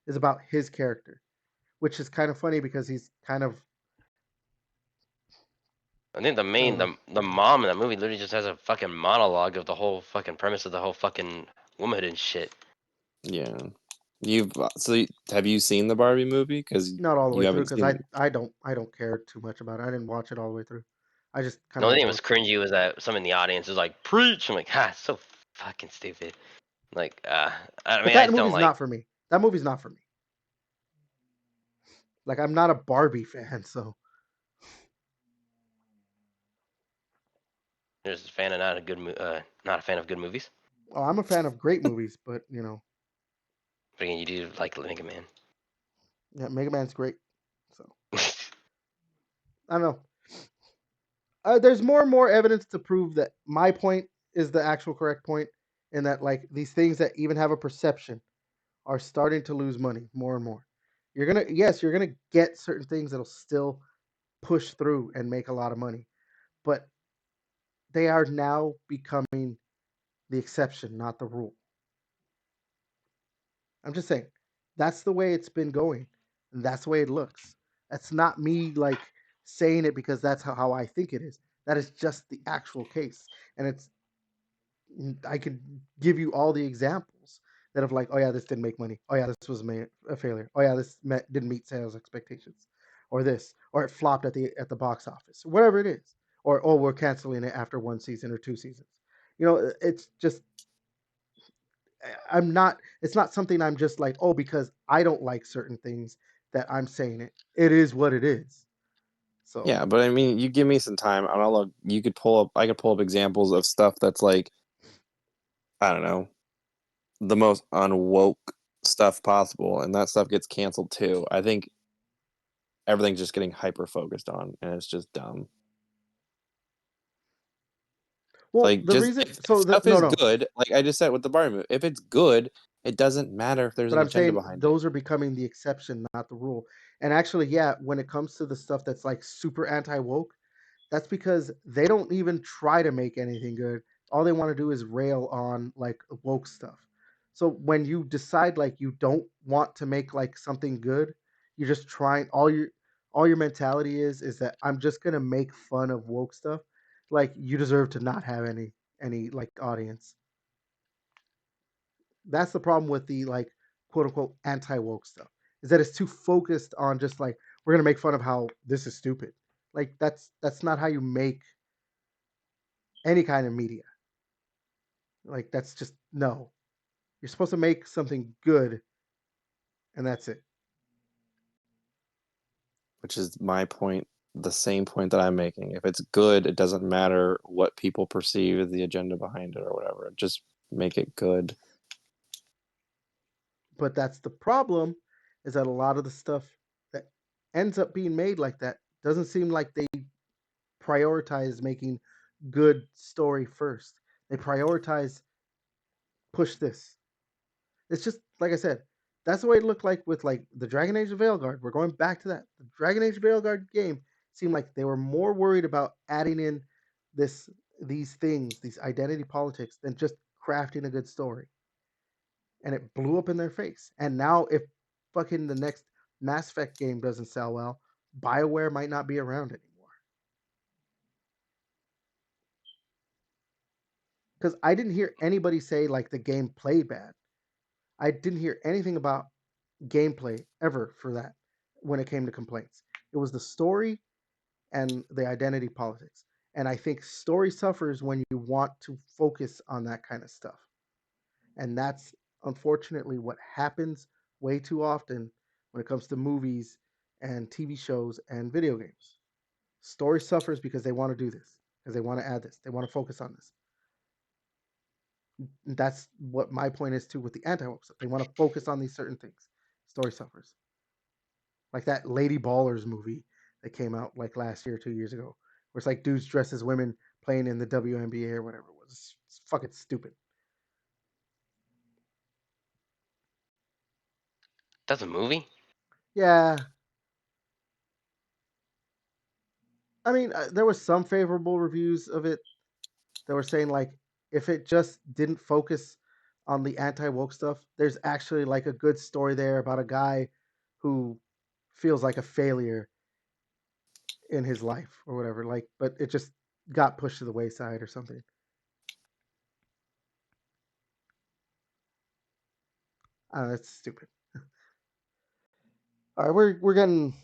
is about his character, which is kind of funny because he's kind of, I think the I main don't know. the mom in that movie literally just has a fucking monologue of the whole fucking premise of the whole fucking womanhood and shit. Yeah. Have you seen the Barbie movie? Because Not all the you way through haven't because seen it. I don't care too much about it. I didn't watch it all the way through. I just kind The of only like thing that was watched it. cringy was that some in the audience was like, "Preach!" I'm like, "Ha, it's so fucking stupid." Like, I But mean, I that just don't movie's like. not for me. That movie's not for me. Like, I'm not a Barbie fan, so There's a fan of not a good, not a fan of good movies. I'm a fan of great movies, but But again, you do like Mega Man. yeah, Mega Man's great. So I don't know. There's more and more evidence to prove that my point is the actual correct point, and that like these things that even have a perception are starting to lose money more and more. You're gonna get certain things that'll still push through and make a lot of money, but they are now becoming the exception, not the rule. I'm just saying that's the way it's been going, and that's the way it looks. That's not me like saying it because that's how I think it is. That is just the actual case, and I could give you all the examples that of like, oh yeah, this didn't make money. Oh yeah, this was a failure. Oh yeah, didn't meet sales expectations, or this, or it flopped at the box office, whatever it is, or oh we're canceling it after one season or two seasons. It's just I'm not. It's not something I'm just like, oh, because I don't like certain things that I'm saying it. It is what it is. So, Yeah, but I mean, you give me some time, and I'll look. You could pull up. I could pull up examples of stuff that's like, I don't know, the most unwoke stuff possible, and that stuff gets canceled too. I think everything's just getting hyper focused on, and it's just dumb. well, Like, the just reason, if so the stuff no, is no, good, like I just said with the bar move, if it's good, it doesn't matter if there's but an I'm agenda saying behind it. those are becoming the exception, not the rule. And actually, yeah, when it comes to the stuff that's like super anti woke, that's because they don't even try to make anything good. All they want to do is rail on like woke stuff. So when you decide like you don't want to make like something good, you're just trying all your mentality is that I'm just gonna make fun of woke stuff. Like you deserve to not have any like audience. That's the problem with the like quote unquote anti woke stuff. Is that it's too focused on just like we're gonna make fun of how this is stupid. Like that's not how you make any kind of media. Like that's just no. You're supposed to make something good, and that's it. Which is my point, the same point that I'm making. If it's good, it doesn't matter what people perceive as the agenda behind it or whatever. Just make it good. But that's the problem, is that a lot of the stuff that ends up being made like that doesn't seem like they prioritize making good story first. They prioritize push this. It's just like I said. That's the way it looked like with like the Dragon Age of Veilguard. We're going back to that. The Dragon Age of Veilguard game seemed like they were more worried about adding in this these things, these identity politics, than just crafting a good story. And it blew up in their face. And now if fucking the next Mass Effect game doesn't sell well, BioWare might not be around anymore. Because I didn't hear anybody say like the game played bad. I didn't hear anything about gameplay ever for that when it came to complaints. It was the story and the identity politics. And I think story suffers when you want to focus on that kind of stuff. And that's unfortunately what happens way too often when it comes to movies and TV shows and video games. Story suffers because they want to do this, because they want to add this, they want to focus on this. And that's what my point is too with the anti-woke stuff. They want to focus on these certain things. Story suffers. Like that Lady Ballers movie that came out like last year, 2 years ago, where it's like dudes dressed as women playing in the WNBA or whatever it was. It's fucking stupid. That's a movie. Yeah, I mean, there was some favorable reviews of it that were saying like if it just didn't focus on the anti-woke stuff, there's actually like a good story there about a guy who feels like a failure in his life or whatever. Like, but it just got pushed to the wayside or something. That's stupid. All right, we're getting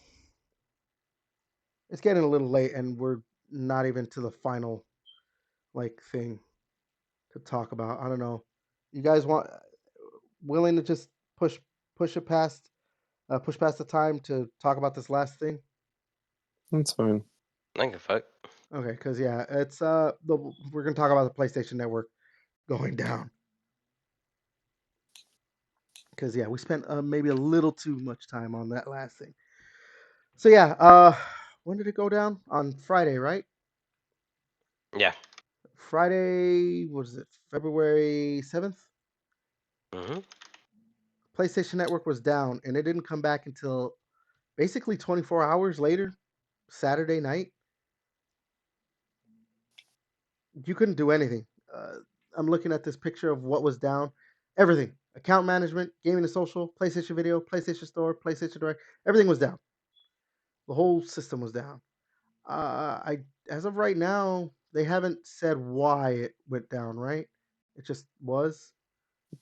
it's getting a little late, and we're not even to the final like thing to talk about. I don't know. You guys want willing to just push it past push past the time to talk about this last thing? That's fine. I can fuck. Okay, because yeah, it's we're gonna talk about the PlayStation Network going down. Because yeah, we spent maybe a little too much time on that last thing. So yeah, when did it go down? On Friday, right? Yeah. Friday, what is it? February 7th? Mm-hmm. PlayStation Network was down, and it didn't come back until basically 24 hours later, Saturday night. You couldn't do anything. I'm looking at this picture of what was down. Everything: account management, gaming and social, PlayStation Video, PlayStation Store, PlayStation Direct. Everything was down. The whole system was down. I as of right now, they haven't said why it went down. Right? It just was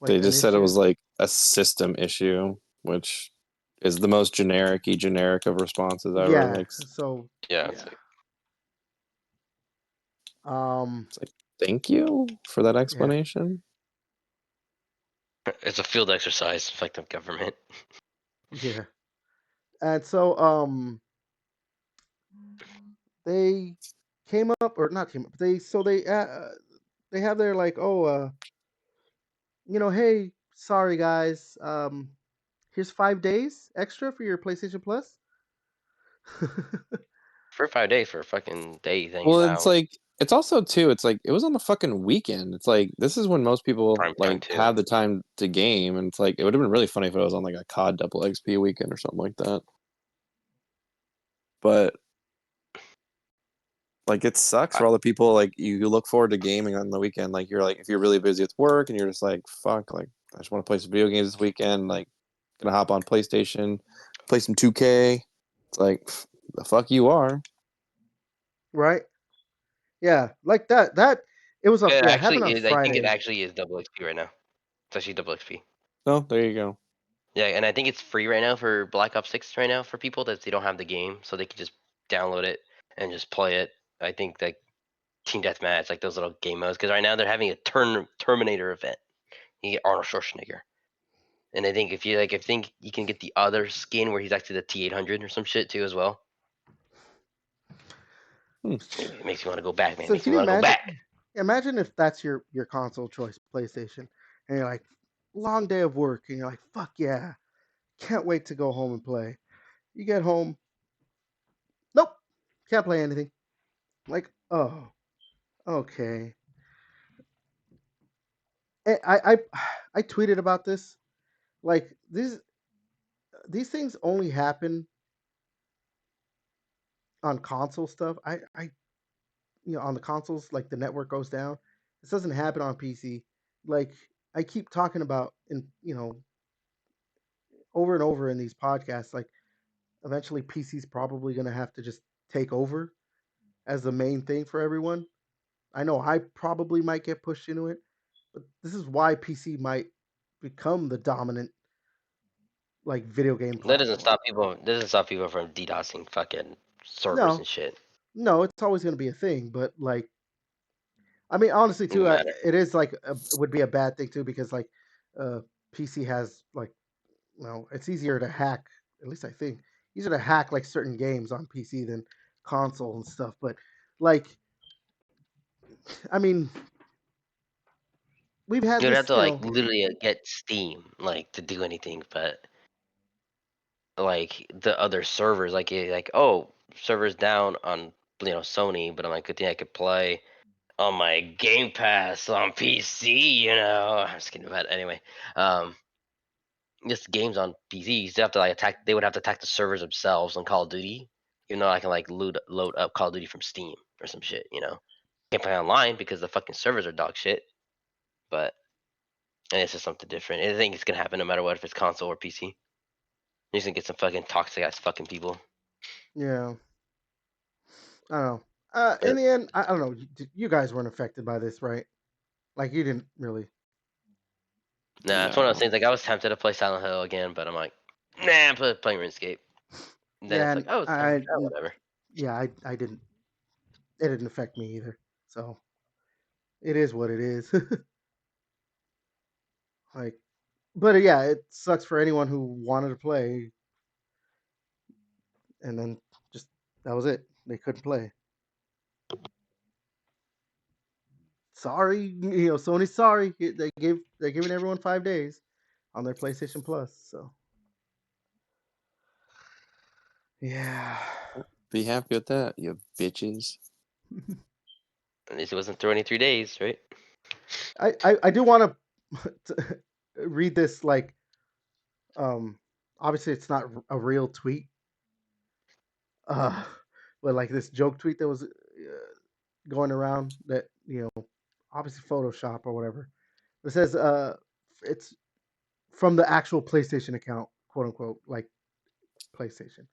They like an just said it issue. was like a system issue, which is the most generic of responses ever. Yeah. Like, So Yeah. yeah. Um. it's like, thank you for that Yeah. explanation. It's a field exercise, effective government. Yeah. And so they came up or not came up. They have their like hey, sorry guys, here's 5 days extra for your PlayStation Plus. For 5 days for a fucking day thing is Well, it's out. like it's also too. It's like it was on the fucking weekend. It's like this is when most people Prime time like too. have the time to game, and it's like it would have been really funny if it was on like a COD double XP weekend or something like that. But like it sucks I, for all the people like you look forward to gaming on the weekend. Like you're like if you're really busy with work and you're just like fuck, like I just want to play some video games this weekend. Like gonna hop on PlayStation, play some 2K. It's like the fuck you are. Right? Yeah, like that. It was it it happened actually on is. I think it Friday. actually is double XP right now. It's actually double XP. Oh, there you go. Yeah, and I think it's free right now for Black Ops 6 right now for people that they don't have the game, so they can just download it and just play it. I think like Team Deathmatch, like those little game modes, because right now they're having a Terminator event. You get Arnold Schwarzenegger, and I think I think you can get the other skin where he's actually the T800 or some shit too as well. Hmm. It makes me want to go back, man. It So makes can me you want to go imagine? back. Imagine if that's your console choice, PlayStation, and you're like, long day of work, and you're like, fuck yeah, can't wait to go home and play. You get home, nope, can't play anything. Like, oh, okay. I tweeted about this. Like these things only happen on console stuff. On the consoles, like the network goes down. This doesn't happen on PC. Like I keep talking about in over and over in these podcasts. Like eventually, PC's probably gonna have to just take over as the main thing for everyone. I know I probably might get pushed into it, but this is why PC might become the dominant like video game That doesn't platform. stop people. Doesn't stop people from DDoSing fucking servers No, and shit. no, it's always going to be a thing, but like, I mean, honestly, too, Doesn't matter. it is like it would be a bad thing too because like, uh, PC has like, well, it's easier to hack. At least I think easier to hack like certain games on PC than console and stuff. But like, I mean, we've had You'd have this, to you like know, literally get Steam like to do anything, but like the other servers, like oh, servers down on Sony, but I'm like, good thing I could play on my Game Pass on PC. I'm just kidding about it anyway. Um, just games on PCs, they have to like attack. They would have to attack the servers themselves on Call of Duty. Even though I can like load up Call of Duty from Steam or some shit. Can't play online because the fucking servers are dog shit. But and it's just something different. I think it's gonna happen no matter what if it's console or PC. You're just gonna get some fucking toxic ass fucking people. yeah, I don't know. In But the end, I don't know. You guys weren't affected by this, right? Like you didn't really. nah, it's one of those No. things. Like I was tempted to play Silent Hill again, but I'm like, nah, I'm playing RuneScape. And then Yeah, it's like, and oh, it's done. Oh, whatever. yeah, I didn't. It didn't affect me either. So it is what it is. Like, but yeah, it sucks for anyone who wanted to play and then just that was it. They couldn't play. Sorry, Sony's sorry. They're giving everyone 5 days on their PlayStation Plus. So yeah, Be happy with that, you bitches. At least it wasn't 23 days, right? I do want to read this like obviously it's not a real tweet, uh, but like this joke tweet that was going around that obviously Photoshop or whatever. It says it's from the actual PlayStation account, quote unquote, like PlayStation.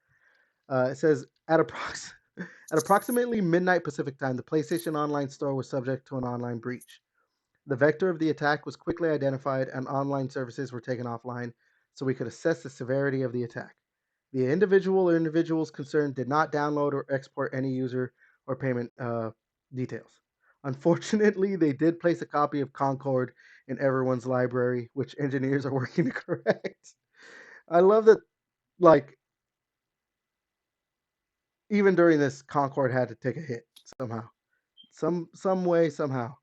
It says at approximately midnight Pacific time, the PlayStation Online store was subject to an online breach. The vector of the attack was quickly identified, and online services were taken offline, so we could assess the severity of the attack. The individual or individuals concerned did not download or export any user or payment details. Unfortunately, they did place a copy of Concord in everyone's library, which engineers are working to correct. I love that, like, even during this, Concord had to take a hit somehow, some way, somehow.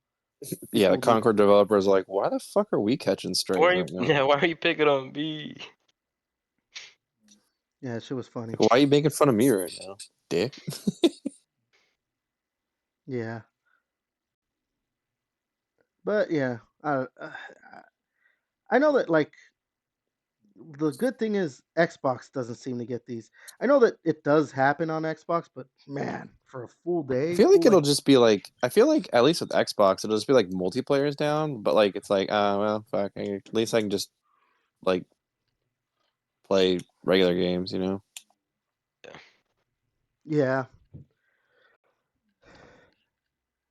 Yeah, the People did. Concord developers are like, why the fuck are we catching strays right now? Yeah, why are you picking on me? Yeah, she was funny. Like, why are you making fun of me right now, dick? Yeah, but yeah, I know that like the good thing is Xbox doesn't seem to get these. I know that it does happen on Xbox, but man, for a full I day, feel like full it'll like just be like, I feel like at least with Xbox, it'll just be like multiplayer's down, but like it's like, well, fuck, at least I can just like play regular games, you know? yeah.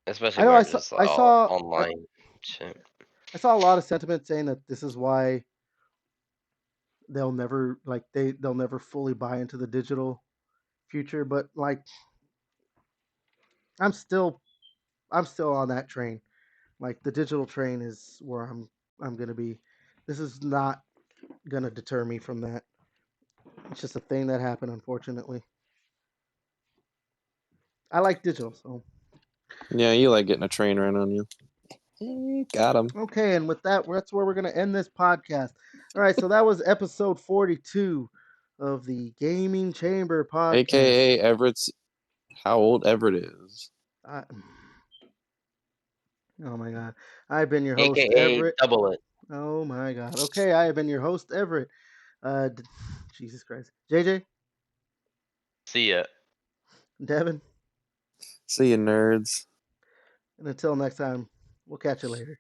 Especially I know where it's just all online shit. I saw a lot of sentiment saying that this is why they'll never fully buy into the digital future, but like I'm still I'm still on that train. Like the digital train is where I'm gonna be. This is not gonna deter me from that. It's just a thing that happened, unfortunately. I like digital, so Yeah, you like getting a train ran on you. Got him. okay. And with that, that's where we're gonna end this podcast. All right, so that was episode 42 of the Gaming Chamber podcast. AKA Everett's, how old Everett is. I, oh my god, I've been your host AKA Everett. double it. Oh my god. Okay, I have been your host Everett. Uh, Jesus Christ, JJ, See ya. Devin, See you, nerds. and until next time, we'll catch you later.